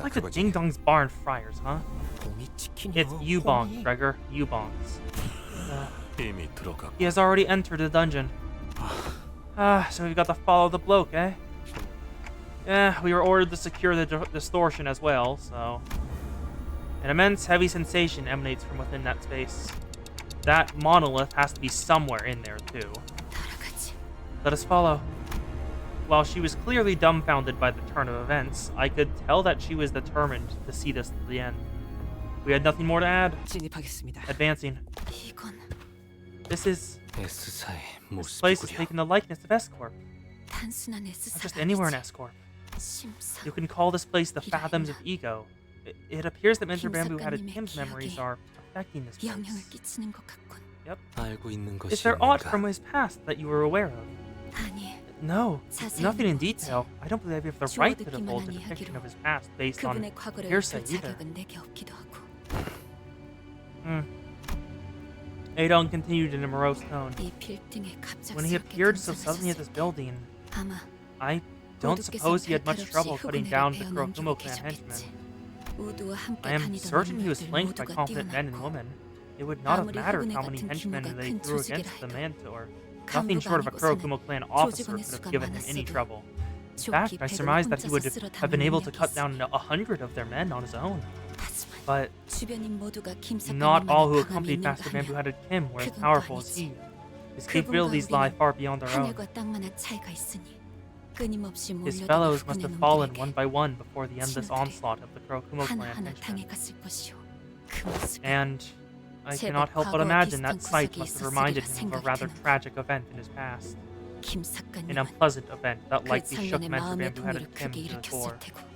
like the Ding Dong's Bar and Friars, huh? It's Yubong, Gregor. Yubong's. He has already entered the dungeon. So we've got to follow the bloke, eh? Yeah, we were ordered to secure the distortion as well, so... An immense, heavy sensation emanates from within that space. That monolith has to be somewhere in there, too. Let us follow. While she was clearly dumbfounded by the turn of events, I could tell that she was determined to see this to the end. We had nothing more to add. Advancing. This place is taking the likeness of S-Corp. Not just anywhere in S-Corp. You can call this place the Fathoms of Ego. It appears that Mr. Bamboo-headed Kim's memories are affecting this place. Yep. Is there aught from his past that you were aware of? No, nothing in detail. I don't believe we have the right to divulge a depiction of his past based on hearsay either. Adon continued in a morose tone. When he appeared so suddenly at this building, I don't suppose he had much trouble cutting down the Kurokumo clan henchmen. I am certain he was flanked by confident men and women. It would not have mattered how many henchmen they threw against the Mantor. Nothing short of a Kurokumo clan officer could have given him any trouble. In fact, I surmised that he would have been able to cut down 100 of their men on his own. But not all who accompanied Master Bamboo-headed Kim were as powerful as he. His capabilities lie far beyond our own. His fellows must have fallen one by one before the endless onslaught of the Kurokumo clan henchmen. And I cannot help but imagine that sight must have reminded him of a rather tragic event in his past. 김 an 사건님은 unpleasant event that 그 likely shook 청년의 men's 마음의 who had 동요를 him 크게 to the core. 일으켰을 테고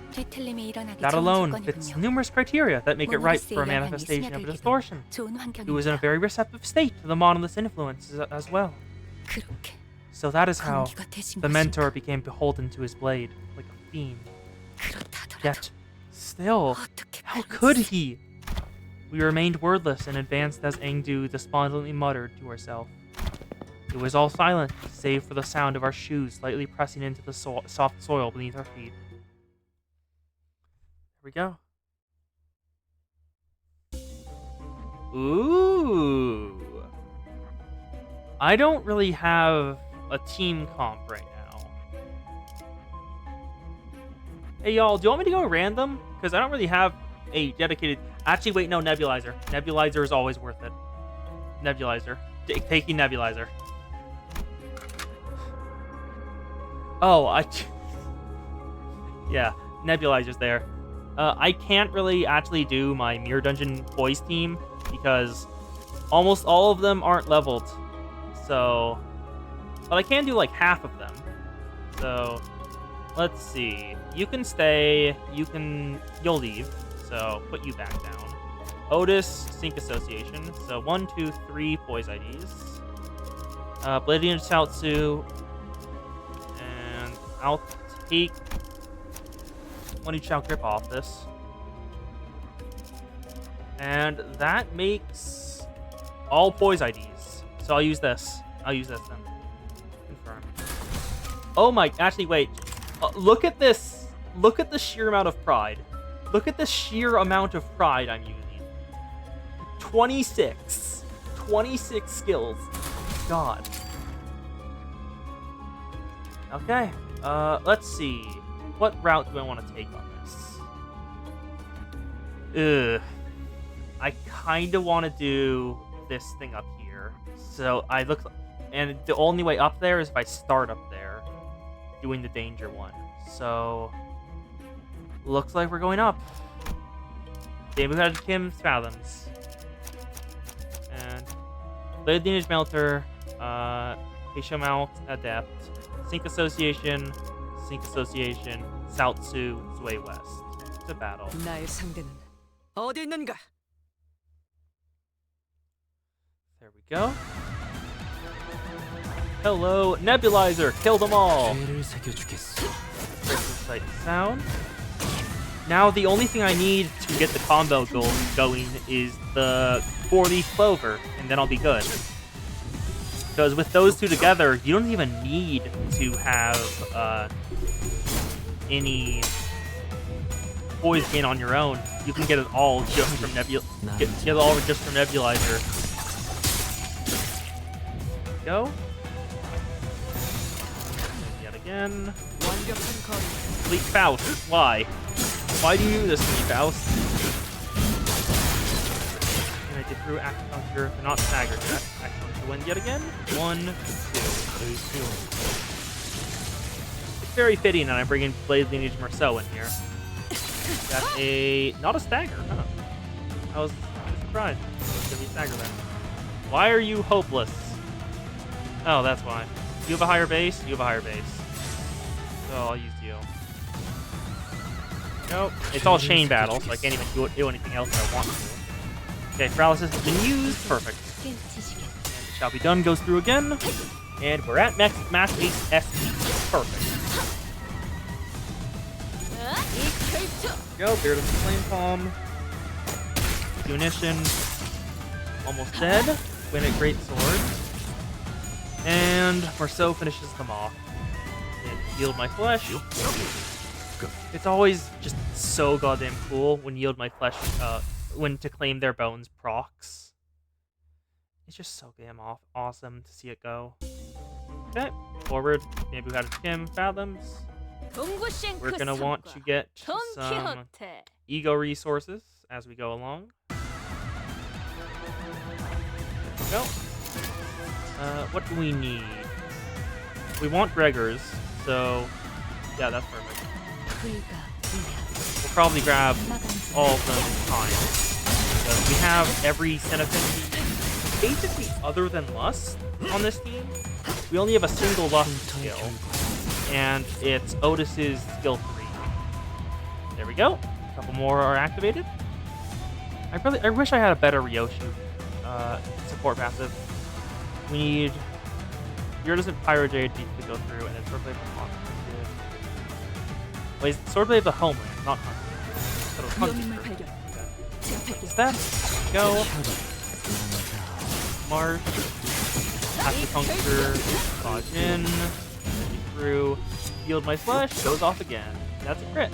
뒤틀림이 일어나기 That 좋은 alone fits 조건이군요. numerous criteria that make it right for a 모노리스의 영향이 manifestation of a 스며들기도 distortion. 좋은 He was in a 환경입니다. very receptive state to the monolith's influence as well. 그렇게 So that is how 공기가 되신 the mentor 것인가? became beholden to his blade, like a fiend. 그렇다더라도 Yet, still, 어떻게 how 그런 could 짓을. he? We remained wordless and advanced as Engdu despondently muttered to herself. It was all silent, save for the sound of our shoes slightly pressing into the soft soil beneath our feet. Here we go. Ooh. I don't really have a team comp right now. Hey, y'all, do you want me to go random? Because I don't really have a dedicated... Actually, wait, no, Nebulizer. Nebulizer is always worth it. Nebulizer. Taking Nebulizer. Oh, yeah, Nebulizer's there. I can't really actually do my Mirror Dungeon boys team because almost all of them aren't leveled. So, but I can do like half of them. So, let's see. You can stay. You'll leave. So, put you back down. Otis, Sync Association. So, 1, 2, 3 boys IDs. Bladian Chaozu. And I'll take one each out grip off this. And that makes all poise IDs. So I'll use this. I'll use this then. Confirm. Oh my, actually wait. Look at this. Look at the sheer amount of pride. Look at the sheer amount of pride I'm using. 26. 26 skills. God. Okay. Let's see. What route do I want to take on this? Ugh. I kind of want to do this thing up here. So I look, and the only way up there is if I start up there, doing the danger one. So looks like we're going up. David had Kim's Fathoms. And Blade Lineage Melter, Heisha Mount Adept, Sync Association, Saotsu, Zway West. It's a battle. 나의 상대는 어디 있는가? There we go. Hello, Nebulizer! Kill them all! 죄를 새겨주겠소. Sight and sound. Now the only thing I need to get the combo going is the 4-leaf clover, and then I'll be good. Because with those two together, you don't even need to have any poise gain on your own. You can get it all just from get it all just from Nebulizer. Go. And yet again. 완벽한 거리. Fleet Faust. Why? Why do you do this to me, Faust? And I did through Acupuncture, but not staggered. Acupuncture win yet again. 1, 2. It's very fitting that I bring in Blade Lineage Marceau in here. That's not a stagger, huh? I was surprised. There's gonna be a stagger there. Why are you hopeless? Oh, that's why. You have a higher base? You have a higher base. So I'll use you. Nope. It's all chain battle, so I can't even do anything else I want to. Okay, paralysis has been used. Perfect. And it shall be done goes through again. And we're at max base SP. Perfect. Go, Beard of the Flame Palm. Munition. Almost dead. Win a great sword. And Marceau finishes them off. It Yield My Flesh. It's always just so goddamn cool when Yield My Flesh, when To Claim Their Bones procs. It's just so damn awesome to see it go. Okay, forward. Maybe we had Kim Fathoms. We're gonna want to get some ego resources as we go along. There we go. What do we need? We want Gregors, so yeah, that's perfect. We'll probably grab all of them in time. Because we have every Cenotaphy, basically other than Lust, on this team. We only have a single lust skill, and it's Otis's skill 3. There we go. A couple more are activated. I wish I had a better Ryoshi support passive. We need Iridescent Pyrojade needs to go through, and then Swordblade of the Monster. Wait, Swordblade of the Homeland, not Hunter. So it's 위험인물 Hunter. 발견. 제압할게요. Steps. Go. March. Acupuncture. Dodge in. Through. Yield my flesh. Goes off again. That's a crit.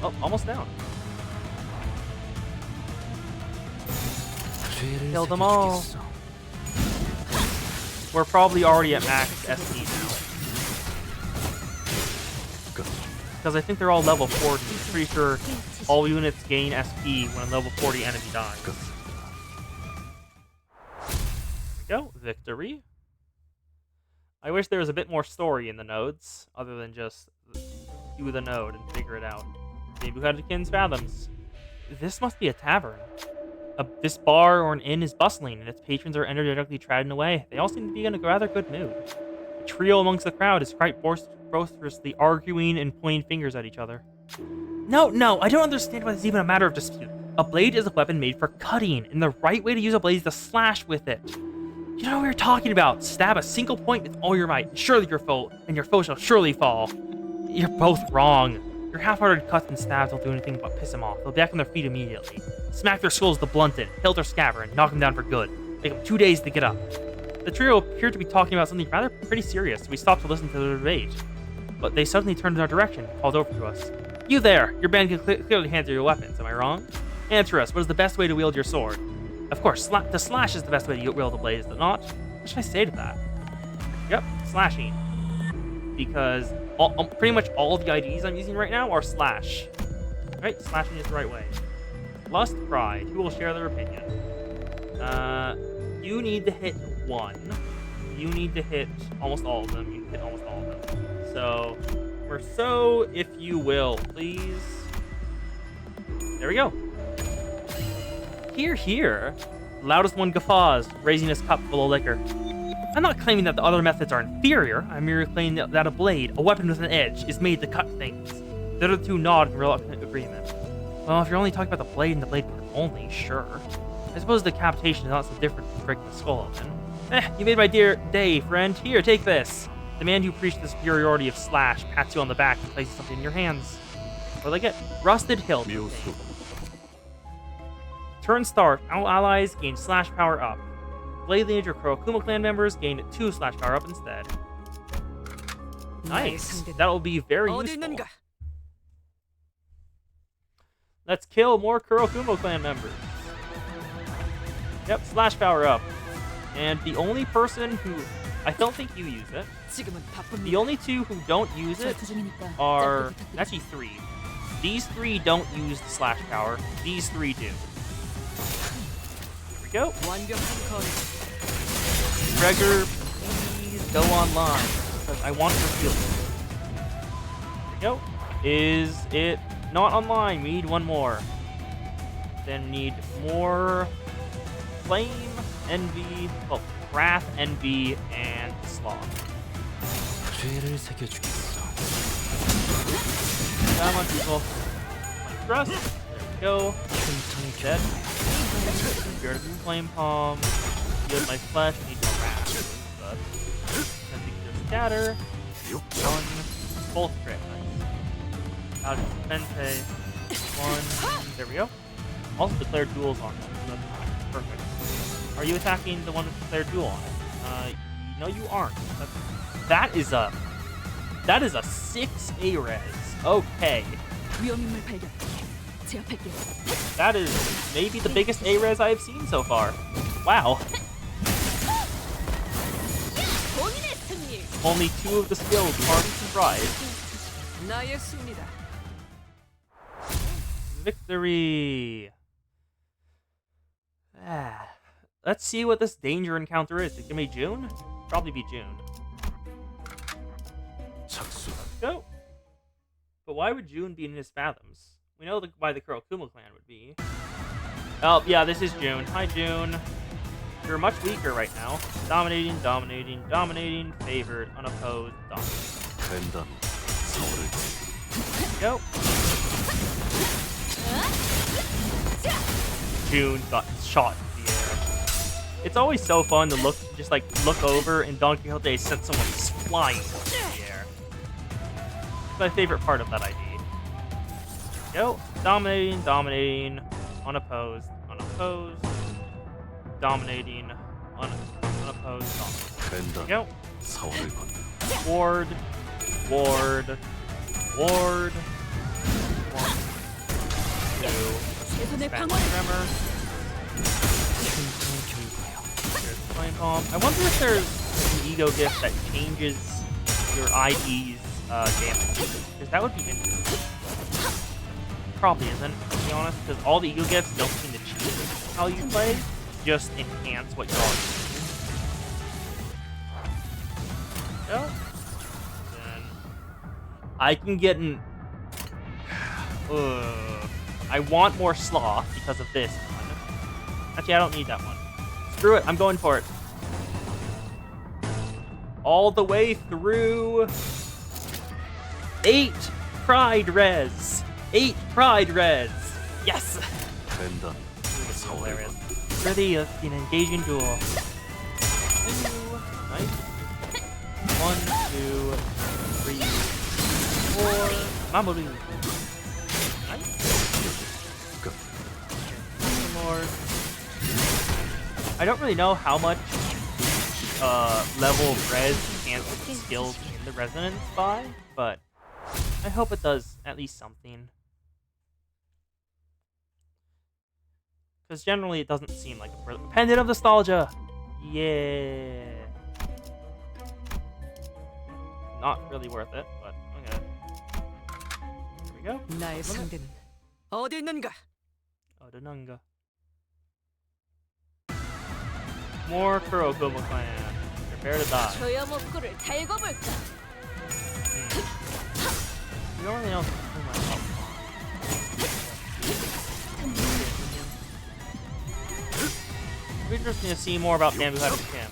Oh, almost down. Kill them all. We're probably already at max SP now. Because I think they're all level 40. Pretty sure all units gain SP when a level 40 enemy dies. There we go. Victory. I wish there was a bit more story in the nodes, other than just do the node and figure it out. Maybe we had Kin's Fathoms. This must be a tavern. This bar or an inn is bustling, and its patrons are energetically chatting away. They all seem to be in a rather good mood. A trio amongst the crowd is quite boisterously arguing and pointing fingers at each other. No, I don't understand why this is even a matter of dispute. A blade is a weapon made for cutting, and the right way to use a blade is to slash with it. You know what we were talking about. Stab a single point with all your might, and surely your foe shall surely fall. You're both wrong. Your half-hearted cuts and stabs don't do anything but piss them off. They'll be back on their feet immediately. Smack their skulls to blunt it, hilt their scabbard, and knock them down for good. Take them 2 days to get up. The trio appeared to be talking about something rather pretty serious, so we stopped to listen to their debate. But they suddenly turned in our direction and called over to us. You there! Your band can clearly handle your weapons, am I wrong? Answer us, what is the best way to wield your sword? Of course, to slash is the best way to wield a blade, is it not? What should I say to that? Yep, slashing. Because pretty much all the IDs I'm using right now are slash. Right? Slashing is the right way. Lust, Pride. Who will share their opinion? You need to hit 1. You need to hit almost all of them. You need to hit almost all of them. So, Merceau, if you will, please. There we go. Here. Loudest one guffaws, raising his cup full of liquor. I'm not claiming that the other methods are inferior. I'm merely claiming that a blade, a weapon with an edge, is made to cut things. The other two nod in reluctant agreement. Well, if you're only talking about the blade and the blade part only, sure. I suppose decapitation is not so different from breaking the skull open. You made my day, friend. Here, take this. The man who preached the superiority of slash pats you on the back and places something in your hands. What do I get? Rusted hilt. Turn start. All allies gain slash power up. Blade lineage or Kurokuma clan members gain 2 slash power up instead. Nice. That will be very useful. Let's kill more Kurokuma clan members. Yep, slash power up. And the only person who... I don't think you use it. The only 2 who don't use it are... Actually 3. These 3 don't use the slash power. These 3 do. Here we go. Gregor, please go online. Because I want your feelings. Here we go. Is it not online? We need 1 more. Then need more... Flame, Envy, well, Wrath, Envy, and Sloth. Come on, people. Trust. There we go. Dead. Spirit of Flame Palm. Yield my flesh. Need more Wrath. But Scatter. 1. Both crit. Nice. Out of Fente. 1. There we go. Also declared duels on them. So that's perfect. Are you attacking the one with declared duel on it? No, you aren't. That is a 6 A-res. Okay. 위험인물 발견. 제압할게요. That is maybe the biggest A-res I have seen so far. Wow. Only 2 of the skills aren't surprised. 나의 승리다. Victory. Let's see what this danger encounter is. Is it gonna be June? Probably be June. Let's go. But why would June be in his fathoms? We know why the Kurokuma clan would be. Oh, yeah, this is June. Hi, June. You're much weaker right now. Dominating, dominating, dominating, favored, unopposed, dominating. 벤담 서울을 Go. June got shot in the air. It's always so fun to just look over and Don Quixote sent someone flying in the air. It's my favorite part of that ID. Go. Dominating, dominating, unopposed, unopposed, dominating, unopposed, dominating. 벤담 Go. 서울을 건너 Ward, ward, ward. 1, 2. 최선의 Spanish 방어를 Tremor. 튼튼한 결과야. There's Flame Bomb. I wonder if there's an ego gift that changes your ID's damage. Because that would be interesting. Probably isn't, to be honest, because all the ego gifts don't seem to change how you play, just enhance what you're already doing. So, then I can get an. I want more sloth because of this one. Actually, I don't need that one. Screw it, I'm going for it. All the way through 8 pride res. 8 pride res. Yes. 벤담 서울을 Hilarious. 건너 Worthy of an engaging duel. Nice. 1, 2, 3, 4. Mamoru. Nice. Go. Lord. I don't really know how much level of res enhances the skills in the resonance by, but I hope it does at least something. Because generally it doesn't seem like a Pendant of Nostalgia! Yeah. Not really worth it, but okay. Here we go. 나의 상대는 어디 있는가? Odanunga. More Kurokuma clan. Prepare to die. 저야 먹고를 달궈 볼까. We don't really know who my It'd be interesting to see more about Bamboo Head and Kim.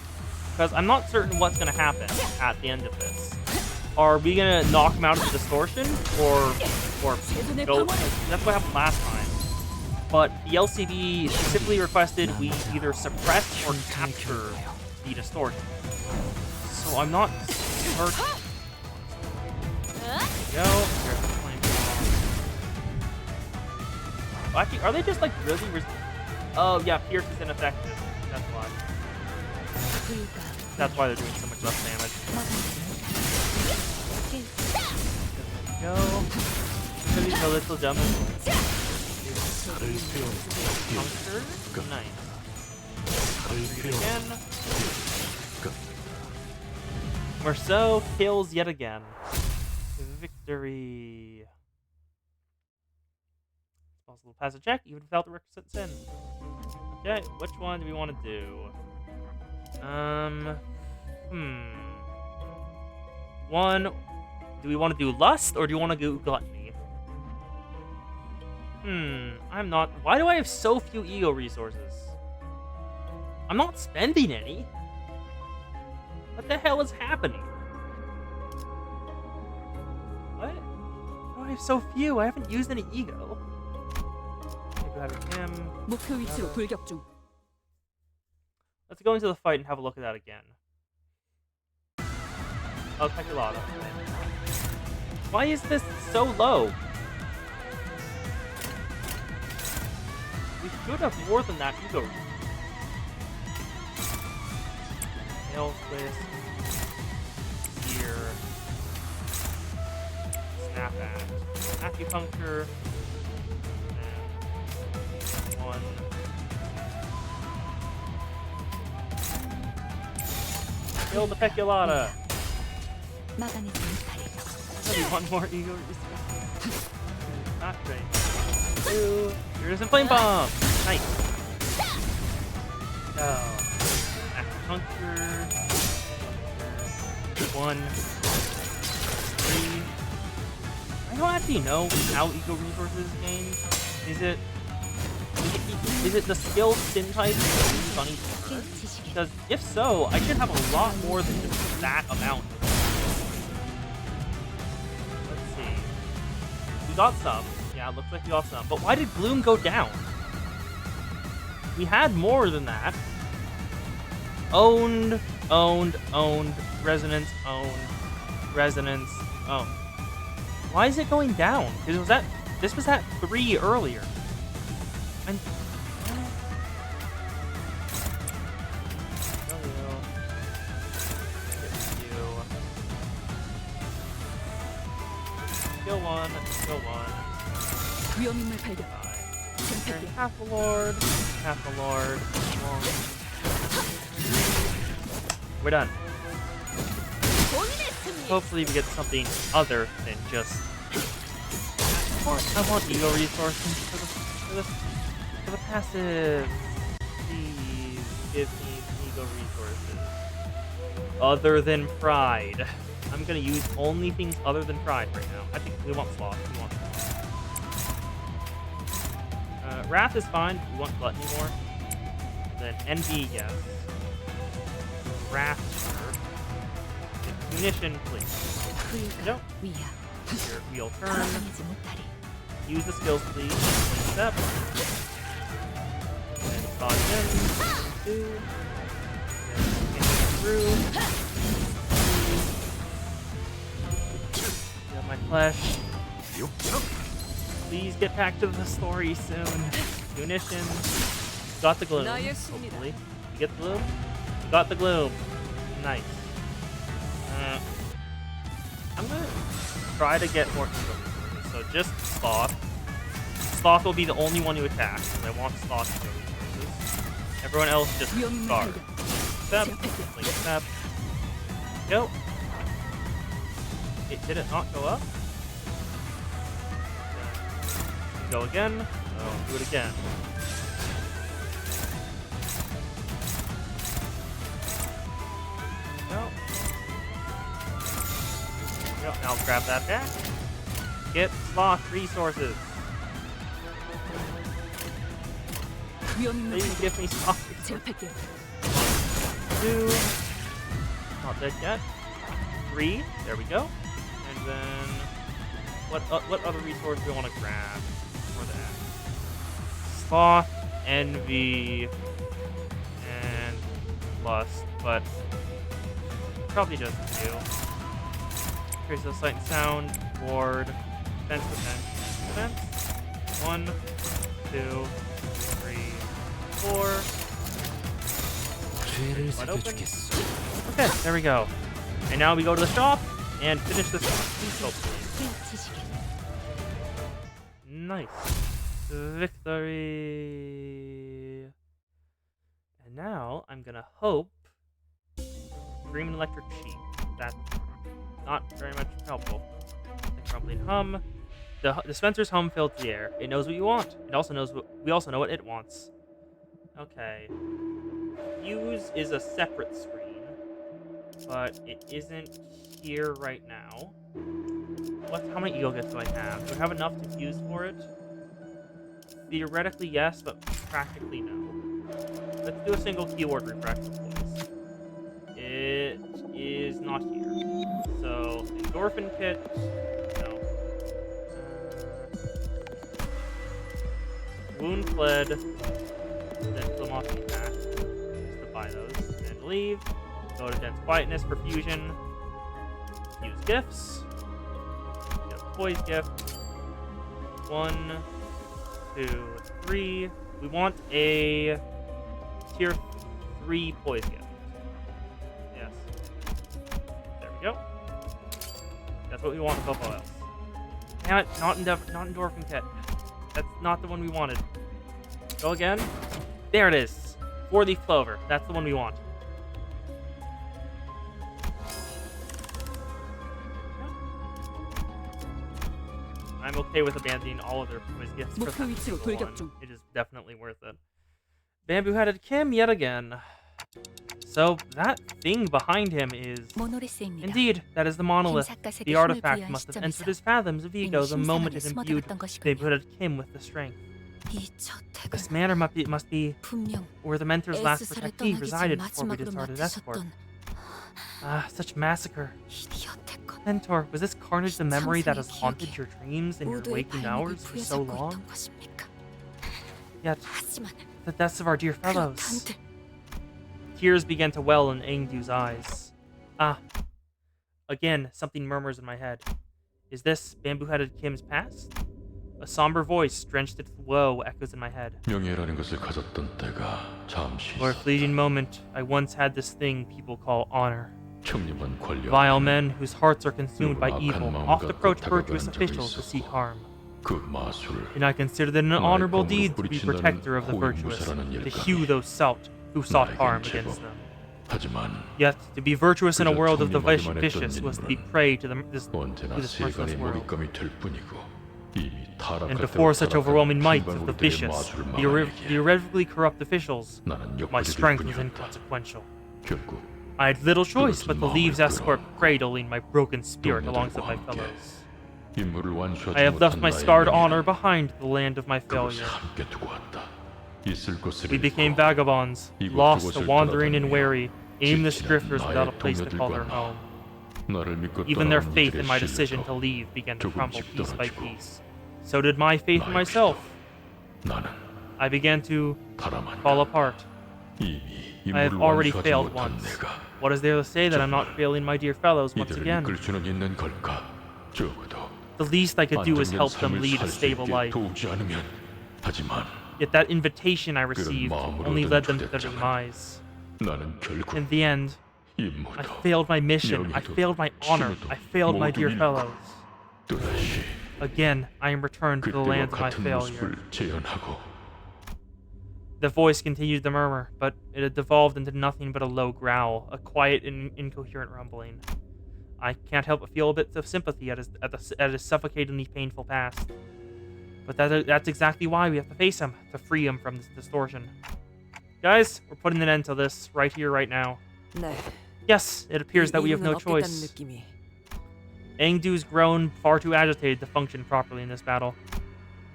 Because I'm not certain what's going to happen at the end of this. Are we going to knock him out of the distortion? Or go... That's what happened last time. But the LCD specifically requested we either suppress or capture the distortion. So I'm not certain. There we go. There's the flame bomb. Oh, actually, are they just like really oh yeah, Pierce is ineffective. That's why. That's why they're doing so much less damage. There we go. Could be a little jump. Puncture. Nice. Puncture again. Marceau kills yet again. Victory. It's possible to pass a check even without the requisite sin. Okay, which one do we want to do? One. Do we want to do lust or do you want to do gluttony? I'm not. Why do I have so few ego resources? I'm not spending any. What the hell is happening? What? Why do I have so few? I haven't used any ego. Maybe I have him. 목표 위치로 불격 중. Let's go into the fight and have a look at that again. Oh, Tequilata. Why is this so low? We should have more than that ego. Nail twist. Here. Snap at. Acupuncture. And 1. Kill the Peculata. Maybe one more ego resource. Not great. 2. Here's a flame bomb. Nice. Oh. Acupuncture. 1. 3. I don't actually know how ego resources is gained. Is it Is it the skill skin type that we use on each turn? Because if so, I should have a lot more than just that amount. Let's see. We got some. Yeah, it looks like we got some. But why did Bloom go down? We had more than that. Owned, resonance, owned. Why is it going down? Because this was at 3 earlier. I'm... Skill 1, skill 1. 위험인물 발견. Turn half a lord. We're done. Hopefully we get something other than just... I want ego resources for the passive. Please give me ego resources. Other than pride. I'm gonna use only things other than pride right now. I think we want sloth. Wrath is fine. We want gluttony more. Then envy, yes. Wrath, sure. Munition, please. No. Your wheel turn. Use the skills, please. One step. And dodge in. 2. Then through. Got my flesh. Please get back to the story soon. Munition. Got the gloom. Hopefully. You get the gloom? Got the gloom. Nice. I'm gonna try to get more ego resources. So just Sloth. Sloth will be the only one to attack, because I want Sloth ego resources. Everyone else just guard. Step. Link step. Go. Did it not go up? Go again. Oh, do it again. No. Yep, now grab that back. Get Sloth resources. Please give me Sloth resources. 2. Not dead yet. 3. There we go. And then what other resource do we want to grab for that? Sloth, envy, and lust, but probably just 2. Trace of sight and sound, ward, defense. 1, 2, 3, 4. Wide open. Okay, there we go. And now we go to the shop and finish this off. Hopefully. Nice. Victory. And now I'm gonna hope Dream and Electric Sheep. That's not very much helpful. The crumbling hum. The dispenser's hum fills the air. It knows what you want. It also knows what we also know what it wants. Okay. Fuse is a separate screen, but it isn't here right now. How many ego gifts do I have? Do I have enough to fuse for it? Theoretically, yes, but practically no. Let's do a single keyword refresh, please. It is not here. So, endorphin kit. No. Wound fled. Then Philosophy pack. Just to buy those. Then leave. Go to Dense Quietness for fusion. Use gifts. Get a poise gift. 1, 2, 3. We want a tier 3 poise gift. Yes. There we go. That's what we want above all else. Damn it, not endorphin kit. That's not the one we wanted. Go again. There it is. 4-leaf clover. That's the one we want. I'm okay with abandoning all of their quiz gifts for 목표 that 위치로 single 돌격 one. 중. It is definitely worth it. Bamboo-headed Kim yet again. So that thing behind him is... 모노리스입니다. Indeed, that is the monolith. The artifact must have entered his fathoms of ego the moment it imbued Bamboo-headed Kim with the strength. 이 저택은 This manor must be 분명 where the mentor's last 에스사를 protectee 떠나기 전 resided before we 마지막으로 started escort. 맡으셨던 Ah, such massacre. 이 여태껏 Mentor, was this carnage the memory that has haunted 기억이 your dreams and your 모두의 waking 발목을 hours for so 부여잡고 long? 있던 것입니까? Yet, 하지만 the deaths of our dear fellows. 그렇단들 Tears began to well in Engdu's eyes. Ah. Again, something murmurs in my head. Is this bamboo-headed Kim's past? A somber voice, drenched with woe, echoes in my head. 명예라는 것을 가졌던 때가 잠시 For a fleeting moment, I once had this thing people call honor. 청렴한 권력 Vile men whose hearts are consumed by 누구나 evil 악한 마음 oft 갖고 approach 다가가는 virtuous 적이 officials to 있었고, seek harm. 그 마술을 And I considered it an 나의 honorable 검으로 deed to be 뿌리친다는 protector of the virtuous, 호위무사라는 to 일감이 hew those who sought 나에겐 harm 제법. against them. 하지만 Yet, to be virtuous in a 그저 world of the 청렴하기만 vicious 했던 was to be 인물은 prey to this 언제나 merciless 세간의 world. 먹잇감이 될 뿐이고 이미 타락할 And 대로 before such 타락한 overwhelming might of the 한방울들의 vicious, 마술을 the 막아내기에 irrevocably corrupt officials, 나는 my 역부족일 strength was 뿐이었다. inconsequential. 결국 I had little choice but to 그렇지, leave 마음을 escort cradling my broken spirit 동료들과 alongside my 함께 fellows. 임무를 완수하지 I have left 못한 my 나의 scarred 명예는 honor behind the land of my 그곳에 failure. 함께 두고 왔다. 있을 곳을 We became 잃고 vagabonds, 이곳저곳을 lost, wandering and 돌아다니며 weary, aimless 지치는 drifters without a 나의 place to call their 동료들과 home. 나를 믿고 Even their 떠나온 faith in 이들의 my decision to 신뢰도 leave began to crumble 조금씩 piece by 떨어지고 piece. So did my faith in 나 myself. 역시도 나는 I began to 타락한다. fall apart. 이미 I have 임무를 already 완수하지 failed 못한 once. 내가 What is there to say that I'm not failing my dear fellows once 이들을 again? 이끌 수는 있는 걸까? 적어도 The least I could do is 안정된 help them 삶을 lead a 살 수 stable 있게 life. 도우지 않으면 하지만 Yet that invitation I received 마음으로 only 든 led them to their 초대장은 demise. 나는 결국 In the end, I 임무도 failed my mission, I 명예도 failed my honor, 신호도 I failed my 모두 dear 잃고 fellows. 또다시 Again, I am returned to the 그때와 land of my 같은 failure. 모습을 재현하고 The voice continued to murmur, but it had devolved into nothing but a low growl, a quiet and incoherent rumbling. I can't help but feel a bit of sympathy at his suffocatingly painful past. But that's exactly why we have to face him, to free him from this distortion. Guys, we're putting an end to this right here, right now. 네. Yes, it appears that we have no 이유는 없겠다는 choice. 느낌이. Engdu's grown far too agitated to function properly in this battle.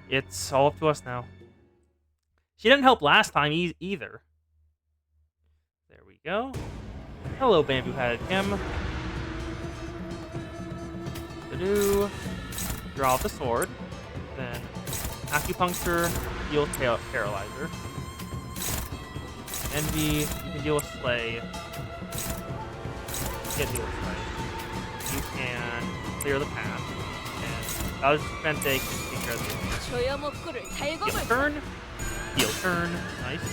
It's all up to us now. She didn't help last time either. There we go. Hello, bamboo-headed Kim. To-do. Draw the sword. Then acupuncture, heal paralyzer. Envy, you can deal with slay. Can't deal with slay. You can clear the path. And Bowser's Fente can take care of the 조여목구를 heal 달궈볼 turn. Heal turn. Nice.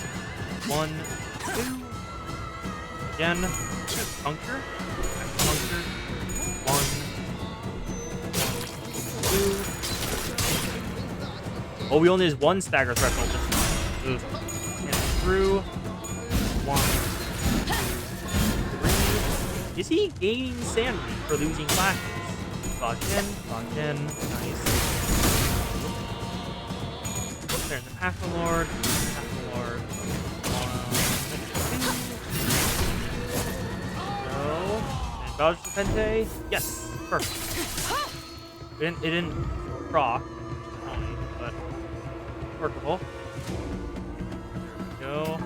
1, 2. Again. Puncture. Puncture. 1, 2. Oh, we only has one stagger threshold this time. Ooh. And through. 1, 2, 3. Is he gaining sanity for losing classes? Clock in. Nice. There's the Path-Lord. Path-Lord. 1, 2. Go. And Bowser's Fente. Yes. Perfect. It didn't proc, but workable. There we go.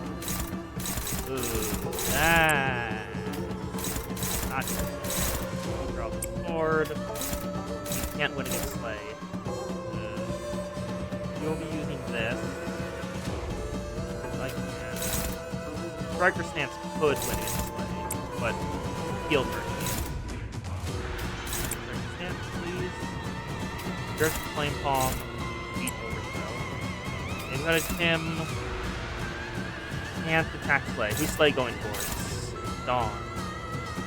Ooh, that. Not good. Draw the sword. You can't win against Slay. You'll be using this. Like that. Striker Stance could win against Slay, but healed versus. Striker Stance, please. There's the Flame Palm. Beat overthrow. They've got a Tim. Can't attack Slay. Who's Slay going towards? Dawn.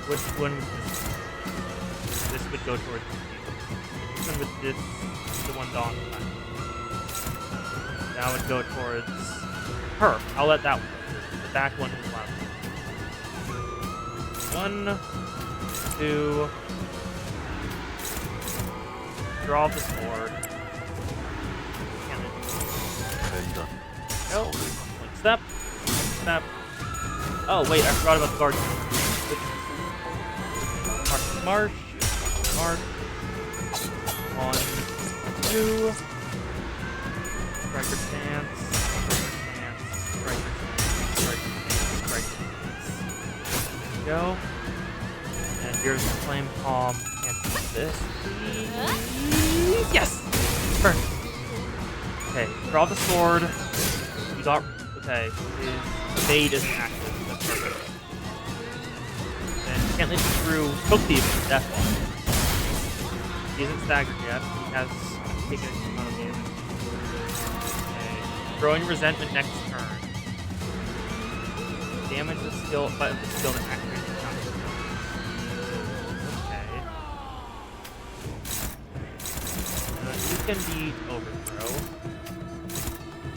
Which one would this would go towards? Which one would this? The one Dawn would attack? That would go towards her. I'll let that one go. The back one is left. 1, 2. Draw the sword. 벤단 Go. 서울을 Like step. Step. Oh wait, I forgot about the guard. March. 1, 2. Striker stand. go. And here's the flame palm. Can't beat this. Yes! Burn. Okay, draw the sword. You got. Okay, his evade isn't active. That's perfect. And can't let you through. Hook thief, definitely. He isn't staggered yet. He has taken a ton of damage. Okay, throwing resentment next turn. Damage the skill, but the skill that activates the counter. Okay. You can beat overthrow.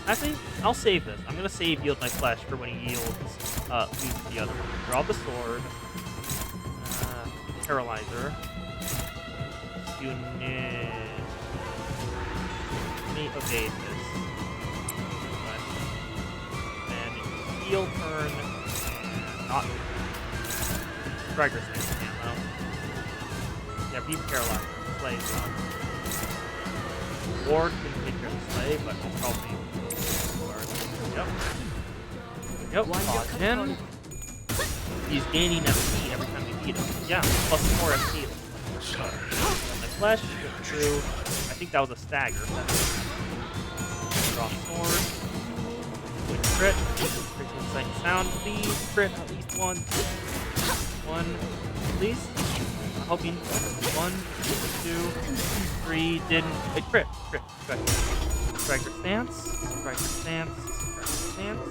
Actually, I'll save this. I'm gonna save yield my flesh for when he yields loses the other one. Draw the sword. Paralyzer. Unit. Let me evade this. Then heal turn and not Striker stance ammo. Yeah, be paralyzed. Slay as well. Ward can take care of the slay, but I'll probably Yep. Yep, pause him. He's gaining FP every time we beat him. Yeah, plus 4 FP. My flesh, get through. I think that was a stagger. Draw sword. Win crit. Freaking sight and sound, please. Crit at least one. One, please. I'm hoping. 1, 2, 3. Didn't. Wait, crit. Crit. Striker stance. Striker stance. Stance.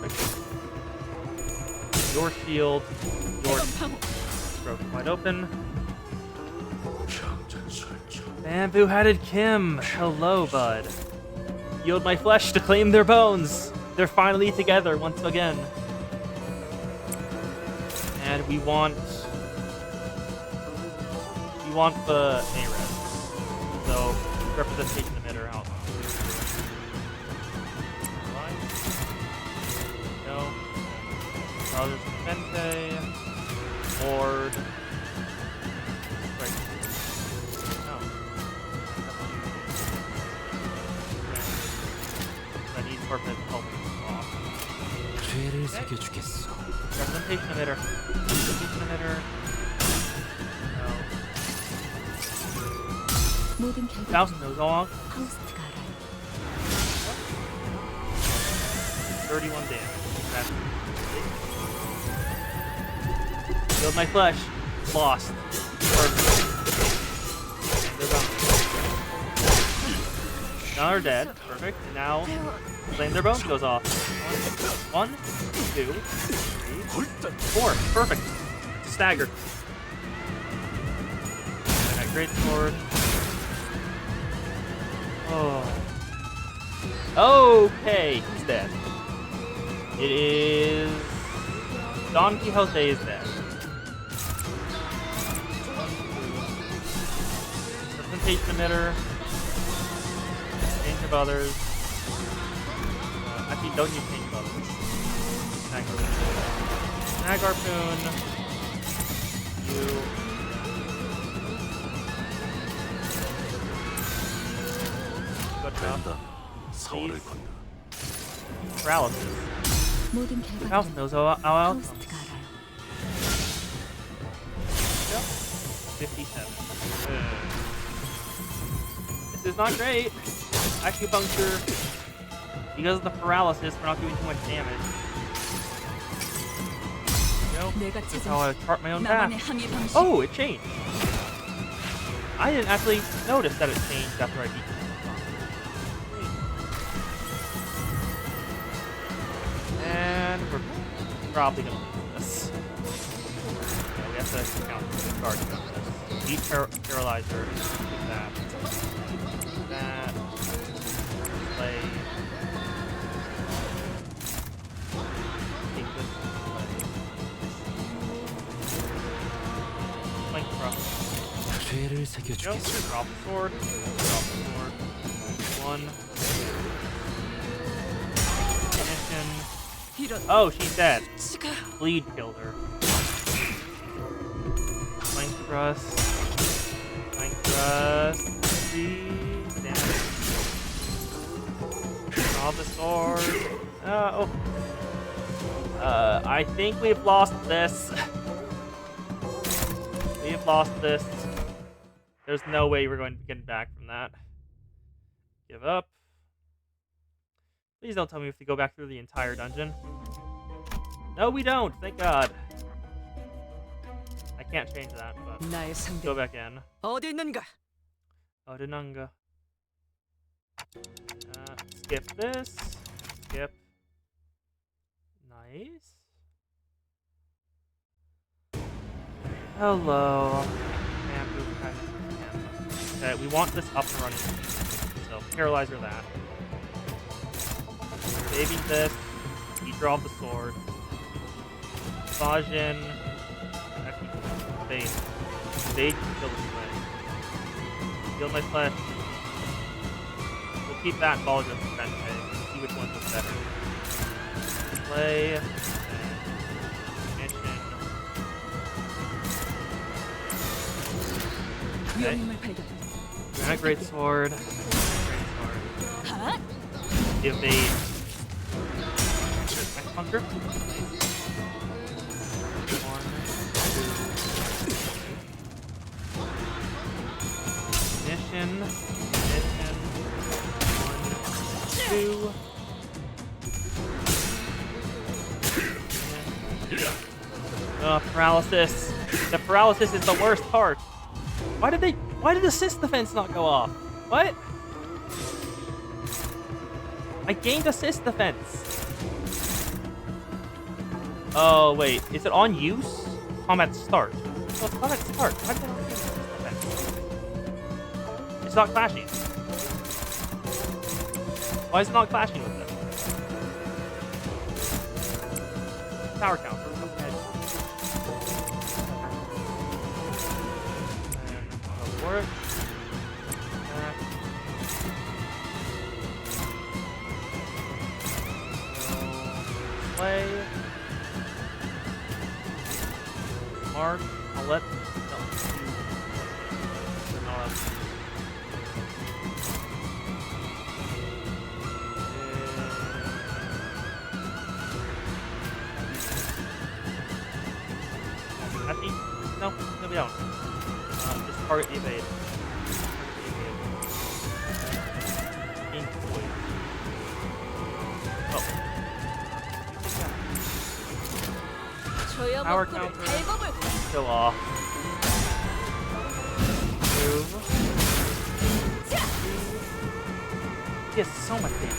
Perfect. Your shield. Your throat wide open. Bamboo-headed Kim. Hello, bud. Yield my flesh to claim their bones. They're finally together once again. And we want the A-res. So representation emitter out. Brothers Vente, Lord. Right. No. I need Torpid help off. Representation emitter. Representation emitter. No. 모든 결과 Mouse knows all. 파우스트가 알아요. 31 damage. That's Killed my flesh. Lost. Perfect. They're gone. Now they're dead. Perfect. And now, Flame Their Bones goes off. 1, 2, 3, 4. Perfect. Staggered. And that great sword. Oh. Okay. He's dead. It is... Don Quixote is dead. Representation emitter. Change of others. Actually, don't use change of others. Snag Harpoon. You. Good job. 서울을 건너 Paralysis. 모든 House 결과는 knows how outcomes. 파우스트가 알아요. 57. This is not great. Acupuncture. Because of the paralysis, we're not doing too much damage. 내가 This is 찾은 how I chart my own 나만의 path. 항해 방식. Oh, it changed. I didn't actually notice that it changed after I beat it. And we're probably gonna lose this. Yeah, we have to count the charge on this. Beat Paralyzer. Take that. That. Play. Take this. Play. Drop. 죄를 Go. 새겨주겠소. Drop the sword. Drop the sword. 1. Ignition. 이런 Oh, she's dead. 치가 Bleed killed her. Flank thrust. Flank thrust. Please. Damage. Draw the sword. Oh. I think we've lost this. just lost this. There's no way we're going to get back from that. Give up. Please don't tell me we have to go back through the entire dungeon. No, we don't. Thank God. I can't change that, but 나의 let's 상대 go back in. 어디 있는가? Odinanga. Skip this. Skip. Nice. Hello. Okay, we want this up and running. So, paralyzer that. Saving this. You draw the sword. Fajin. Actually, Fade. Fade can kill the slay. Heal my flesh. We'll keep that and Baldur's defense phase. See which one's better. Play. Mission. Okay. 위험을 발견. Granite Greatsword. Greatsword. Evade. X Hunter. One, two. Mission. Mission. One, two. Paralysis. The paralysis is the worst part. Why did assist defense not go off? What? I gained assist defense. Oh, wait. Is it on use? Combat start. Oh, it's combat start. Why did I not gain assist defense? It's not clashing. Why is it not clashing with it? Power counter. Okay. And go for it. Play. Mark. I'll let. No. No, Happy? No, we don't. Just target the evade. Power counter. Kill off. Move. He has so much damage.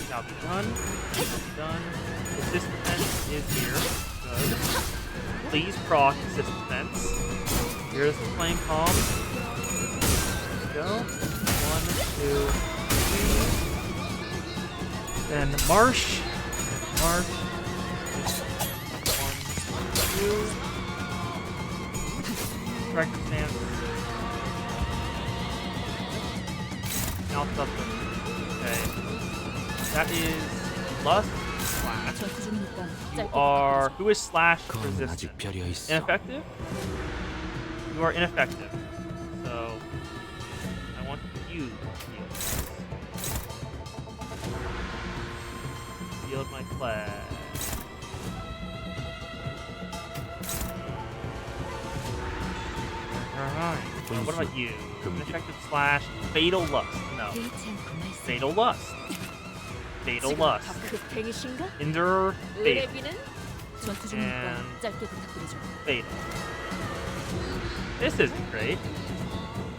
Now be done. Now be done. Assist defense is here. Good. Please proc assist defense. Here's the flame palm. Let's go. 1, 2. Then Marsh. Marsh. 1, 2. Striker stance. Now it's up. Okay. That is Lust Slash. You are. Who is Slash resistant? Ineffective? You are ineffective. So I want you to heal. Healed my flag. Alright. What about you? Ineffective Slash. Fatal Lust. No. Fatal Lust. Fatal Lust. Endure Fatal. And Fatal. This isn't great.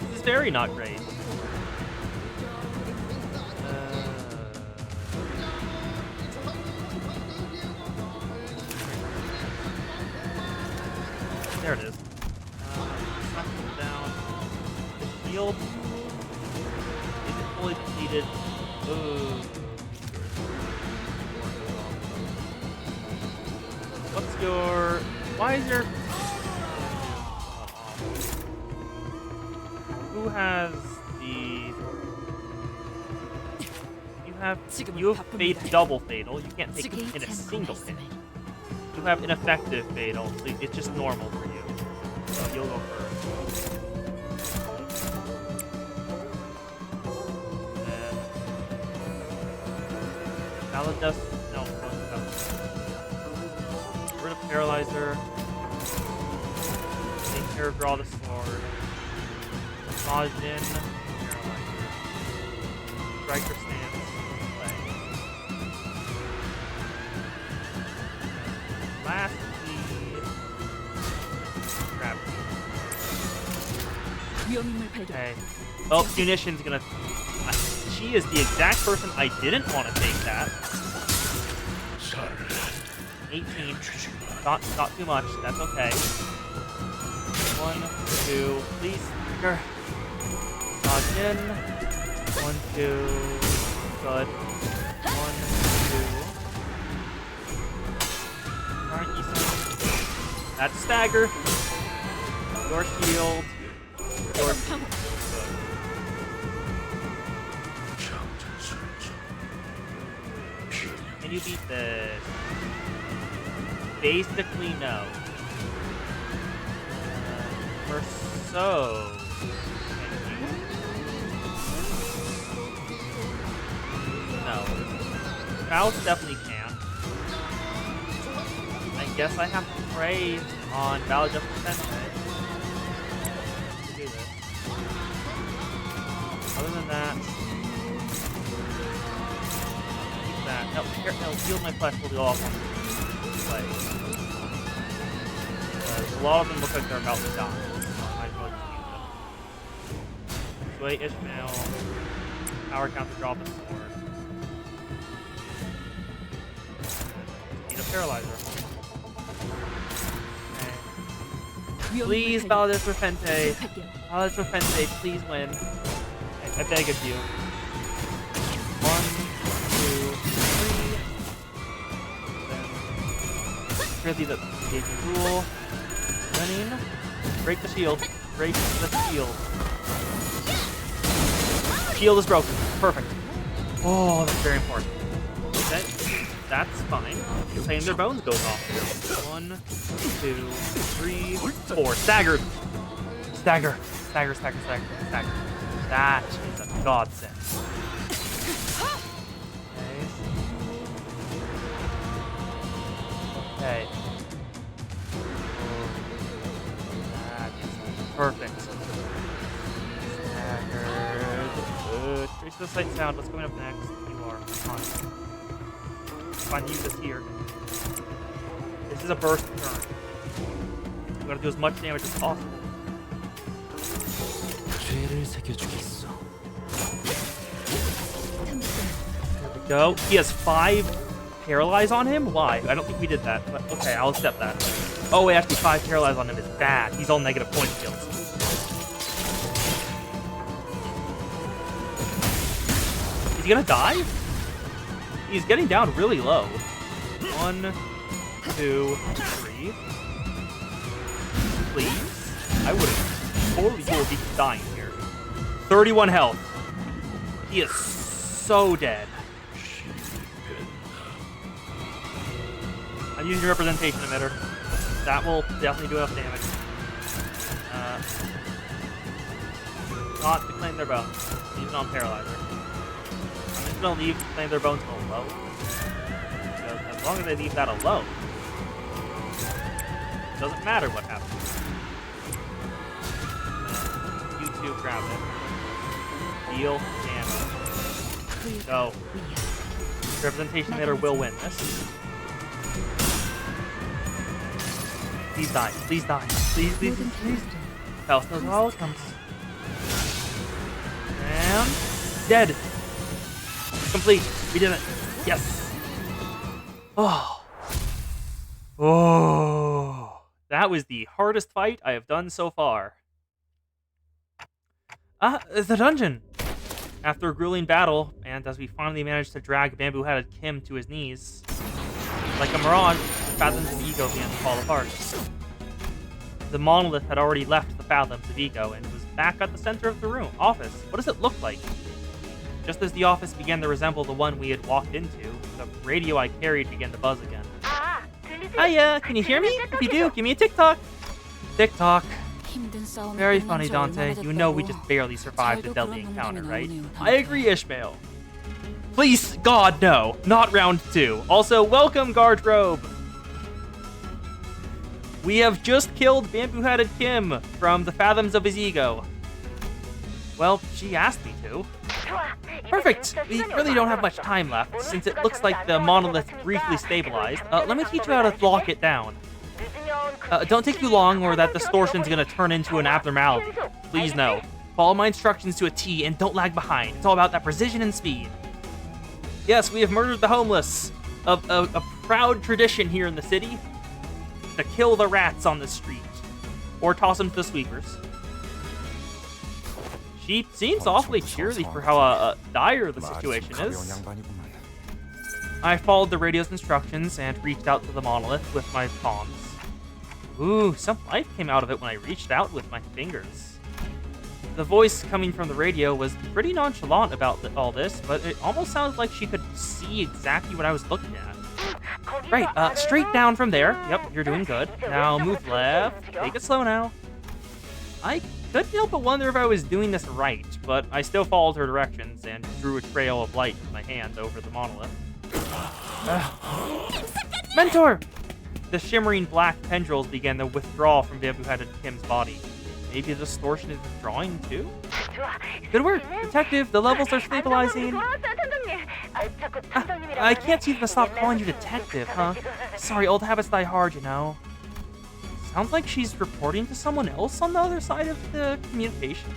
This is very not great. There it is. Down. The shield isn't fully depleted. Ooh. What's your... Why is your... Who has the... You have double fatal. You can't take it in a single hit. You have ineffective fatal, so it's just normal for you. So you'll go first. And Validus, no, Paralyzer. Take care of draw the sword. Majin. Paralyzer. Striker stance. Play. Lastly, grab. 위험인물 발견. Okay. Oh, Munition's gonna. She is the exact person I didn't want to take that. 18. Not too much. That's okay. 1, 2. Please. Trigger. Dodge in. 1, 2. Good. 1, 2. Alright, Ethan. That's stagger. Your shield. Your shield. Can you beat this? Basically, no. Or so. Can you? No. Faust definitely can. I guess I have to pray on Valid Sensei to do this. Other than that, that. No, Heal My Flesh will be off on play. A lot of them look like they're about to die. So I might as well just use them. Sway Ishmael. Power counter drop a sword. Need a paralyzer. Okay. Please, Baladis Refente. Baladis Refente, please win. I beg of you. 1, 2, 3. Really the engaging rule. Winning. Break the shield. Break the shield. Shield is broken. Perfect. Oh, that's very important. Okay. That's fine. Claim their bones goes off. 1, 2, 3, 4. Staggered. Stagger. Stagger, stagger, stagger, stagger. That is a godsend. Okay. That is perfect. Staggered. Good. Trace the sight sound. What's coming up next? You are on. Find use this here. This is a burst turn. We gotta do as much damage as possible. 죄를 새겨주겠어. There we go. He has 5 paralyze on him? Why? I don't think we did that. But okay, I'll accept that. Oh, wait, actually 5 paralyze on him is bad. He's all negative point skills. Is he gonna die? He's getting down really low. 1, 2, 3. Please? I would have totally cool if he was dying here. 31 health. He is so dead. I'm using representation emitter. That will definitely do enough damage. Not to claim their bones. Use it on paralyzer. I'm just gonna leave claim their bones alone. Because as long as I leave that alone, it doesn't matter what happens. You two grab it. Deal damage. Go. Representation emitter will win this. Please die. Please die. Please, please, please, please. Faust knows how it comes. And dead. Complete. We did it. Yes. Oh. Oh. That was the hardest fight I have done so far. The dungeon. After a grueling battle, and as we finally managed to drag bamboo-headed Kim to his knees, like a mirage, the fathoms of ego began to fall apart. The monolith had already left the fathoms of ego and was back at the center of the room. Office. What does it look like? Just as the office began to resemble the one we had walked into, the radio I carried began to buzz again. Hiya, can you hear me? If you do, give me a TikTok. TikTok. Very funny, Dante. You know we just barely survived the deadly encounter, right? I agree, Ishmael. Please, God, no. Not round 2. Also, welcome, Guardrobe. We have just killed Bamboo-Headed Kim from the fathoms of his ego. Well, she asked me to. Perfect! We really don't have much time left, since it looks like the monolith briefly stabilized. Let me teach you how to lock it down. Don't take too long, or that distortion's gonna turn into an abnormality. Please no. Follow my instructions to a T and don't lag behind. It's all about that precision and speed. Yes, we have murdered the homeless. A proud tradition here in the city. To kill the rats on the street. Or toss them to the sweepers. She seems awfully cheery for how dire the situation is. I followed the radio's instructions and reached out to the monolith with my palms. Ooh, some life came out of it when I reached out with my fingers. The voice coming from the radio was pretty nonchalant about all this, but it almost sounded like she could see exactly what I was looking at. Right, straight down from there. Yep, you're doing good. Now move left. Take it slow now. I couldn't help but wonder if I was doing this right, but I still followed her directions and drew a trail of light with my hand over the monolith. Mentor! The shimmering black tendrils began to withdraw from Bamboo-Headed Kim's body. Maybe the distortion is withdrawing too? Good work, Detective. The levels are stabilizing. I can't seem to stop calling you Detective, huh? Sorry, old habits die hard, you know. Sounds like she's reporting to someone else on the other side of the communication.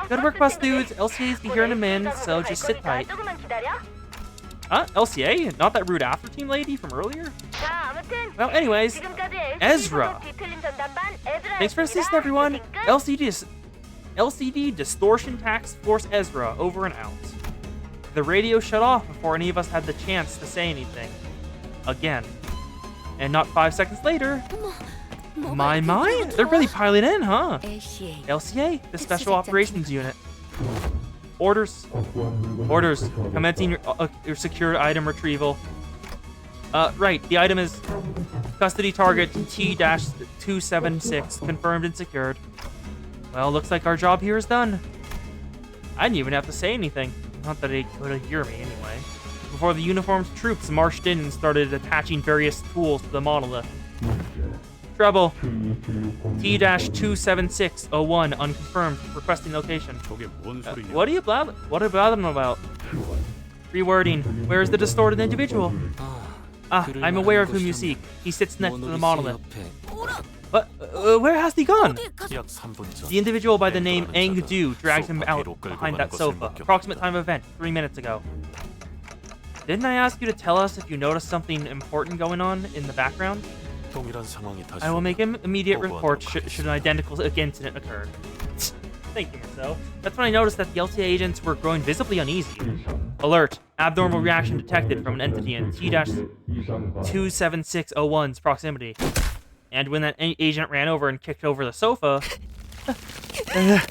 Good work, bus dudes. LCA's be here in a minute, so just sit tight. LCA? Not that rude after team lady from earlier? Well, anyways, Ezra. Thanks for assisting, everyone. LCD Distortion Task Force Ezra, over and out. The radio shut off before any of us had the chance to say anything. Again. And not 5 seconds later... My, they're really piling in, huh? LCA, the Special Operations Unit. Orders. Commencing your secure item retrieval. Right, the item is custody target T-276, confirmed and secured. Well, looks like our job here is done. I didn't even have to say anything. Not that he could hear me anyway. Before the uniformed troops marched in and started attaching various tools to the monolith. Trouble. T-27601, unconfirmed, requesting location. What are you blabbing about? Rewording. Where is the distorted individual? I'm aware of whom you seek. He sits next to the monolith. But, where has he gone? The individual by the name Ang Du dragged him out behind that sofa. Approximate time of event, 3 minutes ago. Didn't I ask you to tell us if you noticed something important going on in the background? I will make an immediate report should an identical incident occur. Thank you, Marcel. That's when I noticed that the LTA agents were growing visibly uneasy. Alert. Abnormal reaction detected from an entity in T-27601's proximity. And when that agent ran over and kicked over the sofa... Miss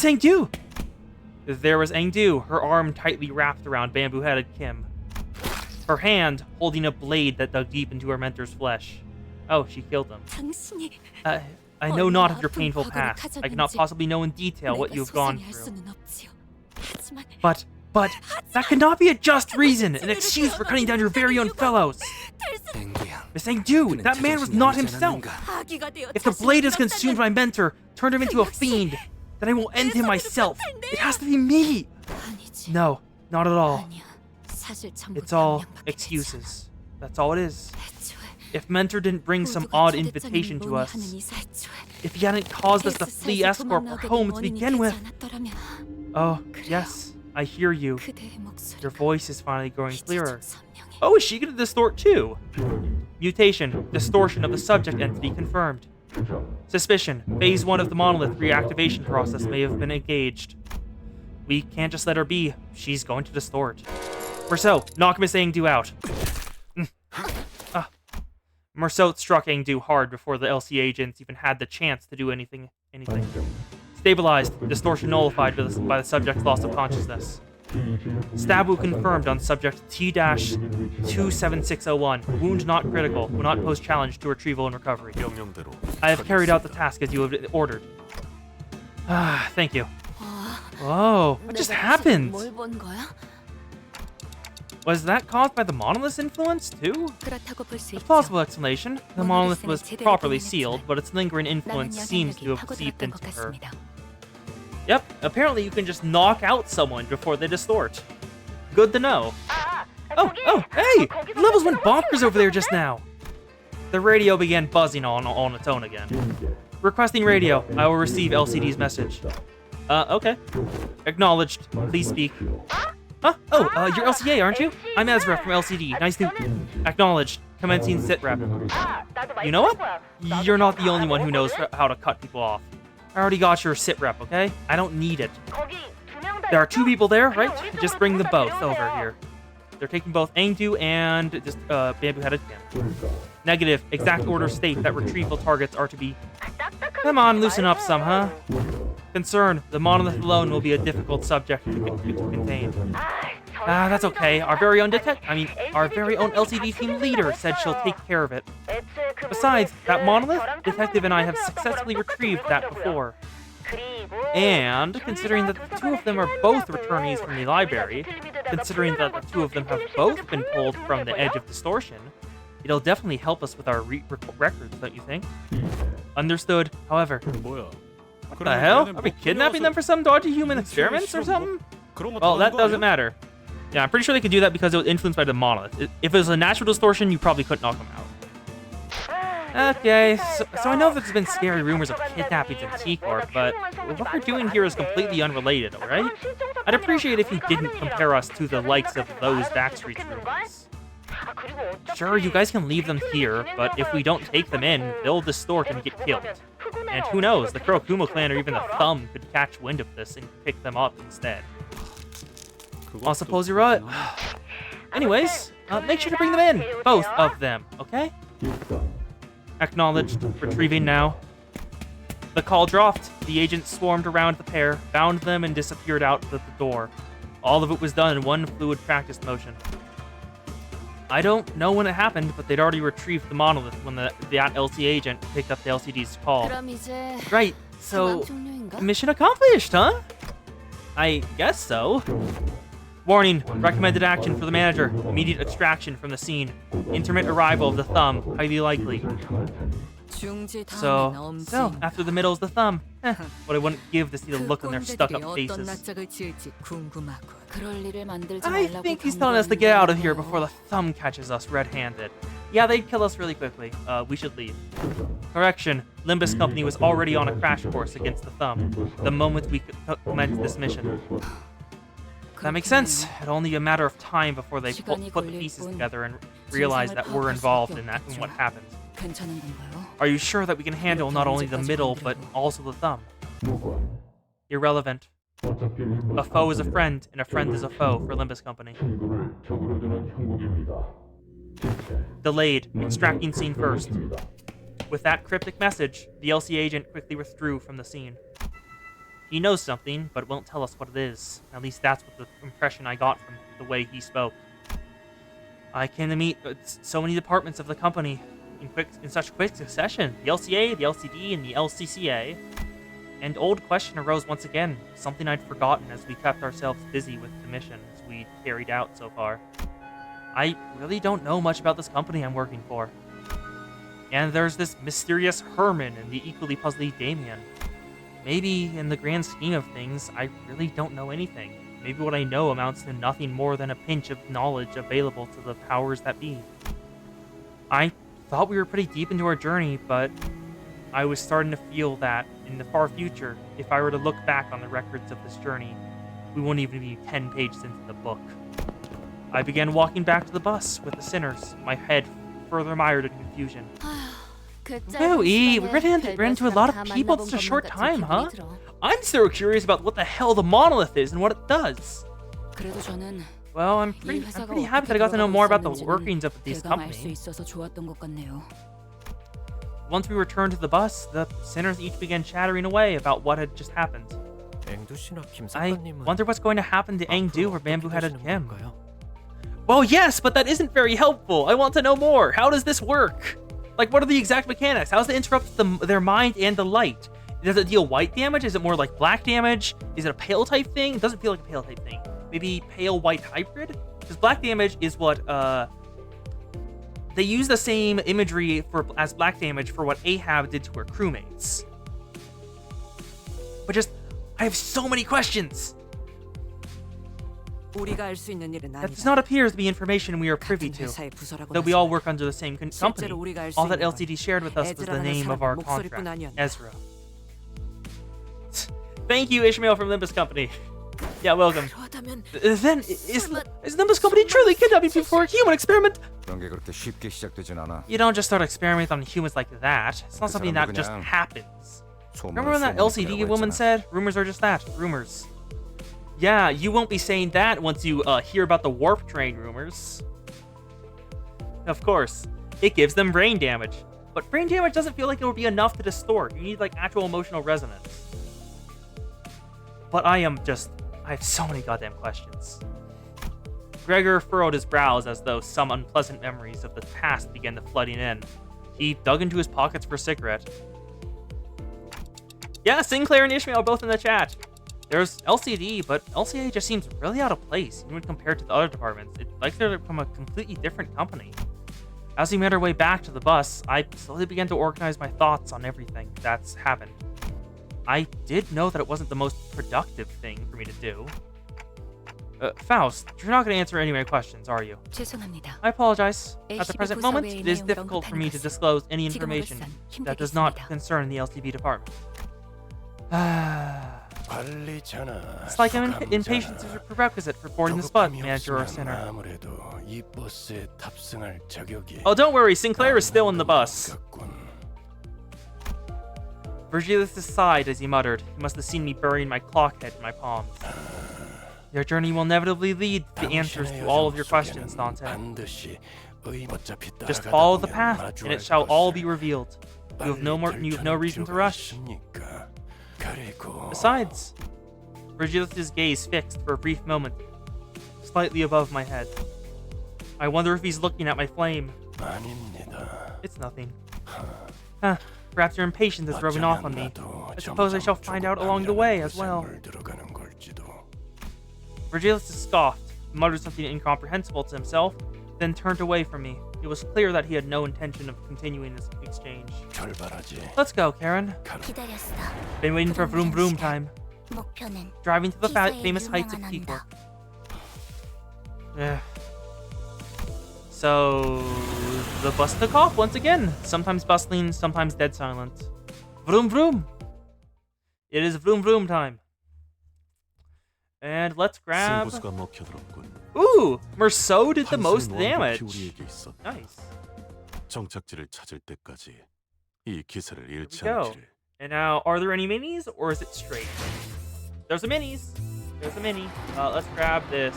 Angdu! There was Angdu, her arm tightly wrapped around Bamboo-Headed Kim. Her hand holding a blade that dug deep into her mentor's flesh. Oh, she killed him. I know not of your painful past. I cannot possibly know in detail what you have gone through. But, that cannot be a just reason, an excuse for cutting down your very own fellows. Miss Angdu, that man was not himself. If the blade has consumed my mentor, turned him into a fiend, then I will end him myself. It has to be me. No, not at all. It's all excuses. That's all it is. If Mentor didn't bring some odd invitation to us, if he hadn't caused us to flee Escorp, our home to begin with. Oh, yes, I hear you. Your voice is finally growing clearer. Oh, is she gonna distort too? Mutation, distortion of the subject entity confirmed. Suspicion, phase 1 of the monolith reactivation process may have been engaged. We can't just let her be. She's going to distort. Marceau, knock Miss Angdu out. Marceau struck Angdu hard before the LC agents even had the chance to do anything. Stabilized, distortion nullified by the subject's loss of consciousness. Stabu confirmed on subject T-27601. Wound not critical. Will not pose challenge to retrieval and recovery. I have carried out the task as you have ordered. Thank you. Whoa, what just happened? Was that caused by the monolith's influence, too? 그렇다고 볼 수 A 있죠. plausible explanation. The monolith was 제대로 properly 동원했지만 sealed, but its lingering 나는 influence seems to 영향력이 have seeped 파고들었던 것 into her. 같습니다. Yep, apparently you can just knock out someone before they distort. Good to know. Oh, hey! The levels went bonkers over there just now. The radio began buzzing on its own again. Requesting radio. I will receive LCD's message. Okay. Acknowledged. Please speak. Huh? Oh, you're LCA, aren't you? I'm Ezra from LCD. Nice to... Acknowledged. Commencing sit rep. You know what? You're not the only one who knows how to cut people off. I already got your sit rep, okay? I don't need it. There are 2 people there, right? Just bring them both over here. They're taking both Angdu and just bamboo-headed Kim. Negative. Exact order state that retrieval targets are to be... Come on, loosen up some, huh? Concern. The monolith alone will be a difficult subject to contain. That's okay. Our very own LCD team leader said she'll take care of it. Besides, that monolith, Detective and I have successfully retrieved that before. And, considering that the 2 of them are both returnees from the library, considering that the 2 of them have both been pulled from the edge of distortion, it'll definitely help us with our records, don't you think? Understood. However, what the hell? Are we kidnapping them for some dodgy human experiments or something? Well, that doesn't matter. Yeah, I'm pretty sure they could do that because it was influenced by the monolith. If it was a natural distortion, you probably couldn't knock them out. Okay, so I know there's been scary rumors of kidnappings in T-Corp, but what we're doing here is completely unrelated, alright? I'd appreciate if you didn't compare us to the likes of those Backstreet rumors. Sure, you guys can leave them here, but if we don't take them in, they'll distort and get killed. And who knows, the Kurokumo clan or even the Thumb could catch wind of this and pick them up instead. I suppose you're right. Anyways, make sure to bring them in. Both of them, okay? Acknowledged. Retrieving now. The call dropped. The agents swarmed around the pair, found them, and disappeared out the door. All of it was done in one fluid practice motion. I don't know when it happened, but they'd already retrieved the monolith when that LC agent picked up the LCD's call. 그럼 이제 Right, so... 상황 종료인가? Mission accomplished, huh? I guess so. Warning, recommended action for the manager. Immediate extraction from the scene. Intermittent arrival of the Thumb, highly likely. 중지 다음엔 So, 엄지. after the middle is the Thumb. What I wouldn't give to see the 그 look on their 꼰대들이 stuck-up 어떤 faces. 낯짝을 지을지 궁금하군. 그럴 일을 만들지 I 말라고 think he's telling us to get out of here before 경고했는데요. the Thumb catches us red-handed. Yeah, they'd kill us really quickly. We should leave. Correction, Limbus Company was already on a crash course against the Thumb the moment we commenced this mission. That makes sense. It'll only be a matter of time before they put the pieces together and realize that we're involved in what happened. 괜찮은 건가요? Are you sure that we can handle not only the middle, but also the Thumb? Irrelevant. A foe is a friend, and a friend is a foe for Limbus Company. Delayed. Extracting scene first. With that cryptic message, the LC agent quickly withdrew from the scene. He knows something, but won't tell us what it is. At least that's what the impression I got from the way he spoke. I came to meet so many departments of the company in such quick succession. The LCA, the LCD, and the LCCA. And old question arose once again, something I'd forgotten as we kept ourselves busy with the missions we'd carried out so far. I really don't know much about this company I'm working for. And there's this mysterious Herman and the equally puzzly Damien. Maybe, in the grand scheme of things, I really don't know anything. Maybe what I know amounts to nothing more than a pinch of knowledge available to the powers that be. I thought we were pretty deep into our journey, but I was starting to feel that, in the far future, if I were to look back on the records of this journey, we wouldn't even be 10 pages into the book. I began walking back to the bus with the sinners, my head further mired in confusion. Ooh-ee, we ran into a lot of people in such a short time, huh? I'm still curious about what the hell the monolith is and what it does. 그래도 저는 Well, I'm pretty happy that I got to know more about the workings of this 대감할 수 company. 있어서 좋았던 것 같네요. Once we returned to the bus, the sinners each began chattering away about what had just happened. 앵두 씨나 김 I 사관님은 wonder what's going to happen to Engdu or Bamboo-Headed 어떻게 Kim. 되시는 건가요? Well, yes, but that isn't very helpful. I want to know more. How does this work? Like, what are the exact mechanics? How does it interrupt their mind and the light? Does it deal white damage? Is it more like black damage? Is it a pale type thing? It doesn't feel like a pale type thing. Maybe pale white hybrid? Because black damage is what they use the same imagery as black damage for what Ahab did to her crewmates. But I have so many questions. 우리가 알 수 있는 일은 That does 아니다. not appear to be information we are privy 같은 to. 회사의 부서라고 Though we all 하지만 work under the same company, 실제로 우리가 알수 all that 있는 건 LCD shared with us was the 에즈라라는 name of 사람 our 목소리뿐 contract, 아니었나. Ezra. Thank you, Ishmael from Limbus Company. Yeah, welcome. 그러다면 Then, is Limbus Company truly kidnapping people for a human experiment? 그런 게 그렇게 쉽게 시작되진 않아. You don't just start experimenting on humans like that. It's not something that just happens. Remember when that LCD woman said, rumors are just that, rumors. Yeah, you won't be saying that once you hear about the warp train rumors. Of course, it gives them brain damage. But brain damage doesn't feel like it would be enough to distort. You need like actual emotional resonance. But I have so many goddamn questions. Gregor furrowed his brows as though some unpleasant memories of the past began to flooding in. He dug into his pockets for a cigarette. Yeah, Sinclair and Ishmael are both in the chat. There's LCD, but LCA just seems really out of place, even when compared to the other departments. It's like they're from a completely different company. As we made our way back to the bus, I slowly began to organize my thoughts on everything that's happened. I did know that it wasn't the most productive thing for me to do. Faust, you're not going to answer any of my questions, are you? 죄송합니다. I apologize. At the present moment, HB it is 구성의 difficult for me to 내용을 disclose any information 지금으로선 that does not 힘들겠습니다. concern the LCB department. 관리잖아. It's like impatience is a prerequisite for boarding this bus, manager or sinner. 아무래도 이 버스에 탑승할 자격이 Oh, don't worry, Sinclair is still in the bus. 없겠군. Virgilius sighed as he muttered. He must have seen me burying my clock head in my palms. Your journey will inevitably lead to the answers to all of your questions, Dante. 반드시 어차피 Just 따라가다 follow the 보면 path, 마주할 and it shall all 것을 be revealed. You have no reason to 필요가 rush. 있으니까. 그리고 Besides, Virgilius' gaze fixed for a brief moment, slightly above my head. I wonder if he's looking at my flame. 아닙니다. It's nothing. Huh, perhaps your impatience is rubbing off on me. I suppose I shall find out along the way as well. 들어가는 걸지도. Virgilius scoffed, muttered something incomprehensible to himself, then turned away from me. It was clear that he had no intention of continuing this exchange. 출발하지. Let's go, Karen. 기다렸어. Been waiting for vroom vroom time. 목표는 Driving to the 기사의 famous heights of 유명한 Peacock. 언덕. Yeah. So, the bus took off once again. Sometimes bustling, sometimes dead silent. Vroom vroom. It is vroom vroom time. And let's grab... 승부수가 먹혀들었군. Ooh! Merceau did the most 환승은 damage. 완벽히 우리에게 있었다. Nice. 정착지를 찾을 때까지 이 기세를 잃지 Here we go. 않기를. And now, are there any minis, or is it straight? There's the minis. There's a mini. Let's grab this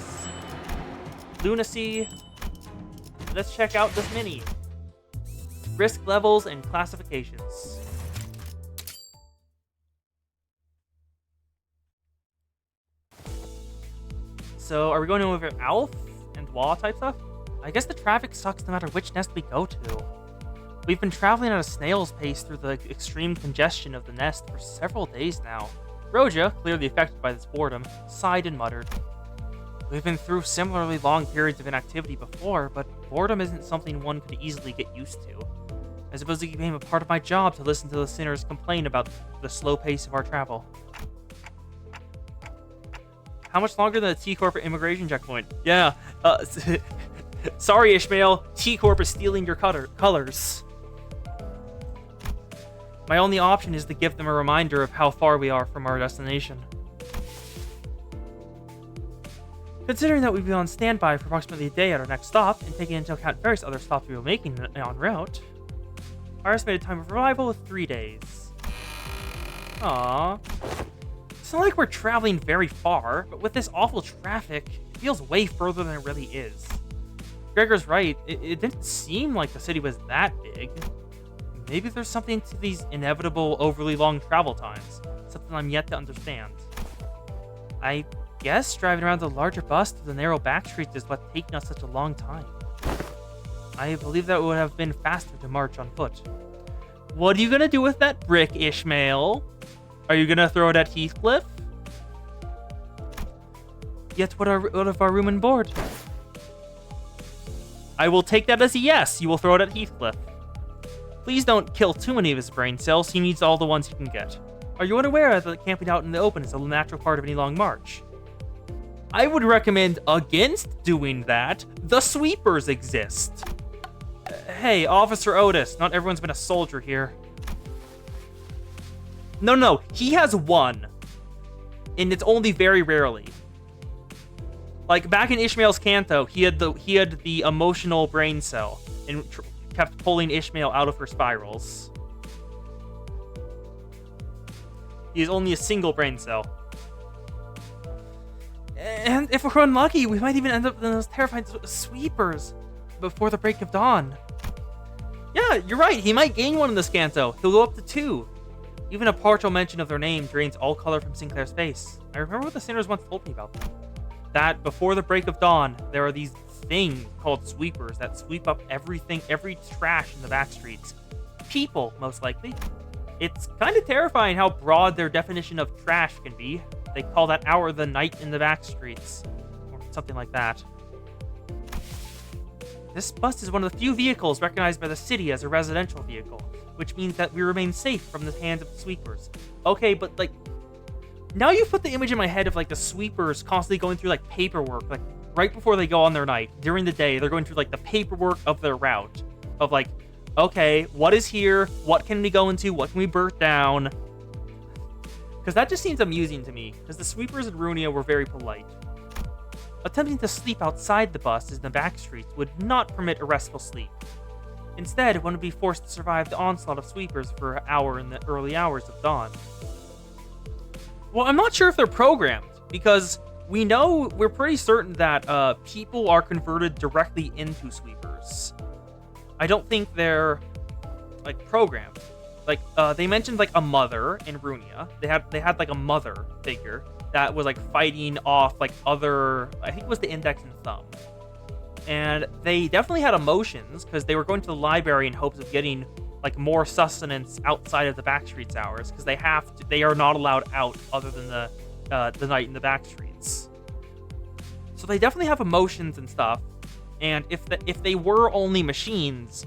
Lunacy. Let's check out this mini. Risk levels and classifications. So, are we going over Alf and Wall type stuff? I guess the traffic sucks no matter which nest we go to. We've been traveling at a snail's pace through the extreme congestion of the nest for several days now. Roja, clearly affected by this boredom, sighed and muttered. We've been through similarly long periods of inactivity before, but boredom isn't something one could easily get used to. I suppose it became a part of my job to listen to the sinners complain about the slow pace of our travel. How much longer than the T-Corp immigration checkpoint? Yeah, sorry Ishmael, T-Corp is stealing your colors. My only option is to give them a reminder of how far we are from our destination. Considering that we've been on standby for approximately a day at our next stop, and taking into account various other stops we were making en route, our estimated time of arrival is 3 days. Aww. It's not like we're traveling very far, but with this awful traffic, it feels way further than it really is. Gregor's right, it didn't seem like the city was that big. Maybe there's something to these inevitable, overly long travel times, something I'm yet to understand. I guess driving around the larger bus through the narrow back streets is what's taking us such a long time. I believe that it would have been faster to march on foot. What are you gonna do with that brick, Ishmael? Are you gonna throw it at Heathcliff? Yet what of our room and board? I will take that as a yes. You will throw it at Heathcliff. Please don't kill too many of his brain cells. He needs all the ones he can get. Are you unaware that camping out in the open is a natural part of any long march? I would recommend against doing that. The sweepers exist. Hey, Officer Otis, not everyone's been a soldier here. No, he has one. And it's only very rarely. Like, back in Ishmael's Canto, he had the emotional brain cell and kept pulling Ishmael out of her spirals. He is only a single brain cell. And if we're unlucky, we might even end up in those terrifying sweepers before the break of dawn. Yeah, you're right. He might gain one in this Canto. He'll go up to 2. Even a partial mention of their name drains all color from Sinclair's face. I remember what the Sinners once told me about them. That before the break of dawn, there are these things called sweepers that sweep up everything, every trash in the back streets. People, most likely. It's kind of terrifying how broad their definition of trash can be. They call that hour the night in the back streets, or something like that. This bus is one of the few vehicles recognized by the city as a residential vehicle, which means that we remain safe from the hands of the sweepers. Okay, but like, now you've put the image in my head of like the sweepers constantly going through like paperwork, like right before they go on their night. During the day, they're going through like the paperwork of their route, of like, okay, what is here? What can we go into? What can we burn down? Because that just seems amusing to me, because the sweepers in Runia were very polite. Attempting to sleep outside the bus in the back streets would not permit a restful sleep. Instead, one would be forced to survive the onslaught of sweepers for an hour in the early hours of dawn. Well, I'm not sure if they're programmed, because we're pretty certain that people are converted directly into sweepers. I don't think they're like programmed. Like they mentioned like a mother in Runia. They had like a mother figure that was like fighting off like other, I think it was the index and thumb. And they definitely had emotions because they were going to the library in hopes of getting like more sustenance outside of the backstreets hours, because they are not allowed out other than the night in the backstreets. So they definitely have emotions and stuff. And if they were only machines,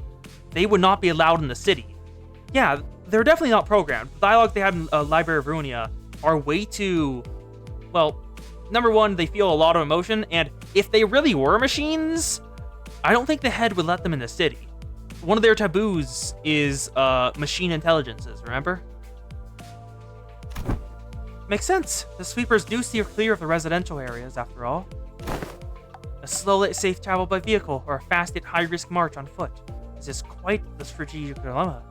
they would not be allowed in the city. Yeah, they're definitely not programmed. The dialogue they had in Library of Runia are way too, well, number one, they feel a lot of emotion, and if they really were machines, I don't think the head would let them in the city. One of their taboos is machine intelligences, remember? Makes sense. The sweepers do steer clear of the residential areas, after all. A slow yet safe travel by vehicle, or a fast yet high-risk march on foot. This is quite the strategic dilemma.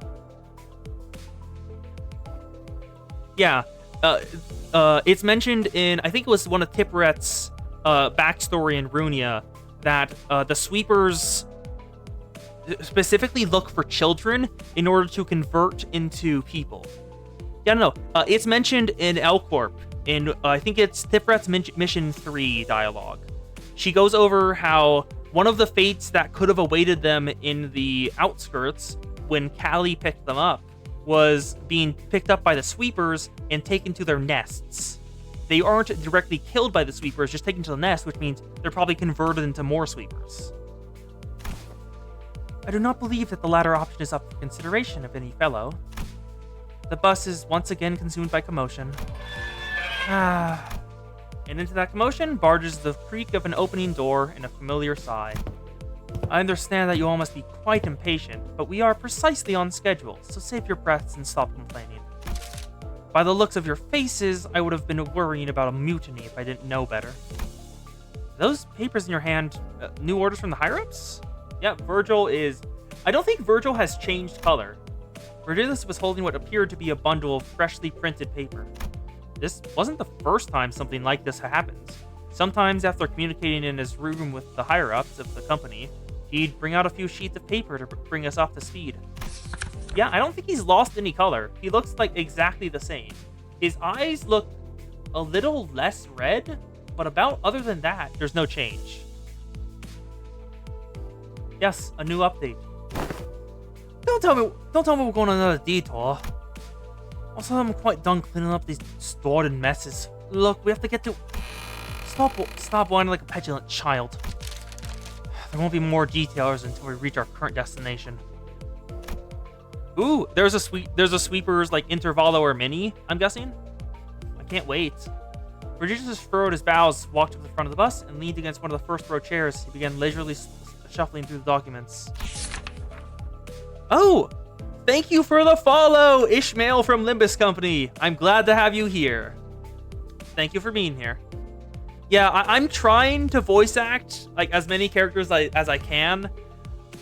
Yeah, it's mentioned in, I think it was one of Tipperett's backstory in Runia, that the sweepers specifically look for children in order to convert into people. Yeah, no, it's mentioned in Elcorp, in, I think it's Tipperett's Mission 3 dialogue. She goes over how one of the fates that could have awaited them in the outskirts when Callie picked them up was being picked up by the sweepers and taken to their nests. They aren't directly killed by the sweepers, just taken to the nest, which means they're probably converted into more sweepers. I do not believe that the latter option is up for consideration of any fellow. The bus is once again consumed by commotion. And into that commotion barges the creak of an opening door and a familiar sigh. I understand that you all must be quite impatient, but we are precisely on schedule, so save your breaths and stop complaining. By the looks of your faces, I would have been worrying about a mutiny if I didn't know better. Those papers in your hand, new orders from the higher-ups? Yeah, Virgil is... I don't think Virgil has changed color. Virgilius was holding what appeared to be a bundle of freshly printed paper. This wasn't the first time something like this happens. Sometimes after communicating in his room with the higher-ups of the company, he'd bring out a few sheets of paper to bring us up to speed. Yeah, I don't think he's lost any color. He looks like exactly the same. His eyes look a little less red, but other than that, there's no change. Yes, a new update. Don't tell me we're going on another detour. Also, I'm quite done cleaning up these stored messes. Look, we have to get to... Stop whining like a petulant child. There won't be more details until we reach our current destination. Ooh, there's a sweeper's like intervalo or mini, I'm guessing. I can't wait. Regis furrowed his bows, walked to the front of the bus, and leaned against one of the first row chairs. He began leisurely shuffling through the documents. Oh! Thank you for the follow, Ishmael from Limbus Company. I'm glad to have you here. Thank you for being here. Yeah, I'm trying to voice act like as many characters as I can.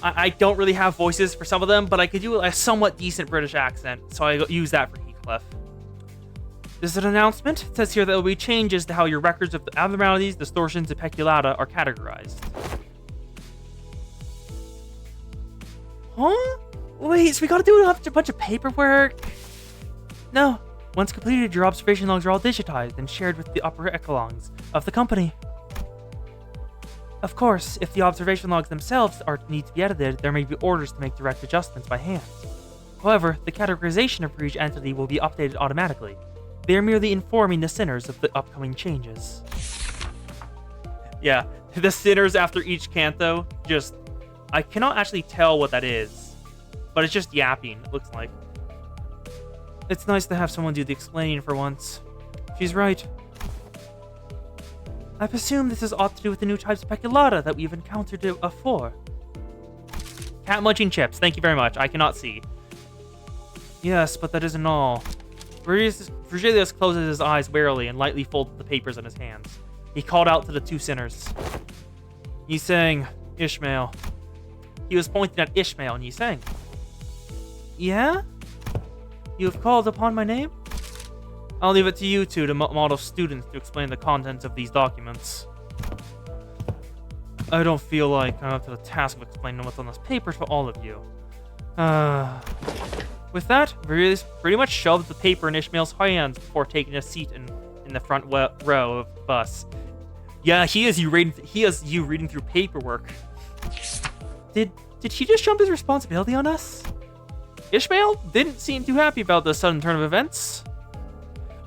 I don't really have voices for some of them, but I could do a somewhat decent British accent, so I use that for Heathcliff. This is an announcement. It says here that there will be changes to how your records of the abnormalities, distortions, and peculata are categorized. Huh? Wait, so we gotta do a bunch of paperwork? No. Once completed, your observation logs are all digitized and shared with the upper echelons of the company. Of course, if the observation logs themselves need to be edited, there may be orders to make direct adjustments by hand. However, the categorization of each entity will be updated automatically. They are merely informing the sinners of the upcoming changes. Yeah, the sinners after each canto, I cannot actually tell what that is, but it's just yapping, it looks like. It's nice to have someone do the explaining for once. She's right. I presume this is ought to do with the new types of peculata that we've encountered before. Cat munching chips, thank you very much. I cannot see. Yes, but that isn't all. Virgilius closes his eyes warily and lightly folded the papers in his hands. He called out to the two sinners. Yiseng, Ishmael. He was pointing at Ishmael and Yiseng. Yeah? You have called upon my name? I'll leave it to you two to model students to explain the contents of these documents. I don't feel like I'm up to the task of explaining what's on this paper to all of you. With that, Virgilius pretty much shoved the paper in Ishmael's hands before taking a seat in the front row of the bus. Yeah, he is you reading through paperwork. Did he just jump his responsibility on us? Ishmael didn't seem too happy about the sudden turn of events.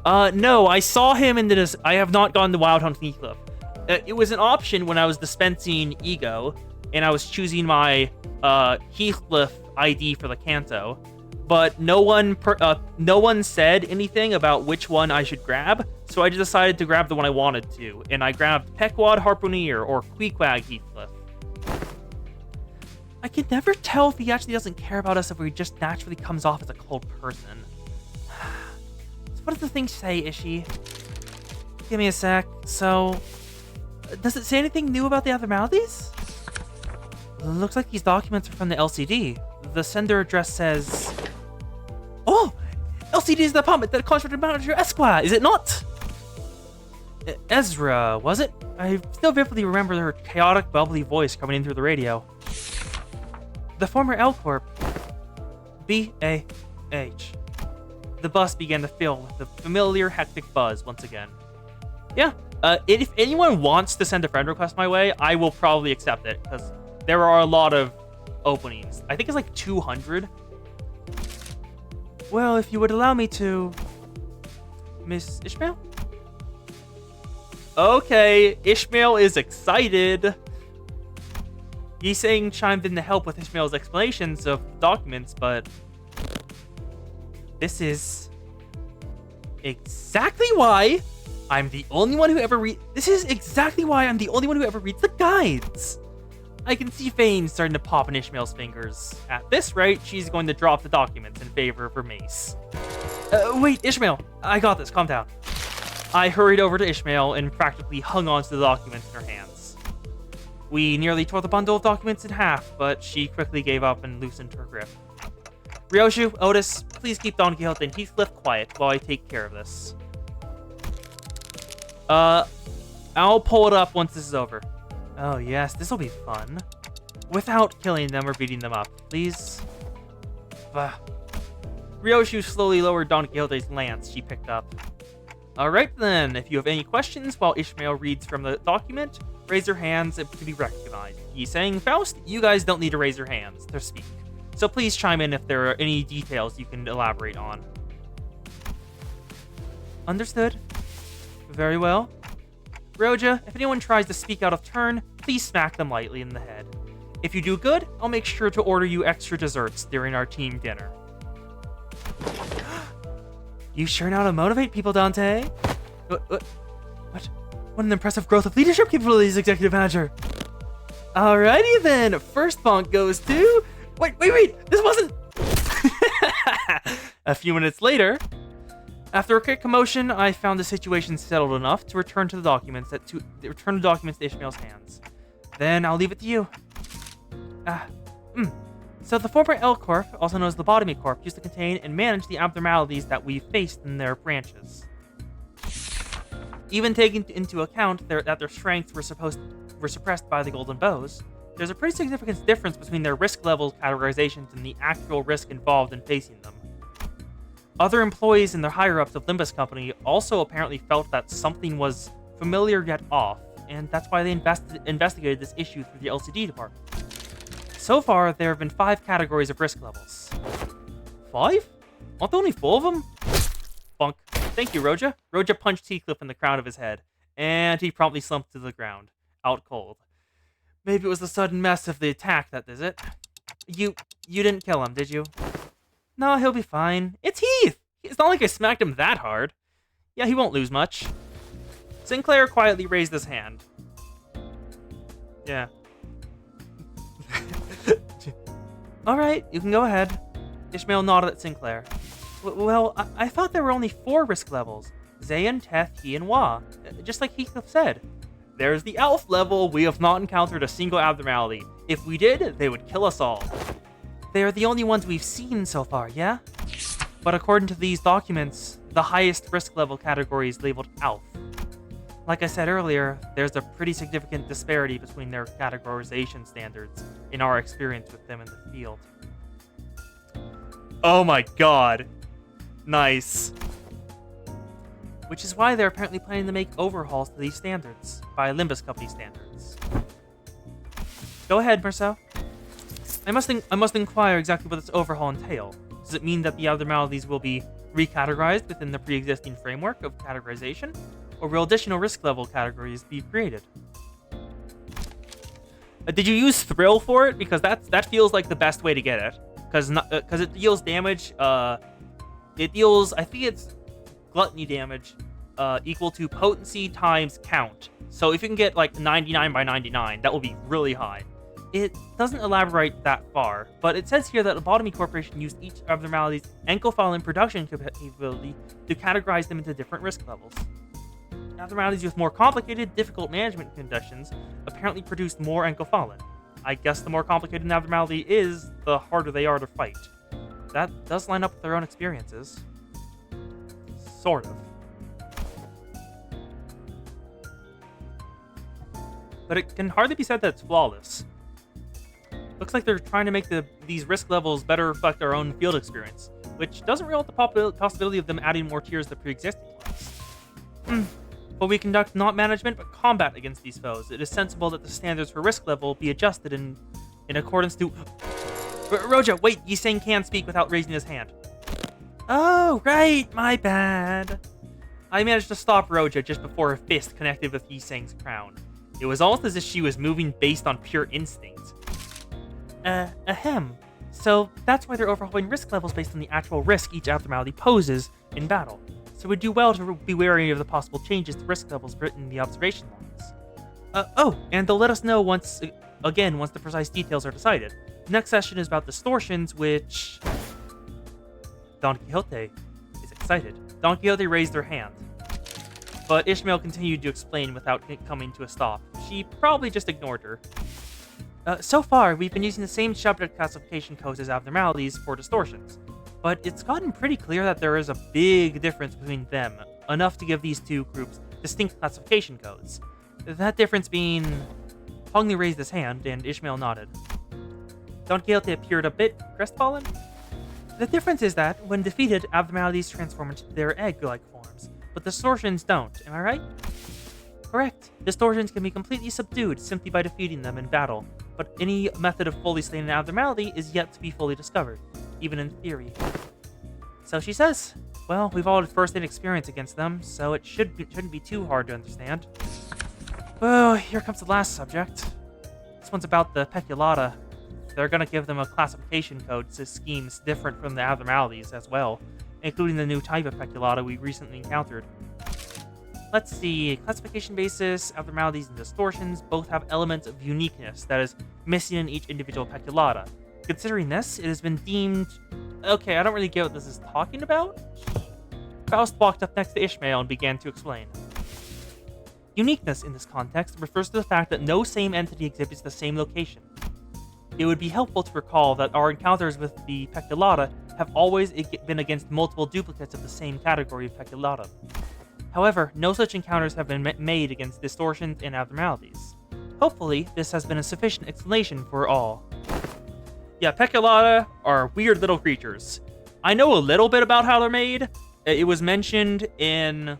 No, I saw him in this. I have not gone to Wild Hunt Heathcliff. It was an option when I was dispensing Ego, and I was choosing my Heathcliff ID for the Canto. But no one said anything about which one I should grab, so I just decided to grab the one I wanted to, and I grabbed Peckwad Harpooneer or Queequeg Heathcliff. I can never tell if he actually doesn't care about us, if he just naturally comes off as a cold person. So what does the thing say, Ishi? Give me a sec. So, does it say anything new about the abnormalities? Looks like these documents are from the LCD. The sender address says... Oh! LCD is the department that contracted manager Esquire, is it not? Ezra, was it? I still vividly remember her chaotic, bubbly voice coming in through the radio. The former L Corp. B-A-H. The bus began to fill with the familiar hectic buzz once again. Yeah, if anyone wants to send a friend request my way, I will probably accept it, because there are a lot of openings. I think it's like 200. Well, if you would allow me to... Miss Ishmael? Okay, Ishmael is excited. Yiseng chimed in to help with Ishmael's explanations of documents, but... This is... exactly why I'm the only one who ever This is exactly why I'm the only one who ever reads the guides! I can see veins starting to pop in Ishmael's fingers. At this rate, she's going to drop the documents in favor of her mace. Wait, Ishmael! I got this, calm down. I hurried over to Ishmael and practically hung onto the documents in her hands. We nearly tore the bundle of documents in half, but she quickly gave up and loosened her grip. Ryoshu, Otis, please keep Don Quixote and Heathcliff quiet while I take care of this. I'll pull it up once this is over. Oh yes, this will be fun. Without killing them or beating them up, please. Ryoshu slowly lowered Don Quixote's lance she picked up. Alright then, if you have any questions while Ishmael reads from the document, raise your hands to be recognized. Yiseng, Faust, you guys don't need to raise your hands to speak. So please chime in if there are any details you can elaborate on. Understood. Very well. Roja, if anyone tries to speak out of turn, please smack them lightly in the head. If you do good, I'll make sure to order you extra desserts during our team dinner. You sure know how to motivate people, Dante. What? What an impressive growth of leadership capabilities, Executive Manager. Alrighty then. First bonk goes to... Wait. This wasn't... A few minutes later, after a quick commotion, I found the situation settled enough to return the documents to Ishmael's hands. Then I'll leave it to you. So the former L Corp, also known as Lobotomy Corp, used to contain and manage the abnormalities that we faced in their branches. Even taking into account that their strengths were suppressed by the Golden Bows, there's a pretty significant difference between their risk level categorizations and the actual risk involved in facing them. Other employees and their higher-ups of Limbus Company also apparently felt that something was familiar yet off, and that's why they investigated this issue through the LCD department. So far, there have been 5 categories of risk levels. 5? Aren't there only 4 of them? Bunk. Thank you, Roja. Roja punched Heathcliff in the crown of his head, and he promptly slumped to the ground, out cold. Maybe it was the sudden mess of the attack that did it. You didn't kill him, did you? No, he'll be fine. It's Heath! It's not like I smacked him that hard. Yeah, he won't lose much. Sinclair quietly raised his hand. Yeah. Alright, you can go ahead. Ishmael nodded at Sinclair. Well, I thought there were only 4 risk levels. Zayn, Teth, he, and Wa. Just like Heathcliff said. There's the Elf level. We have not encountered a single abnormality. If we did, they would kill us all. They are the only ones we've seen so far, yeah? But according to these documents, the highest risk level category is labeled Elf. Like I said earlier, there's a pretty significant disparity between their categorization standards in our experience with them in the field. Oh my god. Nice. Which is why they're apparently planning to make overhauls to these standards, by Limbus Company standards. Go ahead, Merceau. I must inquire exactly what this overhaul entail. Does it mean that the abnormalities will be recategorized within the pre-existing framework of categorization, or will additional risk level categories be created? Did you use Thrill for it? Because that feels like the best way to get it. Because it deals damage. It deals, I think it's gluttony damage equal to potency times count. So if you can get like 99 by 99, that will be really high. It doesn't elaborate that far, but it says here that Lobotomy Corporation used each abnormality's ankylphylline production capability to categorize them into different risk levels. Abnormalities with more complicated, difficult management conditions apparently produced more ankylphylline. I guess the more complicated an abnormality is, the harder they are to fight. That does line up with their own experiences. Sort of. But it can hardly be said that it's flawless. Looks like they're trying to make these risk levels better reflect our own field experience, which doesn't rule out the possibility of them adding more tiers to pre-existing ones. But we conduct not management but combat against these foes. It is sensible that the standards for risk level be adjusted in accordance to... Roja, wait, Yiseng can't speak without raising his hand. Oh, right, my bad. I managed to stop Roja just before her fist connected with Yiseng's crown. It was almost as if she was moving based on pure instinct. Ahem. So that's why they're overhauling risk levels based on the actual risk each abnormality poses in battle. So we'd do well to be wary of the possible changes to risk levels written in the observation logs. And they'll let us know once the precise details are decided. The next session is about distortions, which... Don Quixote is excited. Don Quixote raised her hand. But Ishmael continued to explain without coming to a stop. She probably just ignored her. So far, we've been using the same subject classification codes as abnormalities for distortions, but it's gotten pretty clear that there is a big difference between them, enough to give these two groups distinct classification codes. That difference being... Hongli raised his hand, and Ishmael nodded. Don Quixote appeared a bit crestfallen. The difference is that, when defeated, abnormalities transform into their egg-like forms, but distortions don't, am I right? Correct. Distortions can be completely subdued simply by defeating them in battle, but any method of fully slaying an abnormality is yet to be fully discovered, even in theory. So she says. Well, we've all had first-hand experience against them, so it shouldn't be too hard to understand. Oh, here comes the last subject. next one's about the Peculata. They're gonna give them a classification code to schemes different from the abnormalities as well, including the new type of Peculata we recently encountered. Let's see, classification basis, abnormalities, and distortions both have elements of uniqueness that is missing in each individual Peculata. Considering this, it has been deemed... Okay, I don't really get what this is talking about. Faust walked up next to Ishmael and began to explain. Uniqueness in this context refers to the fact that no same entity exhibits the same location. It would be helpful to recall that our encounters with the Peculata have always been against multiple duplicates of the same category of Peculata. However, no such encounters have been made against distortions and abnormalities. Hopefully, this has been a sufficient explanation for all. Yeah, Peculata are weird little creatures. I know a little bit about how they're made. It was mentioned in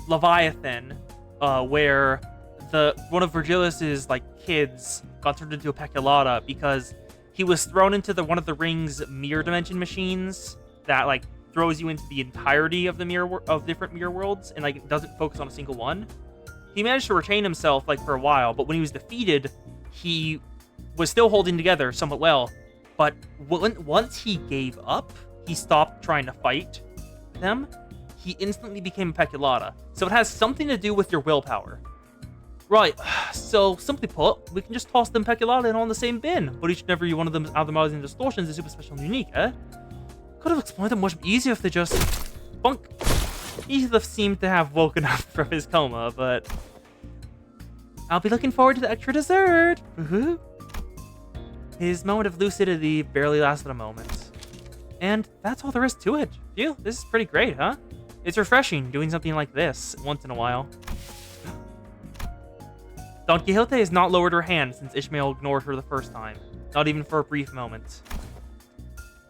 Leviathan, where one of Virgilius's kids got turned into a Peculata because he was thrown into one of the ring's mirror dimension machines that throws you into the entirety of the different mirror worlds and doesn't focus on a single one. He managed to retain himself for a while, but when he was defeated, he was still holding together somewhat well. But once he gave up, he stopped trying to fight them. He instantly became a Peculata. So it has something to do with your willpower. Right, so simply put, we can just toss them Peculata in all in the same bin, but each and every one of them abnormalities and distortions is super special and unique, eh? Could have explained them much easier if they just... Bunk! Heathcliff seemed to have woken up from his coma, but... I'll be looking forward to the extra dessert! Woohoo! His moment of lucidity barely lasted a moment. And that's all there is to it. Phew, this is pretty great, huh? It's refreshing doing something like this once in a while. Don Quixote has not lowered her hand since Ishmael ignored her the first time. Not even for a brief moment.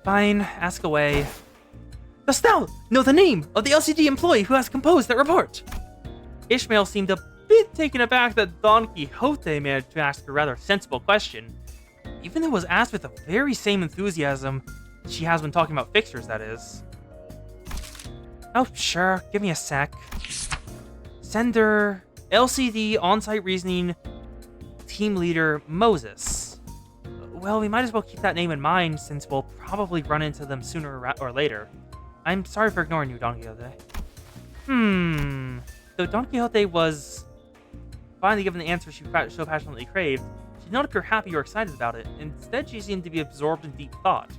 Fine, ask away. Dost thou know the name of the LCD employee who has composed that report? Ishmael seemed a bit taken aback that Don Quixote managed to ask a rather sensible question. Even though it was asked with the very same enthusiasm she has when talking about fixtures, that is. Oh, sure, give me a sec. Sender, LCD on-site reasoning, team leader, Moses. Well, we might as well keep that name in mind since we'll probably run into them sooner or later. I'm sorry for ignoring you, Don Quixote. So Don Quixote was finally given the answer she so passionately craved. She did not appear happy or excited about it. Instead, she seemed to be absorbed in deep thought.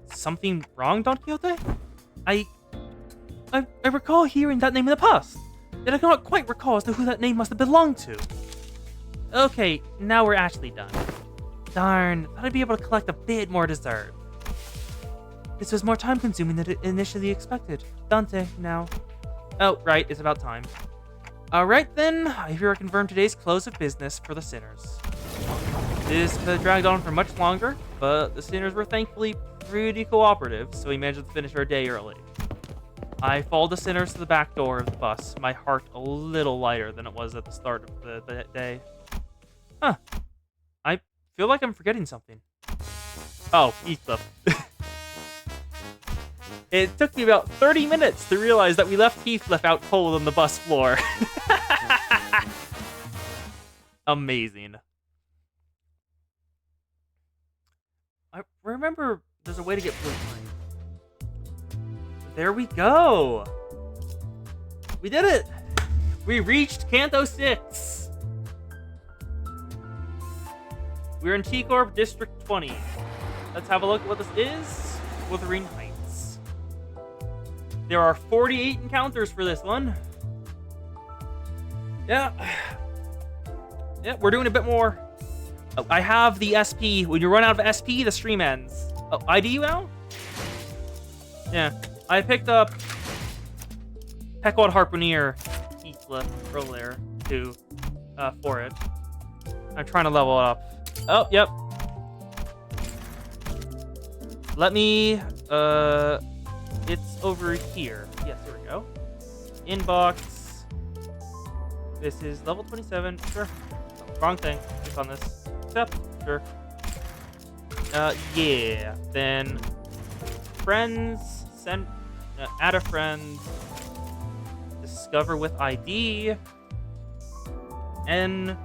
Something wrong, Don Quixote? I recall hearing that name in the past. Yet I cannot quite recall as to who that name must have belonged to. Okay, now we're actually done. Darn, thought I'd be able to collect a bit more dessert. This was more time-consuming than initially expected. Dante, now. Oh, right, it's about time. Alright then, I hear I confirm today's close of business for the sinners. This could have dragged on for much longer, but the sinners were thankfully pretty cooperative, so we managed to finish our day early. I followed the sinners to the back door of the bus, my heart a little lighter than it was at the start of the day. Huh. I feel like I'm forgetting something. Oh, Heathcliff. It took me about 30 minutes to realize that we left Heathcliff out cold on the bus floor. Amazing. I remember there's a way to get blue flame. There we go. We did it. We reached Canto 6. We're in T-Corp District 20. Let's have a look at what this is. Wuthering Heights. There are 48 encounters for this one. Yeah. Yeah, we're doing a bit more. Oh, I have the SP. When you run out of SP, the stream ends. Oh, ID you now? Yeah. I picked up Pequod Harpooner Heathcliff earlier too, for it. I'm trying to level it up. Oh, yep. Let me, it's over here. Yes, here we go. Inbox. This is level 27. Sure. Wrong thing. Click on this. Accept. Sure. Yeah. Then friends. Send. Add a friend. Discover with ID. N6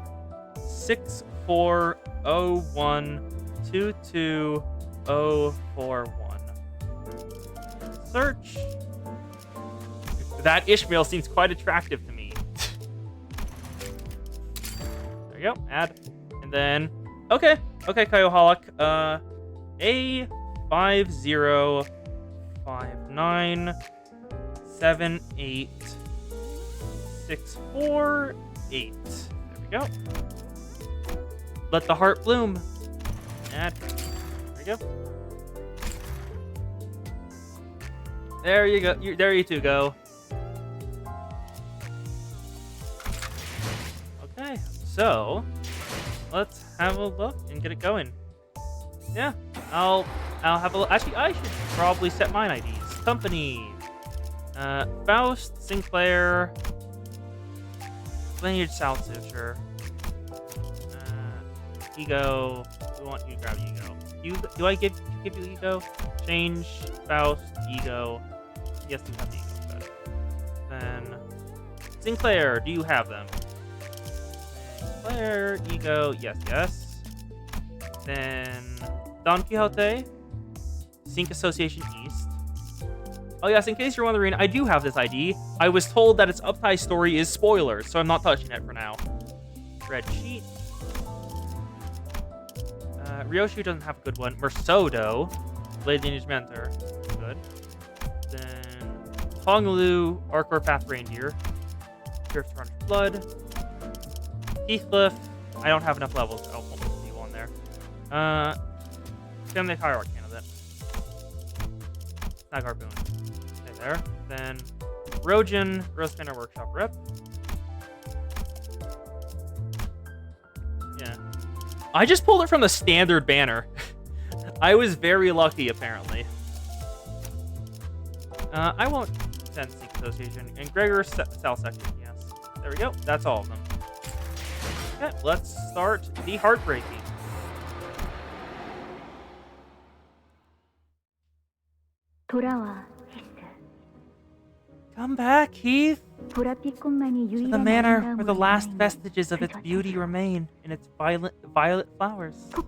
220122041. Search. That Ishmael seems quite attractive to me. There you go. Add. And then, okay, Kaioholic. A505978648. There we go. Let the heart bloom. Add. There we go. There you go. There you two go. Okay, so let's have a look and get it going. Yeah, I'll have a look. Actually, I should probably set mine IDs. Company, Faust, Sinclair, Lineage Salsu, sure. Ego. We want you to grab Ego. Do I give you Ego? Change Faust, Ego. Yes, you have Ego. Good. Then Sinclair, do you have them? Sinclair, Ego, yes. Then Don Quixote, Sync Association East. Oh yes, in case you're wondering, I do have this ID. I was told that its uptie story is spoilers, so I'm not touching it for now. Red sheet. Ryoshu doesn't have a good one. Mersodo, Blade Lineage Mentor. Good. Then Honglu, Arcor Path Reindeer. Pure Tarnished Blood. Heathcliff. I don't have enough levels. Oh, almost you on there. Family Hierarch candidate. Nagar Boon. Okay, there. Then Rojan, Rose Banner Workshop Rep. Yeah. I just pulled it from the standard banner. I was very lucky, apparently. I won't send Sync Association. And Gregor Cell Section, yes. There we go. That's all of them. Okay, let's start the heartbreaking. Come back, Heath, to the manor where the last vestiges of its beauty remain in its violet flowers. To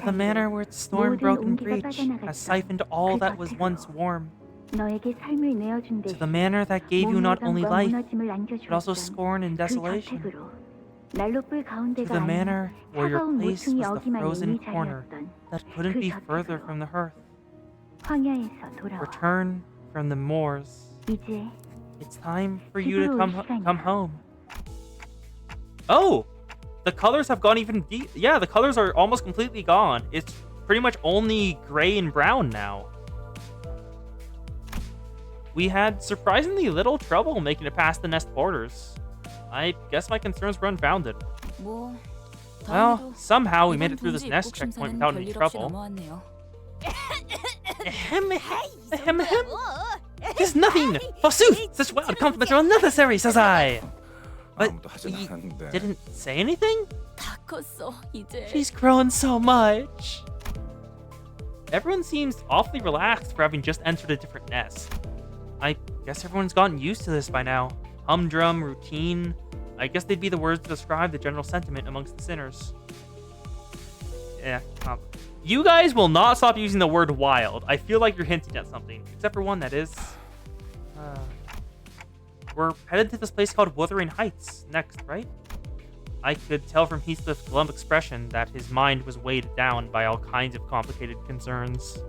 the manor where its storm-broken breach has siphoned all that was once warm. To the manor that gave you not only life, but also scorn and desolation. To the manor where your place was the frozen corner that couldn't be further from the hearth. Return from the moors. It's time for you to come home. Oh! The colors have gone even deep. Yeah, the colors are almost completely gone. It's pretty much only gray and brown now. We had surprisingly little trouble making it past the nest borders. I guess my concerns were unfounded. Well, somehow we made it through this nest checkpoint without any trouble. There's nothing! Forsooth! Such wild compliments are unnecessary, says I! But you didn't say anything? She's grown so much. Everyone seems awfully relaxed for having just entered a different nest. I guess everyone's gotten used to this by now. Humdrum, routine. I guess they'd be the words to describe the general sentiment amongst the sinners. Yeah, you guys will not stop using the word wild. I feel like you're hinting at something. Except for one, that is. We're headed to this place called Wuthering Heights next, right? I could tell from Heathcliff's glum expression that his mind was weighed down by all kinds of complicated concerns.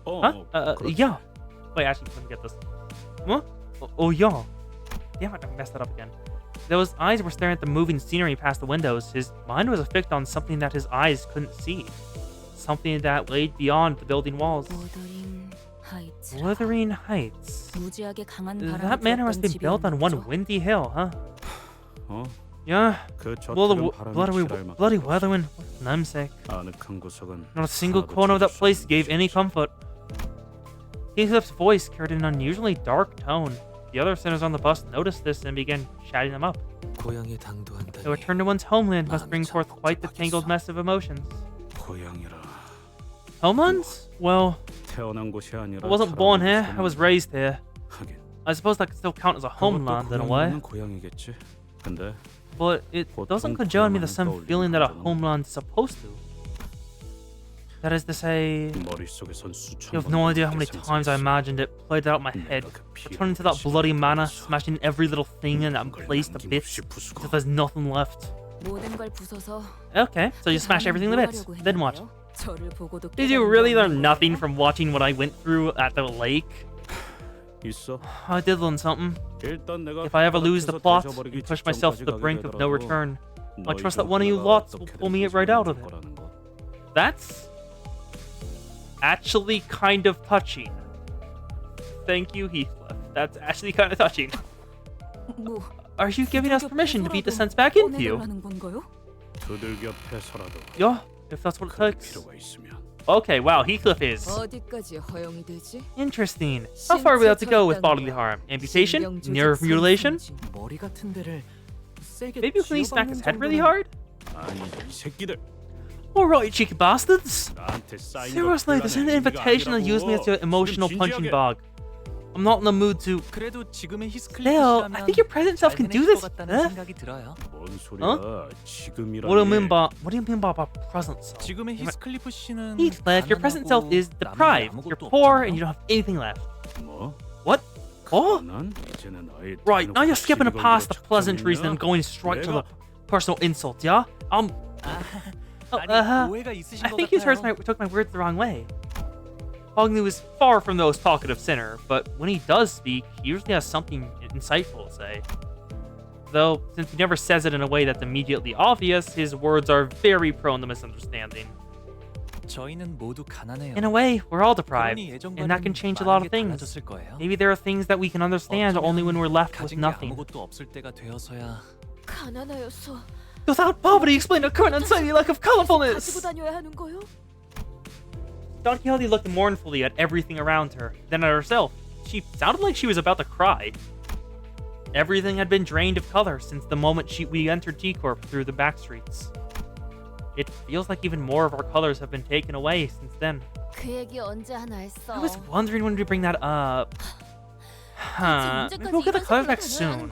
Yeah. Wait, actually, let me get this. Huh? Oh, yeah. Damn it, I messed that up again. Those eyes were staring at the moving scenery past the windows. His mind was fixed on something that his eyes couldn't see. Something that laid beyond the building walls. Wuthering Heights. That manor must be built on one windy hill, huh? Yeah. Well, the bloody weather with namesake. Not a single corner of that place gave any comfort. Heathcliff's voice carried an unusually dark tone. The other sinners on the bus noticed this and began chatting them up. A return to one's homeland must bring forth quite the tangled mess of emotions. Homelands? Well, I wasn't born here, I was raised here. I suppose that could still count as a homeland in a way. 근데 but it doesn't conjure me the same feeling that a homeland's supposed to. That is to say, 머릿속에선 수천 you have no idea how many times I imagined it, played out in my head, returning to that bloody manor, smashing every little thing in that place to bits, until there's nothing left. 모든 걸 부숴서 Okay, so you smash everything to bits. Then what? 저를 보고도 Did you really learn nothing from watching what I went through at the lake? 있어. I did learn something. 일단 내가 If I ever lose the plot and 뒤져버리기 push myself to the 직전까지 brink of no 가게 return, I 되더라도 trust that one of you lots will pull me right out of it. 거라는 거. That's actually kind of touching. Thank you, Heathcliff. That's actually kind of touching. 뭐 Are you giving us permission to beat the sense back into you? 꺼내달라는 건가요? 두들 곁에서라도 Yeah, if that's what it 그럴 takes. 필요가 있으면. Okay, wow, Heathcliff is 어디까지 허용이 되지? interesting. How far are we have to go with bodily harm? Amputation? Nerve mutilation? 머리 같은 데를 세게 Maybe we can at least smack 쥐어박는 his head really 정도는 hard? 아니 이 새끼들 Alright, you cheeky bastards! 나한테 사인 Seriously, this is an invitation to use me as your emotional punching bag. I'm not in the mood to. 그래도 지금의 Leo, I think your present self can do this. Huh? 생각이 들어요. 뭔 소리야? 지금이라니. What do you mean by present self? 지금의 히스클리프 씨는 Heathcliff, your present self is deprived. You're poor and you don't have anything left. 뭐? What? Oh? 난 이제는 아예 Right, now you're skipping 시비걸 past the 들어 pleasantries and 척척이냐? going straight to the 내가 personal insult, yeah? 오해가 있으신 I 것 think you 같아요. took my words the wrong way. Hognu is far from the most talkative sinner, but when he does speak, he usually has something insightful to say. Though, since he never says it in a way that's immediately obvious, his words are very prone to misunderstanding. 저희는 모두 가난해요. In a way, we're all deprived, 그러니 and that can 예전과는 change a lot of 많은 게 things. 달라졌을 거예요. Maybe there are things that we can understand only when we're left with 가진 게 nothing. 아무것도 없을 때가 되어서야. 가난하여서 Without poverty, explain the current unsightly lack of 가지고 colorfulness! 다녀야 하는 거요? Don Quixote looked mournfully at everything around her, then at herself. She sounded like she was about to cry. Everything had been drained of color since the moment we entered T-Corp through the back streets. It feels like even more of our colors have been taken away since then. 그 얘기 언제 하나 했어? I was wondering when we bring that up. Huh, maybe we'll get the colors back soon.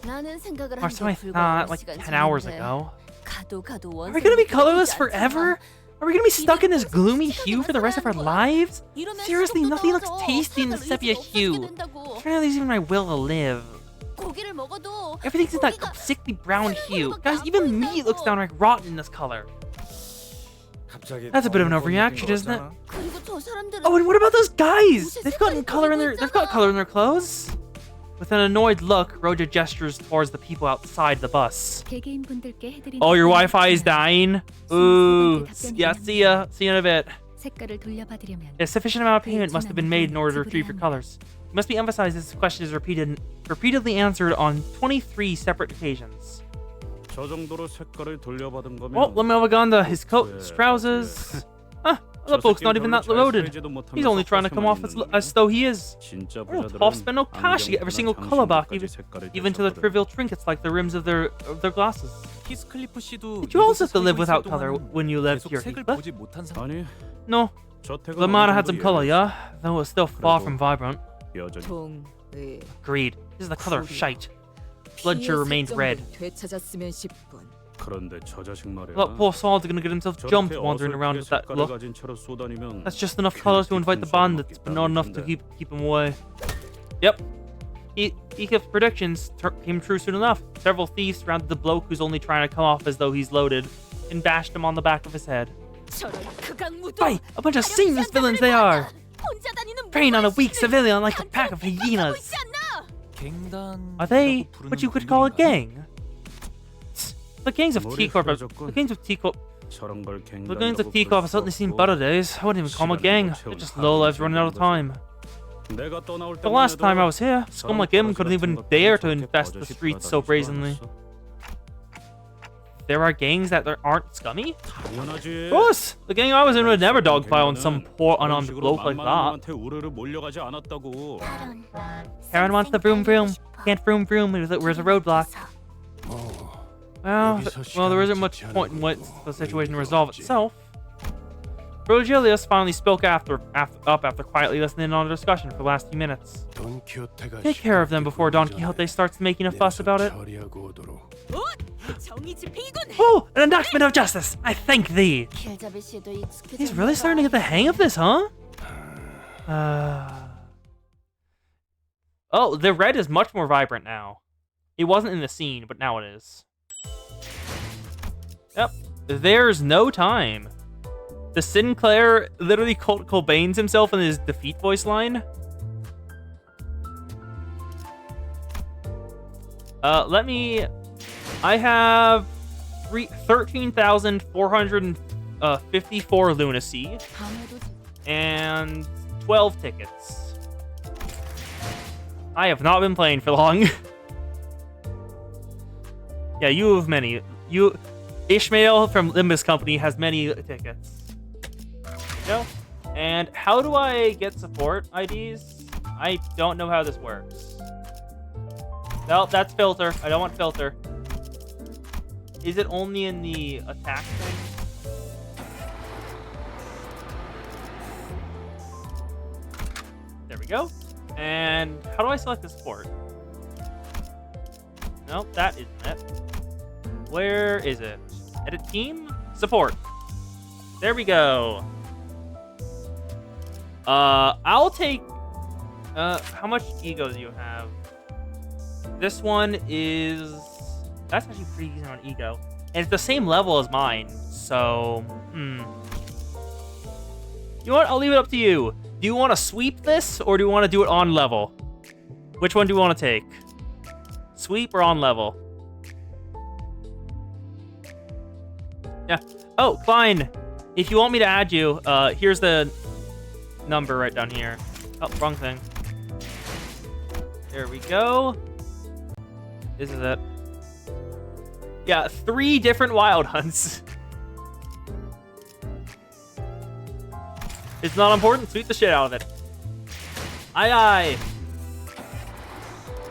나는 생각을 Or 한 so 게 I 불과 thought, 몇 like 시간 10 hours 전인데. ago. 가도 Are we gonna be colorless forever? Are we gonna be stuck in this gloomy hue for the rest of our lives? 이러면 Seriously, 수족도 nothing looks 떨어져. tasty in the 살짝 sepia 의지가 hue. 없어지게 된다고. Trying to lose even my will to live. 고기를 먹어도 Everything's in that 고기가 sickly brown hue. Guys, even meat looks downright rotten in this color. That's a bit of an overreaction, isn't it? 그리고 저 사람들은 Oh, and what about those guys? They've got color in their clothes. With an annoyed look, Roja gestures towards the people outside the bus. 개개인분들께 해드린 Oh, your Wi-Fi is dying. Ooh, yeah, see ya in a bit. 색깔을 돌려받으려면 A sufficient amount of payment must have been made in order to retrieve your colors. It must be emphasized this question is repeatedly answered on 23 separate occasions. 저 정도로 색깔을 돌려받은 거면 Well, Lemelvaganda, his coat, his trousers. Huh, the bloke's not even that loaded. He's only trying to come off as though he is. 진짜 Well, 부자들은 Paul spent no cash to get every single color back, 안경테나 장신구까지 even to the 색깔을 trivial trinkets like the rims of their glasses. 히스클리프 씨도 Did you also have to live 이곳에 without 살고 color 있을 when you lived 동안은 here, 계속 색을 Heathcliff? 보지 못한 상태. 아니 No, 저택은 Lamana 어느 had some 정도 color, 예외지. yeah? Though it's still far from vibrant. 여전히 동의. Agreed. This is the color of shite. Blood sure remains red. 되찾았으면 싶군. 그런데 저 자식 말이야. Look, poor Saul's gonna get himself jumped 저렇게 wandering around with that 색깔을 look. 가진 채로 쏘다니면 That's just enough colors to invite the bandits, but not enough to keep him away. Yep. Heathcliff's predictions came true soon enough. Several thieves surrounded the bloke who's only trying to come off as though he's loaded and bashed him on the back of his head. 저런 극악무도 Right, a bunch of seamless villains they are! 혼자 다니는 Preying on a weak 무고한 civilian like a 시민을 pack of 간첩으로 hyenas. 있지 않나? 갱단. Are they what you could call a gang? The gangs of T-Corp 저런 걸 The gangs of 갱단이라고 T-Corp have 부를 certainly 수 seen 없고. better days. I wouldn't even call them a gang. They're just lowlifes running out of time. 내가 떠나올 The 때만 last time I 해도 was here, scum 저런 like him 버러지 couldn't 같은 even 것들은 dare to 저렇게 infest the 버젓이 streets so 돌아다니지도 brazenly. 않았어. There are gangs that aren't scummy? 당연하지. Of course! The gang I was in would never dogpile on some poor unarmed bloke like that. 만만한테 우르르 몰려가지 않았다고. Karen wants the vroom vroom. Can't vroom vroom where's a roadblock. Well, there isn't much point in waiting for the situation to resolve itself. Rogelius finally spoke up after quietly listening on a discussion for the last few minutes. Take care of them before Don Quixote starts making a fuss about it. Oh, an enactment of justice! I thank thee! He's really starting to get the hang of this, huh? Oh, the red is much more vibrant now. It wasn't in the scene, but now it is. Yep. There's no time. The Sinclair literally Cobains himself in his defeat voice line. I have 13,454 lunacy and 12 tickets. I have not been playing for long. Yeah, you have many. Ishmael from Limbus Company has many tickets. No? And how do I get support IDs? I don't know how this works. Well, that's filter. I don't want filter. Is it only in the attack thing? There we go. And how do I select the support? Nope, that isn't it. Where is it? Edit team? Support. There we go. I'll take... how much ego do you have? This one is... That's actually pretty decent on ego. And it's the same level as mine, so... You know what? I'll leave it up to you. Do you want to sweep this, or do you want to do it on level? Which one do you want to take? Sweep or on level? Yeah. Oh, Klein. If you want me to add you, here's the number right down here. Oh, wrong thing. There we go. This is it. Yeah, 3 different wild hunts. It's not important. Sweep the shit out of it. Aye, aye.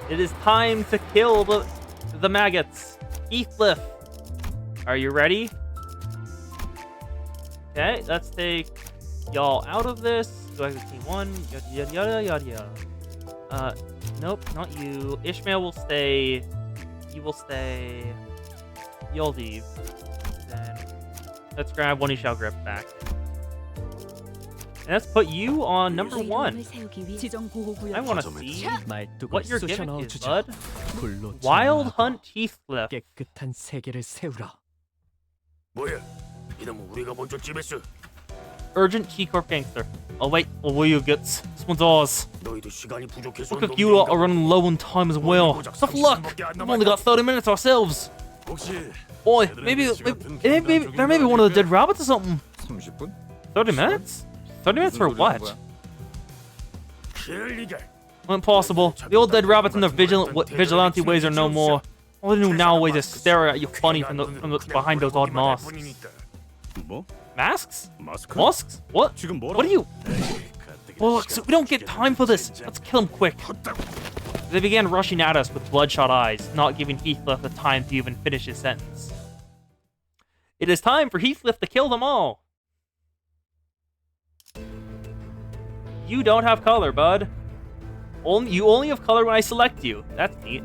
It is time to kill the maggots. Heathcliff. Are you ready? Okay, let's take y'all out of this. Go back to team 1. Yada, yada, yada, yada. Nope, not you. Ishmael will stay. You will stay. You'll leave. Then let's grab one you shall grip back. And let's put you on number 1. I want to see what your gimmick is, bud. Wild Hunt Heathcliff. 깨끗한 세계를 세우라. Urgent Key Corp Gangster. Oh wait, will you get this one's ours. Look like you lot are running low on time as well. Tough luck. We've only got 30 minutes ourselves. Boy, maybe there may be one of the dead rabbits or something. 30분? 30 minutes? 30 minutes for what? Impossible. The old dead rabbits and their vigilante ways are no more. All they do nowadays is stare at you funny from the behind those odd masks. 뭐? Masks? 마스크? Masks? What? 지금 뭐라고? What are you? Well, look, so we don't get time for this. Let's kill him quick. They began rushing at us with bloodshot eyes, not giving Heathcliff the time to even finish his sentence. It is time for Heathcliff to kill them all. You don't have color, bud. You only have color when I select you. That's neat.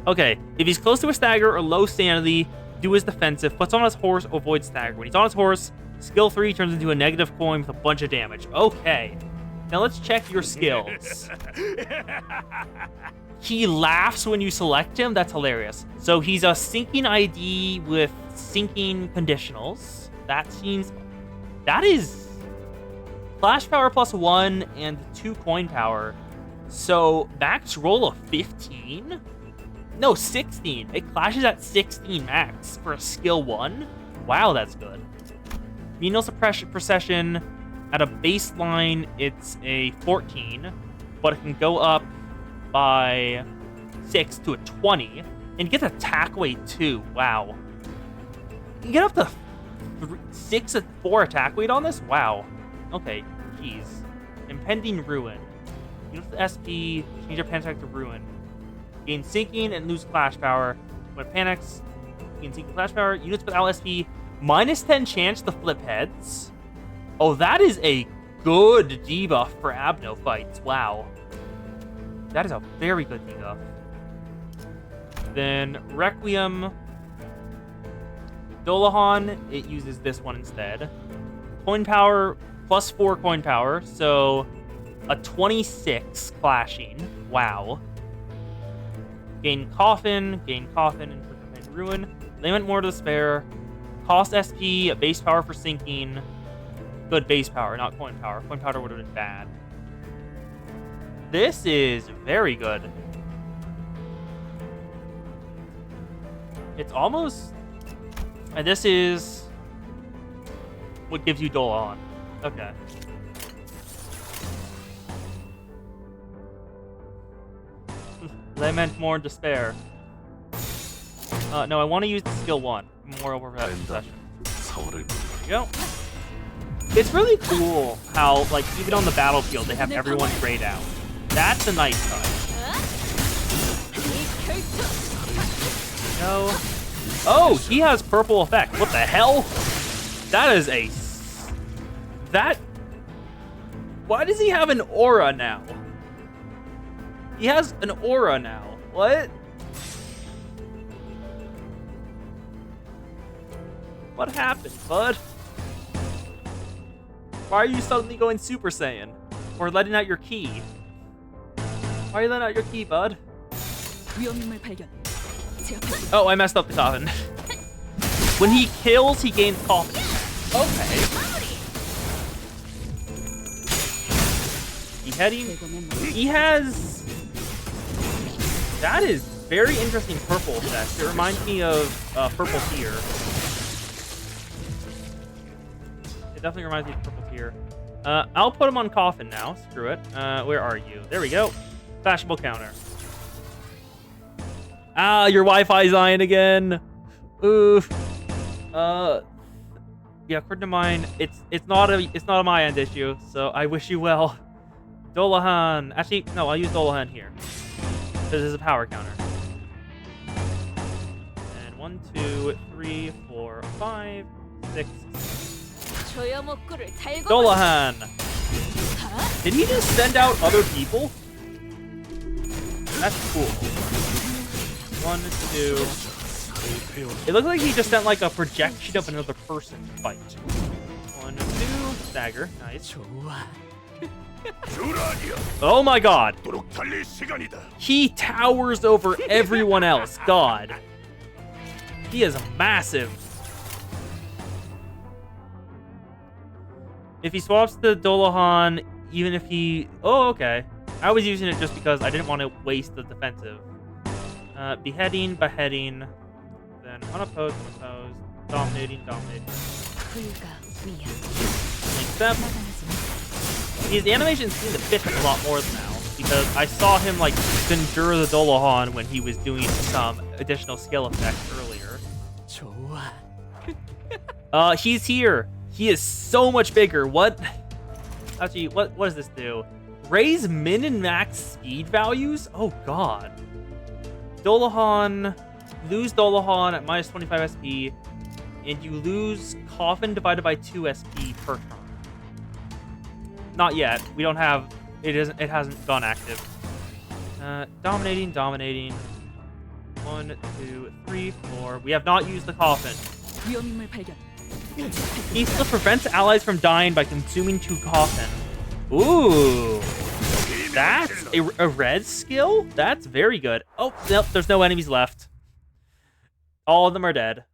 Okay, if he's close to a stagger or low sanity, do his defensive, puts on his horse, avoids stagger. When he's on his horse, skill 3 turns into a negative coin with a bunch of damage. Okay. Now let's check your skills. He laughs when you select him. That's hilarious. So he's a sinking ID with sinking conditionals. That is flash power +1 and 2 coin power. So max roll of 15? No, 16. It clashes at 16 max for a skill 1. Wow, that's good. Menial Procession, at a baseline, it's a 14, but it can go up by 6 to a 20, and get attack weight too. Wow. You can get up to 6 at 4 attack weight on this? Wow. Okay, jeez. Impending Ruin. Use the SP, change your panic to Ruin. Gain sinking and lose clash power. When it panics, gain sinking clash power. Units without SP, -10 chance to flip heads. Oh, that is a good debuff for Abno fights. Wow. That is a very good debuff. Then Requiem. Dolahan, it uses this one instead. Coin power, +4 coin power, so a 26 clashing. Wow. Gain Coffin, and Protect Ruin. Lament More to Despair. Cost SP, base power for sinking. Good base power, not coin power. Coin power would have been bad. This is very good. It's almost... And this is what gives you Dolahan. Okay. Lament More Despair. No, I want to use the skill 1. More over that possession. There you go. It's really cool how, like, even on the battlefield, they have everyone grayed out. That's a nice touch. No. Oh, he has purple effect. What the hell? That is a... That... Why does he have an aura now? He has an aura now. What? What happened, bud? Why are you suddenly going Super Saiyan? Or letting out your ki? Why are you letting out your ki, bud? 위험인물 발견. Oh, I messed up the coffin. When he kills, he gains coffin. Okay. Beheading. He has... That is very interesting purple effect. It reminds me of Purple Tear. It definitely reminds me of Purple Tear. I'll put him on coffin now. Screw it. Where are you? There we go. Fashionable counter. Ah, your Wi-Fi's dying again. Oof. Yeah, according to mine, it's not a my end issue. So I wish you well. Dolahan. Actually, no, I'll use Dolahan here. This is a power counter. And 1, 2, 3, 4, 5, 6. Dolahan. Did he just send out other people? That's cool. 1, 2. It looks like he just sent like a projection of another person to fight. 1, 2. Stagger. Nice. Oh my god. He towers over everyone else. God. He is massive. If he swaps the Dolahan, even if he... Oh, okay. I was using it just because I didn't want to waste the defensive. Beheading. Then unopposed. Dominating. Links up. His animations seem to fit him a lot more now, because I saw him, like, endure the Dolahan when he was doing some additional skill effects earlier. He's here. He is so much bigger. What? Actually, what does this do? Raise min and max speed values? Oh, God. Dolahan. Lose Dolahan at minus 25 SP, and you lose Coffin divided by 2 SP per turn. Not yet. We don't have... It hasn't gone active. Dominating. 1, 2, 3, 4. We have not used the Coffin. 위험인물 발견. Heathcliff prevents allies from dying by consuming 2 Coffin. Ooh. That's a red skill? That's very good. Oh, nope. There's no enemies left. All of them are dead.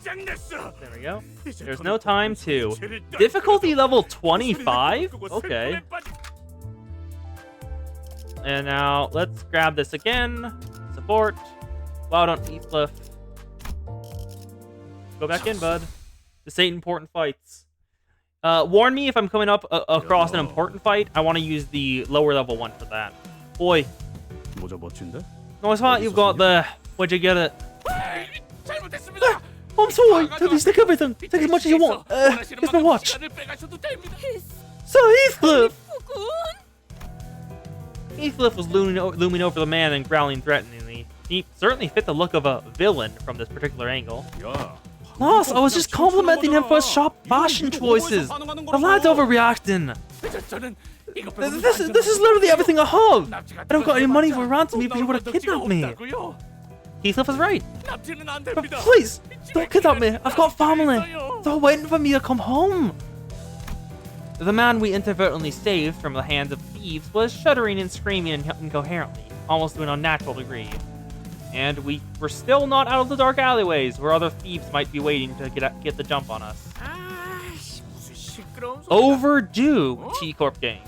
There we go. There's no time to... Difficulty level 25? Okay. And now, let's grab this again. Support. Wow, don't Heathcliff. Go back in, bud. This ain't important fights. Warn me if I'm coming up across an important fight. I want to use the lower level one for that. Boy. No, it's not. You've got the... Where'd you get it? I'm sorry. Take everything. Take as much as you want. Here's my watch. So Heathcliff! Heathcliff was looming over the man and growling threateningly. He certainly fit the look of a villain from this particular angle. 야, Boss, I was just complimenting him for his sharp fashion choices. The lad's overreacting. This is literally everything I have. I don't got any money for ransom even if you would have kidnapped me. Heathcliff was right. But please, don't kidnap me. I've got family. They're waiting for me to come home. The man we inadvertently saved from the hands of thieves was shuddering and screaming incoherently, almost to an unnatural degree. And we were still not out of the dark alleyways where other thieves might be waiting to get the jump on us. Overdue, T-Corp gang.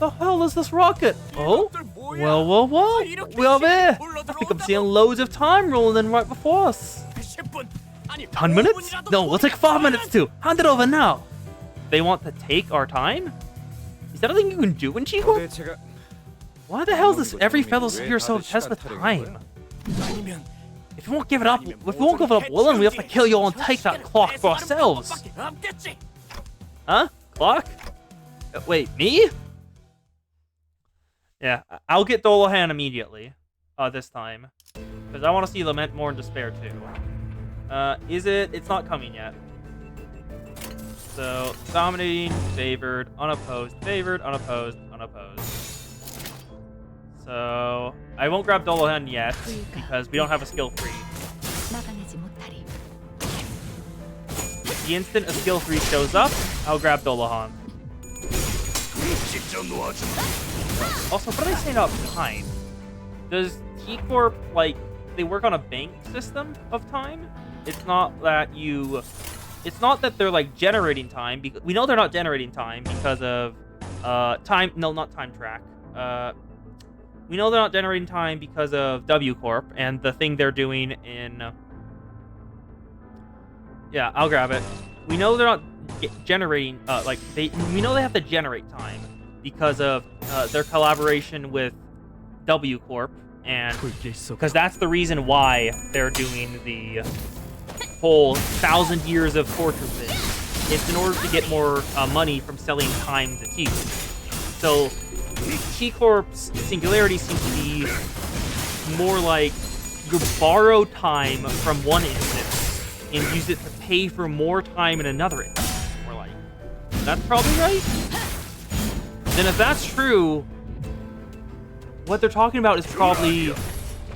The hell is this rocket? Oh? Well. We are there. I think I'm seeing loads of time rolling in right before us. 10 minutes? No, we'll take 5 minutes too. Hand it over now. They want to take our time? Is that a thing you can do in T-Corp? 대체가 Why the hell does every fellow here so obsessed with time? If we won't give it up, willing, we have to kill you all and take that clock for ourselves. Huh? Clock? Wait, me? Yeah, I'll get Dolahan immediately. This time. Because I want to see Lament More in Despair too. Is it? It's not coming yet. So, dominating, favored, unopposed, unopposed. So, I won't grab Dolahan yet, because we don't have a skill 3. 막아내지 못하리. The instant a skill 3 shows up, I'll grab Dolahan. Also, what are they saying about time? Does T-Corp, like, they work on a bank system of time? It's not that they're, like, generating time. Because we know they're not generating time because of, time... No, not time track. We know they're not generating time because of W Corp and the thing they're doing in... Yeah, I'll grab it. We know they're not generating... we know they have to generate time because of their collaboration with W Corp, and because that's the reason why they're doing the whole 1,000 years of torture thing. It's in order to get more money from selling time to T. So T-Corp's singularity seems to be more like you borrow time from one instance and use it to pay for more time in another instance. More like, that's probably right. Then if that's true, what they're talking about is probably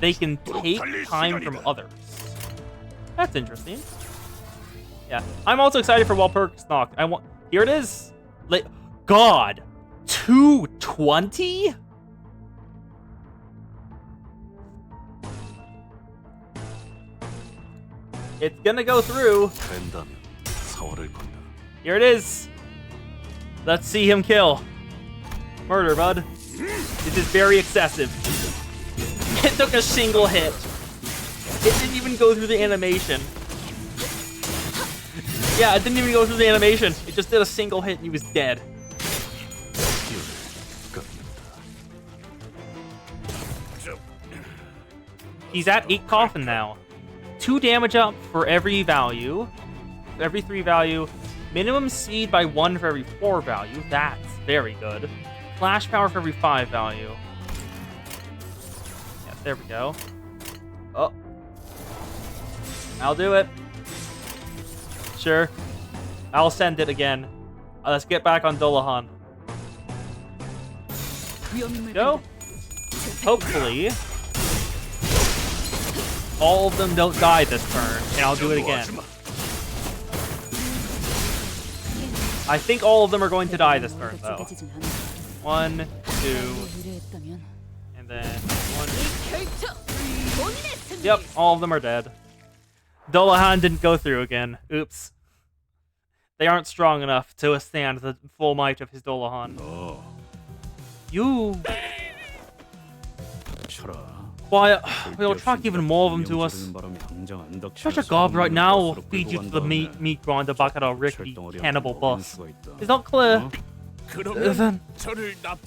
they can take time from others. That's interesting. Yeah, I'm also excited for Walpurgis Knock. Here it is. God, 220? It's gonna go through. 된다면 사활을 건다. Here it is. Let's see him kill. Murder, bud. This is very excessive. It took a single hit. It didn't even go through the animation. Yeah, it didn't even go through the animation. It just did a single hit and he was dead. He's at 8 coffin now. 2 damage up for every value. Every 3 value. Minimum speed by 1 for every 4 value. That's very good. Flash power for every 5 value. Yeah, there we go. Oh. I'll do it. Sure. I'll send it again. Let's get back on Dolahan. Go. Hopefully, all of them don't die this turn, and I'll do it again. I think all of them are going to die this turn, though. 1, 2, and then 1. Yep, all of them are dead. Dolahan didn't go through again. Oops. They aren't strong enough to withstand the full might of his Dolahan. You... Quiet. We'll attract even more of them to us. Such a gob right now will feed you to the meat grinder back at our rickety cannibal boss. Is that clear? Then,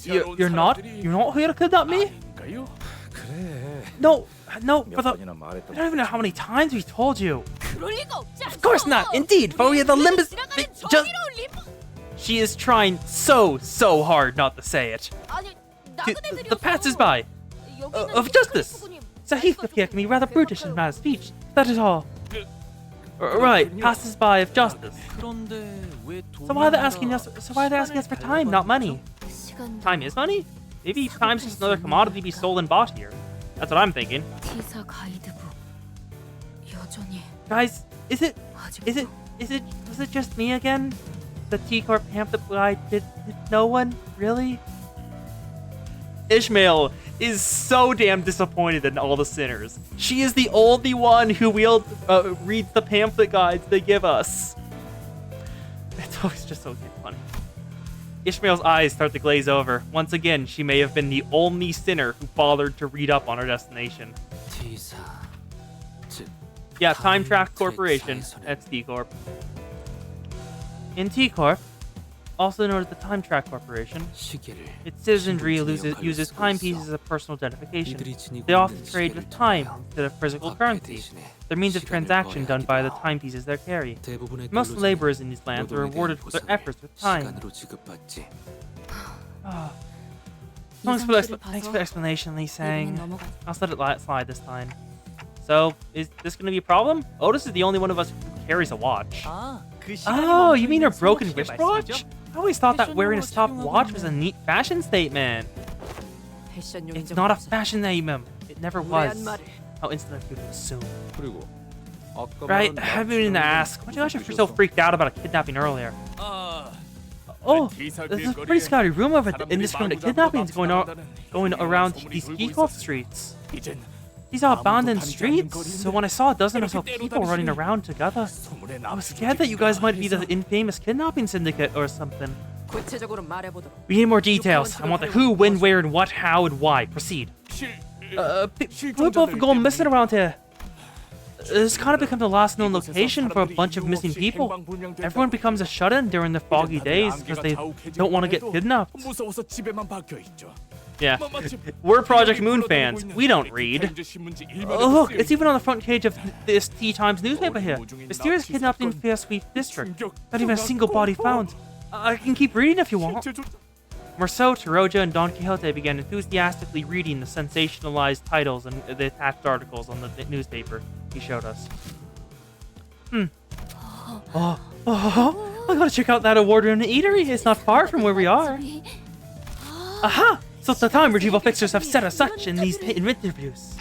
you're not here to kidnap me? No, but I don't even know how many times we told you. Of course not. Indeed, for we are the Limbus. She is trying so hard not to say it. The passers-by of justice. Sir Heathcliff here can be rather brutish in matter of speech. That is all. Right, passes by of justice. So why are they asking us? So why are they asking us for time, not money? 시간 Time is money? Maybe time's just another commodity to be sold and bought here. That's what I'm thinking. T사 가이드북 여전히 Guys, was it just me again? The T-Corp pamphlet guide did no one? Really? Ishmael is so damn disappointed in all the sinners. She is the only one who reads the pamphlet guides they give us. It's always just so funny. Ishmael's eyes start to glaze over. Once again, she may have been the only sinner who bothered to read up on her destination. Yeah, Time Track Corporation. That's T-Corp. In T-Corp, also known as the Time Track Corporation, its citizenry uses timepieces as a personal identification. They often trade with time instead of physical currency. Their means of transaction done by the timepieces they carry. Most laborers in these lands are rewarded for their efforts with time. Thanks for the explanation, Lee Sang. I'll let it slide this time. So, is this going to be a problem? Otis is the only one of us who carries a watch. Oh, you mean her broken wristwatch? I always thought that wearing a stopwatch was a neat fashion statement. It's not a fashion statement. It never was. How instant I could assume. Right, I've been meaning to ask. Why did you guys so freaked out about a kidnapping earlier? Oh, there's a pretty scary rumor of indiscriminate kidnappings going around these Geekhoff streets. These are abandoned streets, so when I saw a dozen or so people running around together, I was scared that you guys might be the infamous kidnapping syndicate or something. 구체적으로 말해보도록. We need more details. I want the who, when, where, and what, how, and why. Proceed. People have gone missing around here. It's kind of become the last known location for a bunch of missing people. Everyone becomes a shut-in during the foggy days because they don't want to get kidnapped. Yeah, we're Project Moon fans. We don't read. Oh, look, it's even on the front page of this T-Times newspaper here. Mysterious kidnapping in Fair Sweet District. Not even a single body found. I can keep reading if you want. Marceau, Taroja, and Don Quixote began enthusiastically reading the sensationalized titles and the attached articles on the newspaper he showed us. I gotta check out that award-winning eatery. It's not far from where we are. Aha! So it's the time retrieval fixers have said as such in these interviews.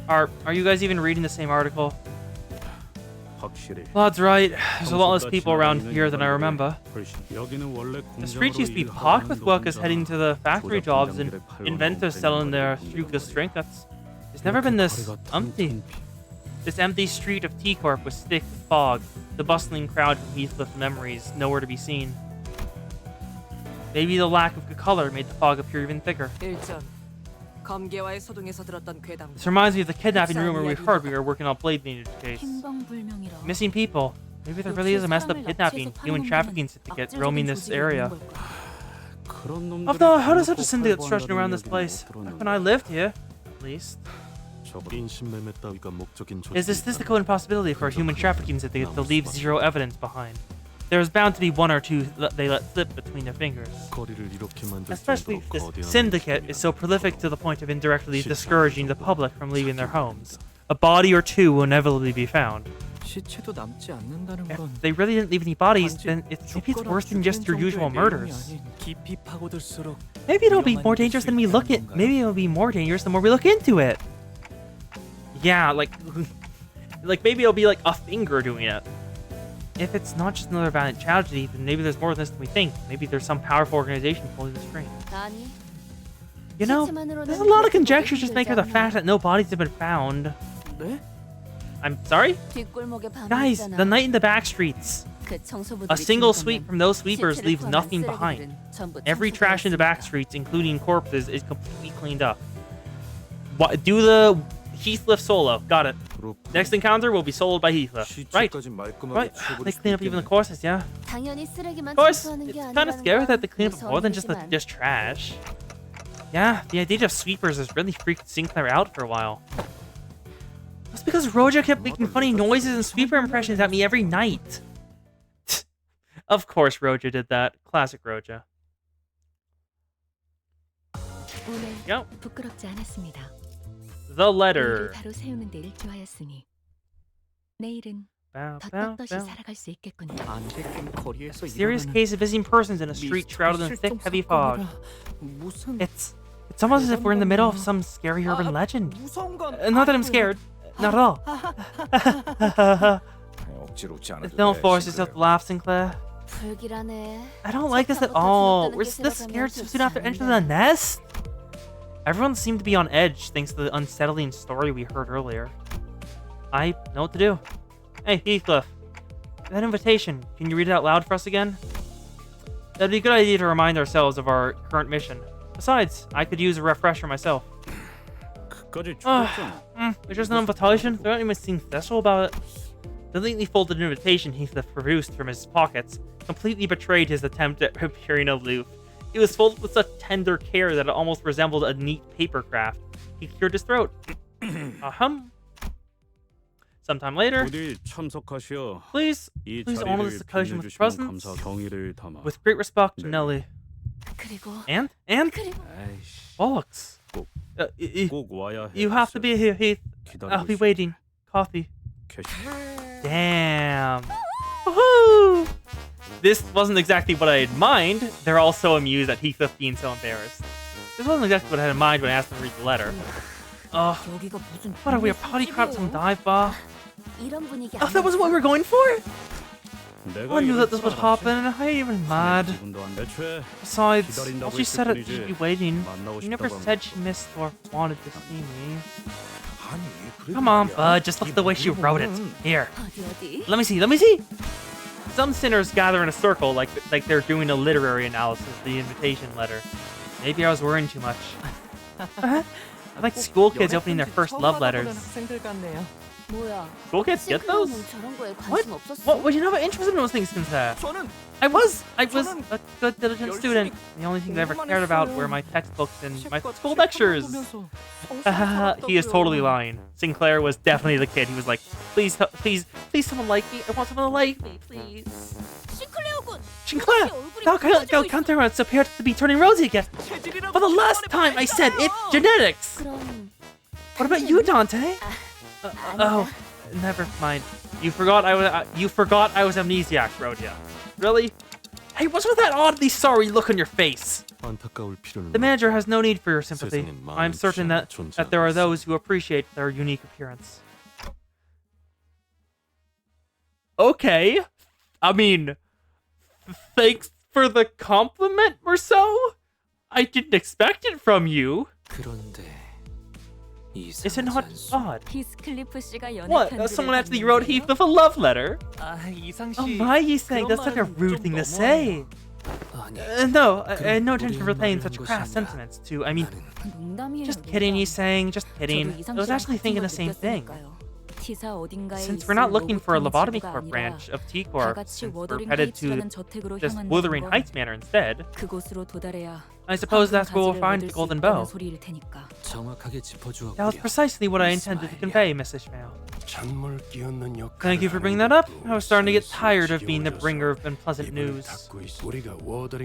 Are you guys even reading the same article? Well, that's right. There's a lot less people around here than I remember. The streets used to be packed with workers heading to the factory jobs and inventors selling their Strucus trinkets. It's never been this empty. This empty street of T-Corp was thick with fog, the bustling crowd from Heathcliff memories nowhere to be seen. Maybe the lack of color made the fog appear even thicker. 1점. 검계와의 소동에서 들었던 괴담. This reminds me of the kidnapping rumor we heard we were working on Blade Lineage case. 행방불명이라. Missing people. Maybe there really is a messed up kidnapping, human trafficking syndicate roaming this area. After all, how does such a syndicate stretching around this place? Back when I lived here, at least. Is a statistical impossibility for a human trafficking syndicate to leave zero evidence behind. There is bound to be one or two that they let slip between their fingers. Especially if this syndicate is so prolific to the point of indirectly discouraging the public from leaving their homes. A body or two will inevitably be found. If they really didn't leave any bodies, then maybe it's worse than just your usual murders. Maybe it'll be more dangerous than we look at. Maybe it'll be more dangerous the more we look into it. Yeah, like maybe it'll be like a finger doing it. If it's not just another violent tragedy, then maybe there's more than this than we think. Maybe there's some powerful organization pulling the strings. You know, there's a lot of conjecture just making of the fact that no bodies have been found. I'm sorry? Guys, the night in the back streets. A single sweep from those sweepers leaves nothing behind. Every trash in the back streets, including corpses, is completely cleaned up. Do the Heathcliff solo. Got it. Next encounter will be soloed by Heathcliff. Right. They clean up even the corpses, yeah. Of course, it's kind of scary that they clean up more than just trash. Yeah, the idea of sweepers has really freaked Sinclair out for a while. That's because Roja kept making funny noises and sweeper impressions at me every night. Of course Roja did that. Classic Roja. 오늘 Yep. 부끄럽지 않았습니다. The letter. 우리를 바로 세우는 데 일조하였으니 내일은 Bow, 더 bow, 떳떳이 bow. 살아갈 수 있겠군요. 안 데낀 거리에서 Serious 일어나는 case of missing persons in a street shrouded in thick, heavy fog. 무슨 It's almost as if we're in the middle of some scary urban legend. 무서운 건 Not that I'm scared. Not at all. 억지로 웃지 않아도 Don't 돼, force yourself to 싱글레어. laugh, Sinclair. 불길하네. I don't like this at all. We're this scared so soon after entering the nest? Everyone seemed to be on edge thanks to the unsettling story we heard earlier. I know what to do. Hey, Heathcliff. That invitation, can you read it out loud for us again? That'd be a good idea to remind ourselves of our current mission. Besides, I could use a refresher myself. 그까지 죽었잖아. It's just an invitation. There ain't anything special about it. The neatly folded invitation Heathcliff produced from his pockets completely betrayed his attempt at appearing aloof. It was folded with such tender care that it almost resembled a neat paper craft. He cleared his throat. Sometime later, 부디 참석하시어 please 이 honor this 자리를 occasion with 빛내주시면 presents. 감사 경의를 담아. With great respect, 네. Nelly. 그리고 And? 그리고 아이씨. Bollocks. 꼭- You 꼭 와야 해. have to be here, Heath. 기다리고 I'll be 있을게. waiting. Coffee. 계시- Damn. Woohoo! This wasn't exactly what I had in mind. They're all so amused at Heathcliff being so embarrassed. This wasn't exactly what I had in mind when I asked them to read the letter. Ugh. 여기가 무슨 What are we, a party crap, some dive bar? 이런 분위기 Oh, that wasn't what we were going for? 내가 I knew 이럴 that this 줄 would 알았지. happen. I ain't even mad. 지금도 안 대체 Besides, 기다린다고 all she said 했을 it she'd 뿐이지. be waiting. 만나고 She never 싶다고 said she missed or wanted to see me. 아니, 그래도 Come on, 말이야. bud. Just look at the way she wrote it. Here. 어디 Let me see. Let me see. Some sinners gather in a circle like they're doing a literary analysis of the invitation letter. Maybe I was worrying too much. I like school kids opening their first love letters. 뭐야? School kids get those? 싱크로는 저런 거에 What? 관심 없었어? What? Would you not be interested in those things, Sinclair? 저는 I was a 저는 good, diligent student. The only thing I ever 공부만 cared about 했어요. were my textbooks and my 책과 school 책만 lectures. 보면서 He is totally lying. Sinclair was definitely the kid. He was like, please, please, please, someone like me. I want someone to like me, please. 싱클레어군. Sinclair, thou counterparts appear to be turning rosy again. For the last time, I said it's genetics. 그럼 What about you, Dante? Oh, never mind. You forgot I was amnesiac, Rhodia. Really? Hey, what's with that oddly sorry look on your face? 안타까울 필요는 The manager has no need for your sympathy. 세상엔 많은 I'm certain that 존재하고 there are 있어. those who appreciate their unique appearance. Okay. I mean, thanks for the compliment, Marceau. I didn't expect it from you. 그런데 Is it not odd? 히스클리프 씨가 연애 What? 편지를 Someone actually wrote 받는데요? Heath with a love letter? 아 이상 씨. Oh, why are you saying that's such a rude thing to say? 아니 No, I had no intention of replaying such crass sentiments to, I mean, 농담이에요. just kidding, he's saying, just kidding. 저도 I 이상 was 씨랑 actually 같은 thinking 걸 the same thing. 느꼈으니까요. T사 어딘가에 Since we're not 있을 looking for a 로보통의 lobotomy 지구가 corp 아니라 branch of T 다 Corp, 같이 since we're 워더링 headed to 하이츠라는 저택으로 just 향한다는 Wuthering 건 Heights Manor instead, 그곳으로 도달해야 I suppose that's where we'll 가지를 find 얻을 the 수 Golden 있다는 Bow. 소리일 테니까. 정확하게 짚어주었구려. That was precisely what I intended to convey, Miss Ishmael. 찬물 끼얹는 역할을 Thank you for bringing that up. I was starting to get tired of being the bringer of unpleasant news.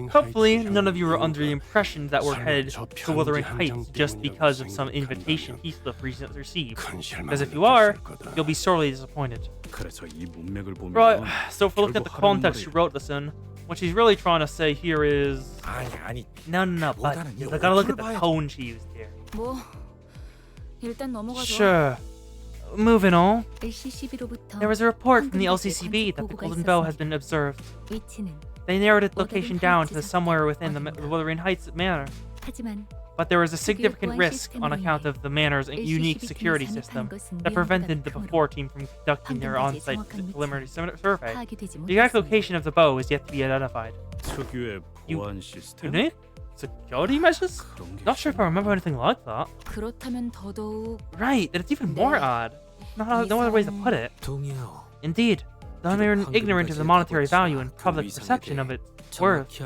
Hopefully, none of you were under the impression that we're headed to Wuthering Heights just because of some invitation Heathcliff recently received. Because if you are, you'll be sorely disappointed. 그래서 이 문맥을 보면 Right, so if we look at the 결국 하는 context she 말이- wrote this in, what she's really trying to say here is... 아니 No, but 뭐다는 you 이 gotta look at 얼굴을 the 봐야지. tone she used here. 뭐 일단 넘어가죠. Sure. Moving on. LCCB로부터 There was a report from the LCCB that the Golden Bow has been observed. 위치는 They narrowed its location down to somewhere within the Wuthering Heights Manor. 하지만 But there was a significant risk on account of the Manor's unique security system that prevented the before team from conducting their on-site preliminary survey. 파악이 되지 The exact 못했습니다. location of the bow is yet to be identified. 특유의 보안 시스템 Unique? Security measures? 그런 게 Not sure if I remember anything like that. 그렇다면 더더욱 Right, and it's even more odd. No other ways to put it. 동의하오. Indeed. ignorant of the monetary value and public perception of its worth.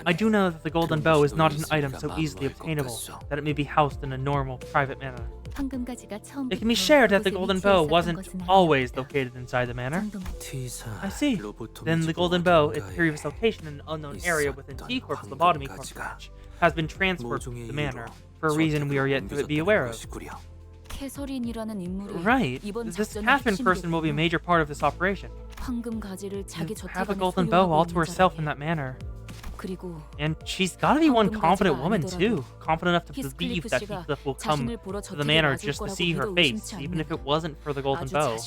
I do know that the golden bow is not an item so easily obtainable that it may be housed in a normal, private manner. It can be shared that the golden bow wasn't always located inside the manor. I see. Then the golden bow, its previous location in an unknown area within T-Corp's lobotomy corp branch, has been transferred to the manor for a reason we are yet to be aware of. Right. This Catherine person will be a major part of this operation. To have a golden bow all to herself in that manner. And she's gotta be one confident woman too. Confident enough to believe that Heathcliff will come to the manor just to see her face, even if it wasn't for the golden bow.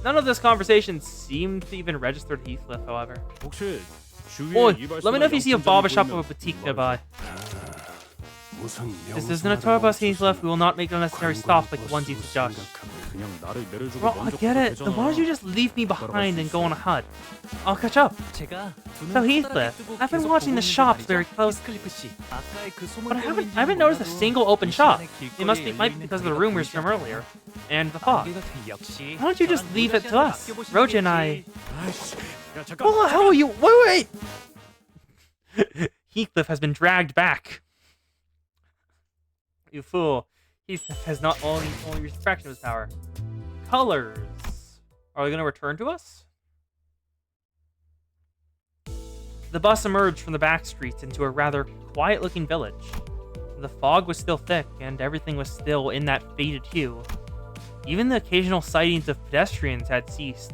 None of this conversation seemed to even register to Heathcliff, however. Oi, let me know if you see a barber shop or a boutique nearby. This isn't a tour bus, Heathcliff. We will not make unnecessary stops like the ones you suggest. Well, I get it. Then why don't you just leave me behind and go on a hut? I'll catch up. So Heathcliff, I've been watching the shops very closely, but I haven't noticed a single open shop. It might be because of the rumors from earlier, and the fog. Why don't you just leave it to us? Roja and I... Well, how are you? Wait! Heathcliff has been dragged back. You fool. Heathcliff has not only reached a fraction of his power. Colors. Are they going to return to us? The bus emerged from the back streets into a rather quiet-looking village. The fog was still thick, and everything was still in that faded hue. Even the occasional sightings of pedestrians had ceased.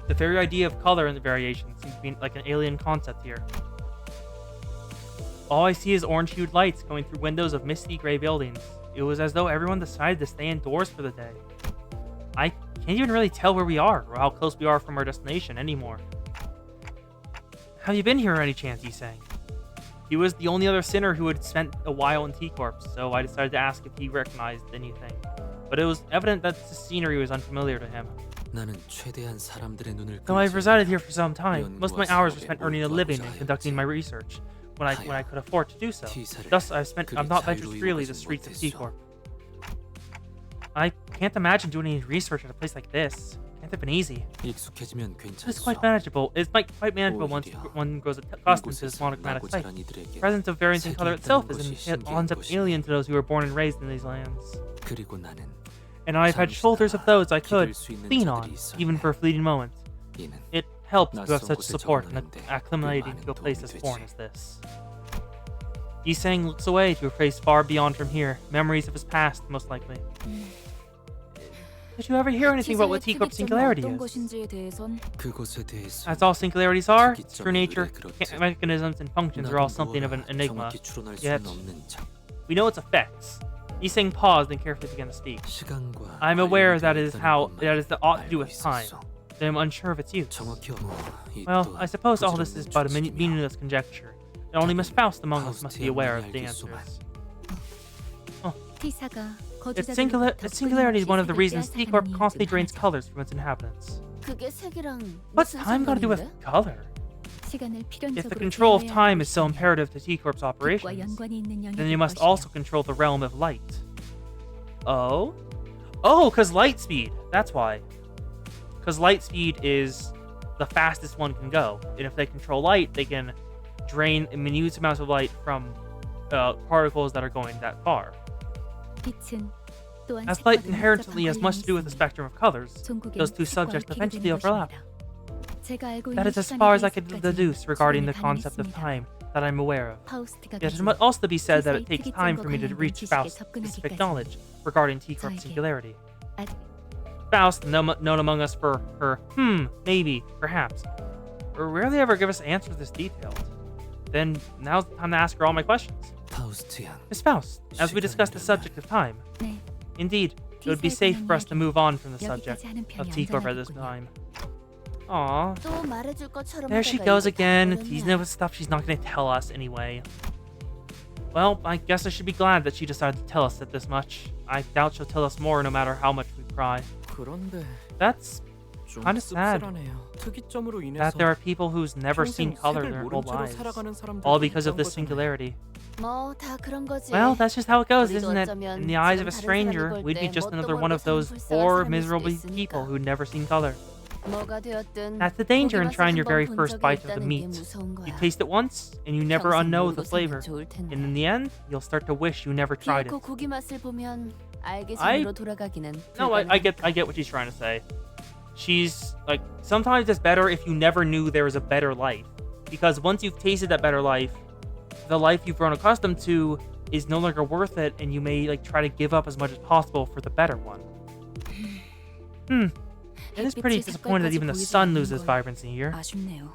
The very idea of color in the variation seems to be like an alien concept here. All I see is orange-hued lights going through windows of misty gray buildings. It was as though everyone decided to stay indoors for the day. I can't even really tell where we are or how close we are from our destination anymore. Have you been here any chance, he sang. He was the only other sinner who had spent a while in T-Corp, so I decided to ask if he recognized anything. But it was evident that the scenery was unfamiliar to him. Though I've resided here for some time, most of my hours were spent earning a living and conducting my research, when I could afford to do so. Thus, I've not ventured freely the streets of T-Corp. I can't imagine doing any research at a place like this. Can't have been easy. It's quite manageable. It's quite manageable once one grows accustomed to this monochromatic sight. The presence of variance in color itself is an concept alien to those who were born and raised in these lands. And I've had shoulders of those I could lean on, even for a fleeting moment. It helped to have such support in acclimating to a place as foreign as this. Yisang looks away to a place far beyond from here, memories of his past, most likely. Did you ever hear anything about what T-Corp singularity is? As all singularities are, its true nature, mechanisms, and functions are all something of an enigma. Yet, we know its effects. Yisang paused and carefully began to speak. I'm aware that is the ought to do with time. I am unsure of its use. Well, I suppose all this is but a meaningless conjecture. And only Miss Faust among us must be aware of the answers. Oh. Its singularity is one of the reasons T-Corp constantly drains colors from its inhabitants. What's time got to do with color? If the control of time is so imperative to T-Corp's operations, then you must also control the realm of light. Oh? Oh, because light speed. That's why. Because light speed is the fastest one can go. And if they control light, they can drain minute amounts of light from particles that are going that far. As light inherently has much to do with the spectrum of colors, those two subjects eventually overlap. That is as far as I can deduce regarding the concept of time that I'm aware of. Yet it must also be said that it takes time for me to reach Faust's specific knowledge regarding T-Corp's singularity. Faust, known among us for her maybe, perhaps, rarely ever give us answers this detailed. Then now's the time to ask her all my questions. Miss Faust, as we discussed the subject of time, indeed, it would be safe for us to move on from the subject of T-Corp at this time. Aww. There she goes again, teasing us with stuff she's not going to tell us anyway. Well, I guess I should be glad that she decided to tell us this much. I doubt she'll tell us more no matter how much we pry. That's 좀 Kinda sad 씁쓸하네요. 특이점으로 that 인해서 there are people who's never seen 평생 color 색을 their whole 모른 채로 lives, 살아가는 사람들도 all because of 있다는 this 거잖아요. singularity. 뭐 다 그런 거지. Well, that's just how it goes, 우리도 isn't it? 어쩌면 In the eyes of 지금 a 다른 stranger, 사람이 볼 we'd be 때 just 뭣도 another one 모르고 of those 사는 불쌍한 poor, 사람일 수도 miserable 있으니까. people who'd never seen color. 뭐가 되었든 That's the danger in 고기 trying 맛을 your very 한번 본 first 적이 bite of the 있다는 게 meat. 무서운 You 거야. taste it once, and you never 평생 unknow 모르고 the 살면 flavor. 좋을 텐데. And in the end, you'll start to wish you never tried it. 기어코 고기 맛을 보면 알게 I- 손으로 돌아가기는 No, I get what she's trying to say. She's like, sometimes it's better if you never knew there was a better life, because once you've tasted that better life, the life you've grown accustomed to is no longer worth it, and you may like try to give up as much as possible for the better one. It is pretty disappointing that even the sun loses vibrancy here. 아쉽네요.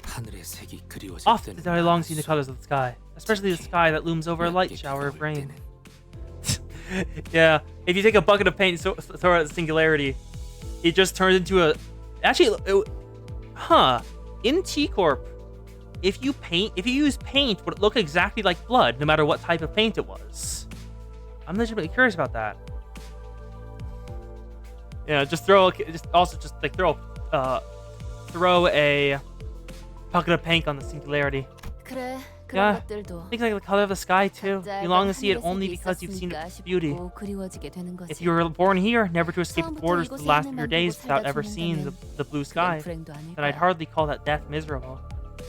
하늘의 색이 그리워질 Often 때는 did I long see the colors of the sky, especially the sky that looms over a light shower of rain. Yeah, if you take a bucket of paint and throw it at Singularity, it just turns into a... Actually, in T-Corp, if you use paint, would it look exactly like blood, no matter what type of paint it was? I'm legitimately curious about that. Yeah, throw a bucket of paint on the Singularity. 그래, Yeah, 그런 것들도 things like the color of the sky too. 각자 You long to 알던 see it 하늘의 only 색이 because you've seen 있었으니까 its beauty. 싶고 그리워지게 되는 거지. If you were born here, never to escape the 처음부터 borders for the 이곳에 last of your 하늘만 days 보고 without 살다 ever seeing the blue 그건 sky, 불행도 아닐 then I'd 거야. hardly call that death miserable.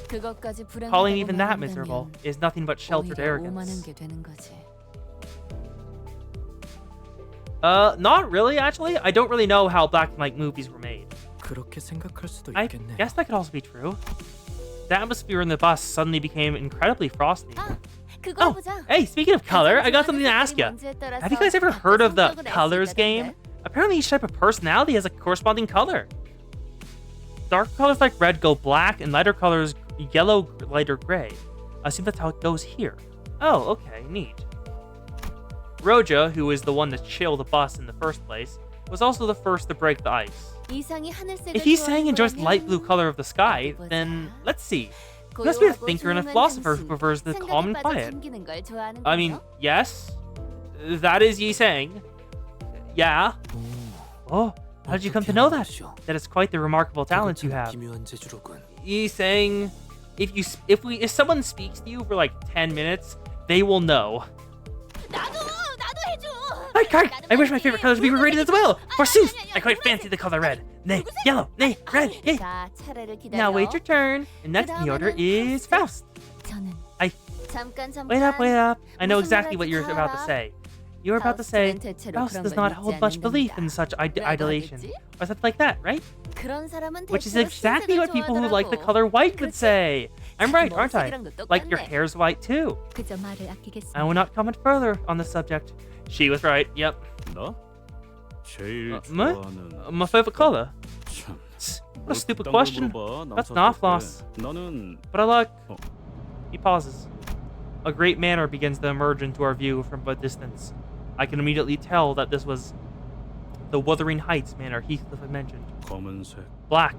그것까지 Calling 불행하다고 even that miserable 말한다면 is nothing but sheltered 오히려 arrogance. 오만한 게 되는 거지. Not really, actually. I don't really know how black and white movies were made. 그렇게 생각할 수도 I 있겠네요. guess that could also be true. The atmosphere in the bus suddenly became incredibly frosty. 아, 그거 Oh, 보자. hey, speaking of color, I got something to 가장 ask you. 좋아하는 색깔이 뭔지에 따라서 Have you guys ever 각자 heard of the 성격을 알 수 colors game? 있다던데. Apparently each type of personality has a corresponding color. Dark colors like red go black, and lighter colors yellow, lighter gray. I assume that's how it goes here. Oh, okay, neat. Roja, who is the one to chill the bus in the first place, was also the first to break the ice. 이상이 하늘색을 If he's saying 좋아하는 enjoys the light blue 거라면 color of the sky, 어디 보자. then let's see. He must be a 고요하고 thinker and a 조용한 philosopher who 당신, prefers the 생각에 calm and 빠져 quiet. 잠기는 걸 좋아하는 I mean, 거죠? yes, that is Yi saying. Yeah. Oh, how did you come to know that? That is quite the remarkable talent you have. 기묘한 재주로군. Yi saying, if someone speaks to you for like 10 minutes, they will know. 나도 해줘. I wish my favorite colors would be rated as well. Forsooth, I quite fancy the color red. Nay, yellow, nay, red, yay. 자, 차례를 기다려. Now wait your turn. And next in the order is Faust. 저는 I- 잠깐. Wait up. I know 무슨 exactly 말할지 what you're 다 about to 알아. say. You're about to say, 파우스트는 대체로 Faust 그런 does 걸 not 믿지 hold much belief in 않는단다. such 라고 idolation. 하겠지? Or something like that, right? 그런 사람은 Which is 대체로 exactly 흰색을 what people who like the 좋아하더라고. color white would 그렇지? say. I'm right, aren't I? 머리색이랑도 Like your 똑같네. hair's white too. 그저 말을 아끼겠습니다. I will not comment further on the subject. She was right. Yep. 나? 제일 뭐? 좋아하는 My favorite color. 참. What a stupid 그딴 걸 question. 물어봐, That's 남사할 not 때. floss. 나는 But I like. Oh. He pauses. A great manor begins to emerge into our view from a distance. I can immediately tell that this was the Wuthering Heights manor Heathcliff had mentioned. 검은색 Black.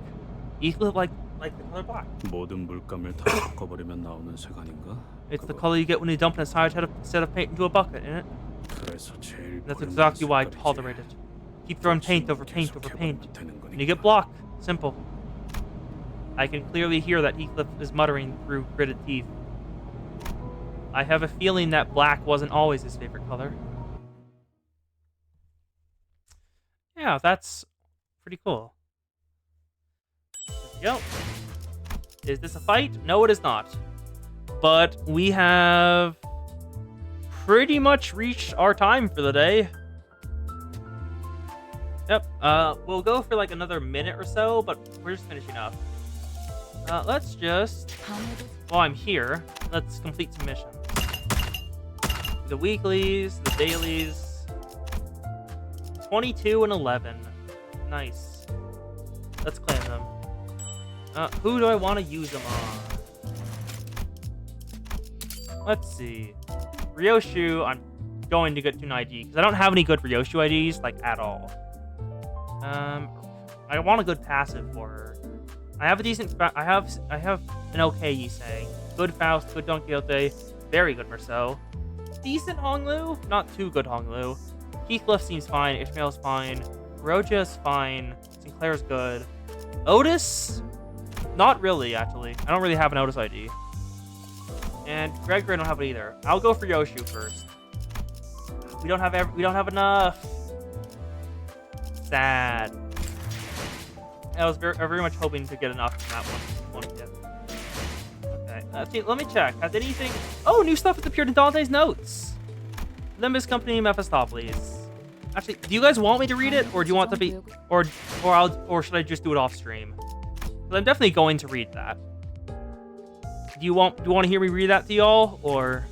Heathcliff like the color black. 모든 물감을 다 섞어버리면 나오는 색 아닌가? It's the 그거. color you get when you dump an entire set of paint into a bucket, isn't it? 그래서 제일 That's 보는 exactly why I 색깔이지. tolerate it. Keep throwing paint over paint 계속 over paint. 해보면 되는 And you get 거니까. blocked. Simple. I can clearly hear that Heathcliff is muttering through gritted teeth. I have a feeling that black wasn't always his favorite color. Yeah, that's pretty cool. There we go. Is this a fight? No, it is not. But we have pretty much reached our time for the day. Yep, we'll go for like another minute or so, but we're just finishing up. Let's just, while I'm here, let's complete some missions. The weeklies, the dailies. 22 and 11. Nice. Let's claim them. Who do I want to use them on? Let's see. Ryoshu, I'm going to get to an ID, because I don't have any good Ryoshu IDs, like, at all. I want a good passive for her. I have a decent. I have an okay Yisei. Good Faust, good Don Quixote, very good Merceau. Decent Honglu, not too good Honglu. Heathcliff seems fine. Ishmael's fine. Roja is fine. Sinclair's good. Otis? Not really, actually. I don't really have an Otis ID. And Gregory, I don't have it either. I'll go for Yoshu first. We don't have enough. Sad. I was very much hoping to get enough from that one. Okay. Let me check. Has anything? Oh, new stuff has appeared in Dante's notes. Limbus Company, Mephistopheles. Actually, do you guys want me to read it, or do you want to be, or should I just do it off stream? Because I'm definitely going to read that. Do you want to hear me read that to y'all, or?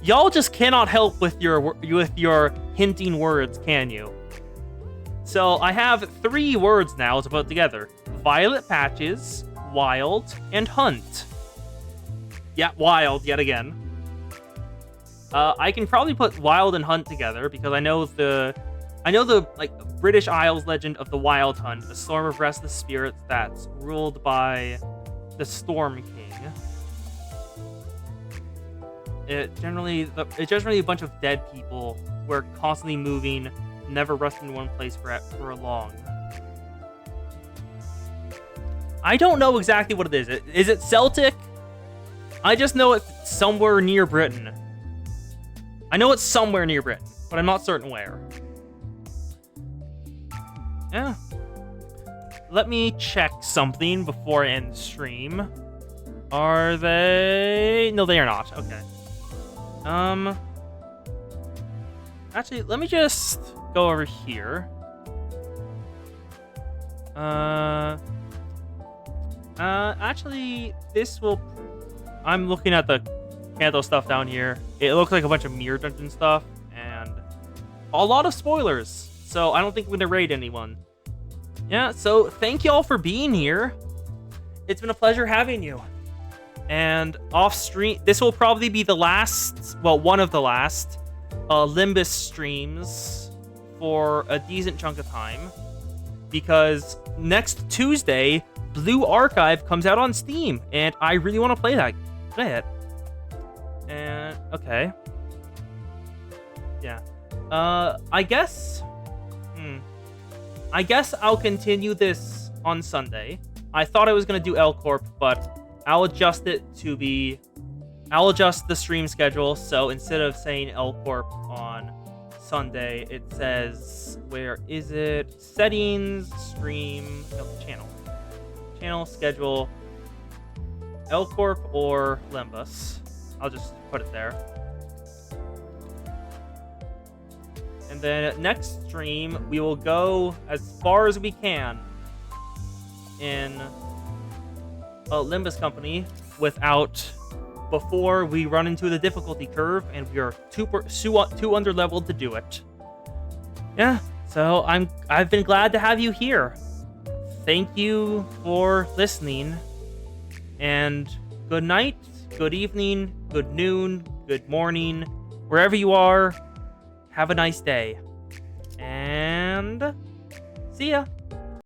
Y'all just cannot help with your hinting words, can you? So I have 3 words now to put together: violet patches, wild, and hunt. Yeah, wild yet again. I can probably put wild and hunt together because I know the like British Isles legend of the Wild Hunt, a storm of restless spirits that's ruled by the Storm King. It's generally a bunch of dead people who are constantly moving, never resting in one place for long. I don't know exactly what it is. Is it Celtic? I just know it's somewhere near Britain. I know it's somewhere near Britain, but I'm not certain where. Yeah. Let me check something before I end the stream. Are they? No, they are not. Okay. Actually, let me just go over here. Actually, this will... I'm looking at the Kanto stuff down here. It looks like a bunch of Mirror Dungeon stuff, and a lot of spoilers. So I don't think we're gonna raid anyone. Yeah, so thank y'all for being here. It's been a pleasure having you. And off stream, this will probably be the last, well, one of the last Limbus streams for a decent chunk of time, because next Tuesday, Blue Archive comes out on Steam, and I really want to play it. And okay, yeah. I guess I'll continue this on Sunday. I thought I was gonna do L Corp, but I'll adjust the stream schedule. So instead of saying L Corp on Sunday, it says, where is it? Settings, stream, no, channel schedule, L Corp or Limbus. I'll just put it there. And then next stream, we will go as far as we can in Limbus Company before we run into the difficulty curve, and we are too under-leveled to do it. Yeah, so I've been glad to have you here. Thank you for listening, and good night, good evening, good noon, good morning, wherever you are. Have a nice day, and see ya.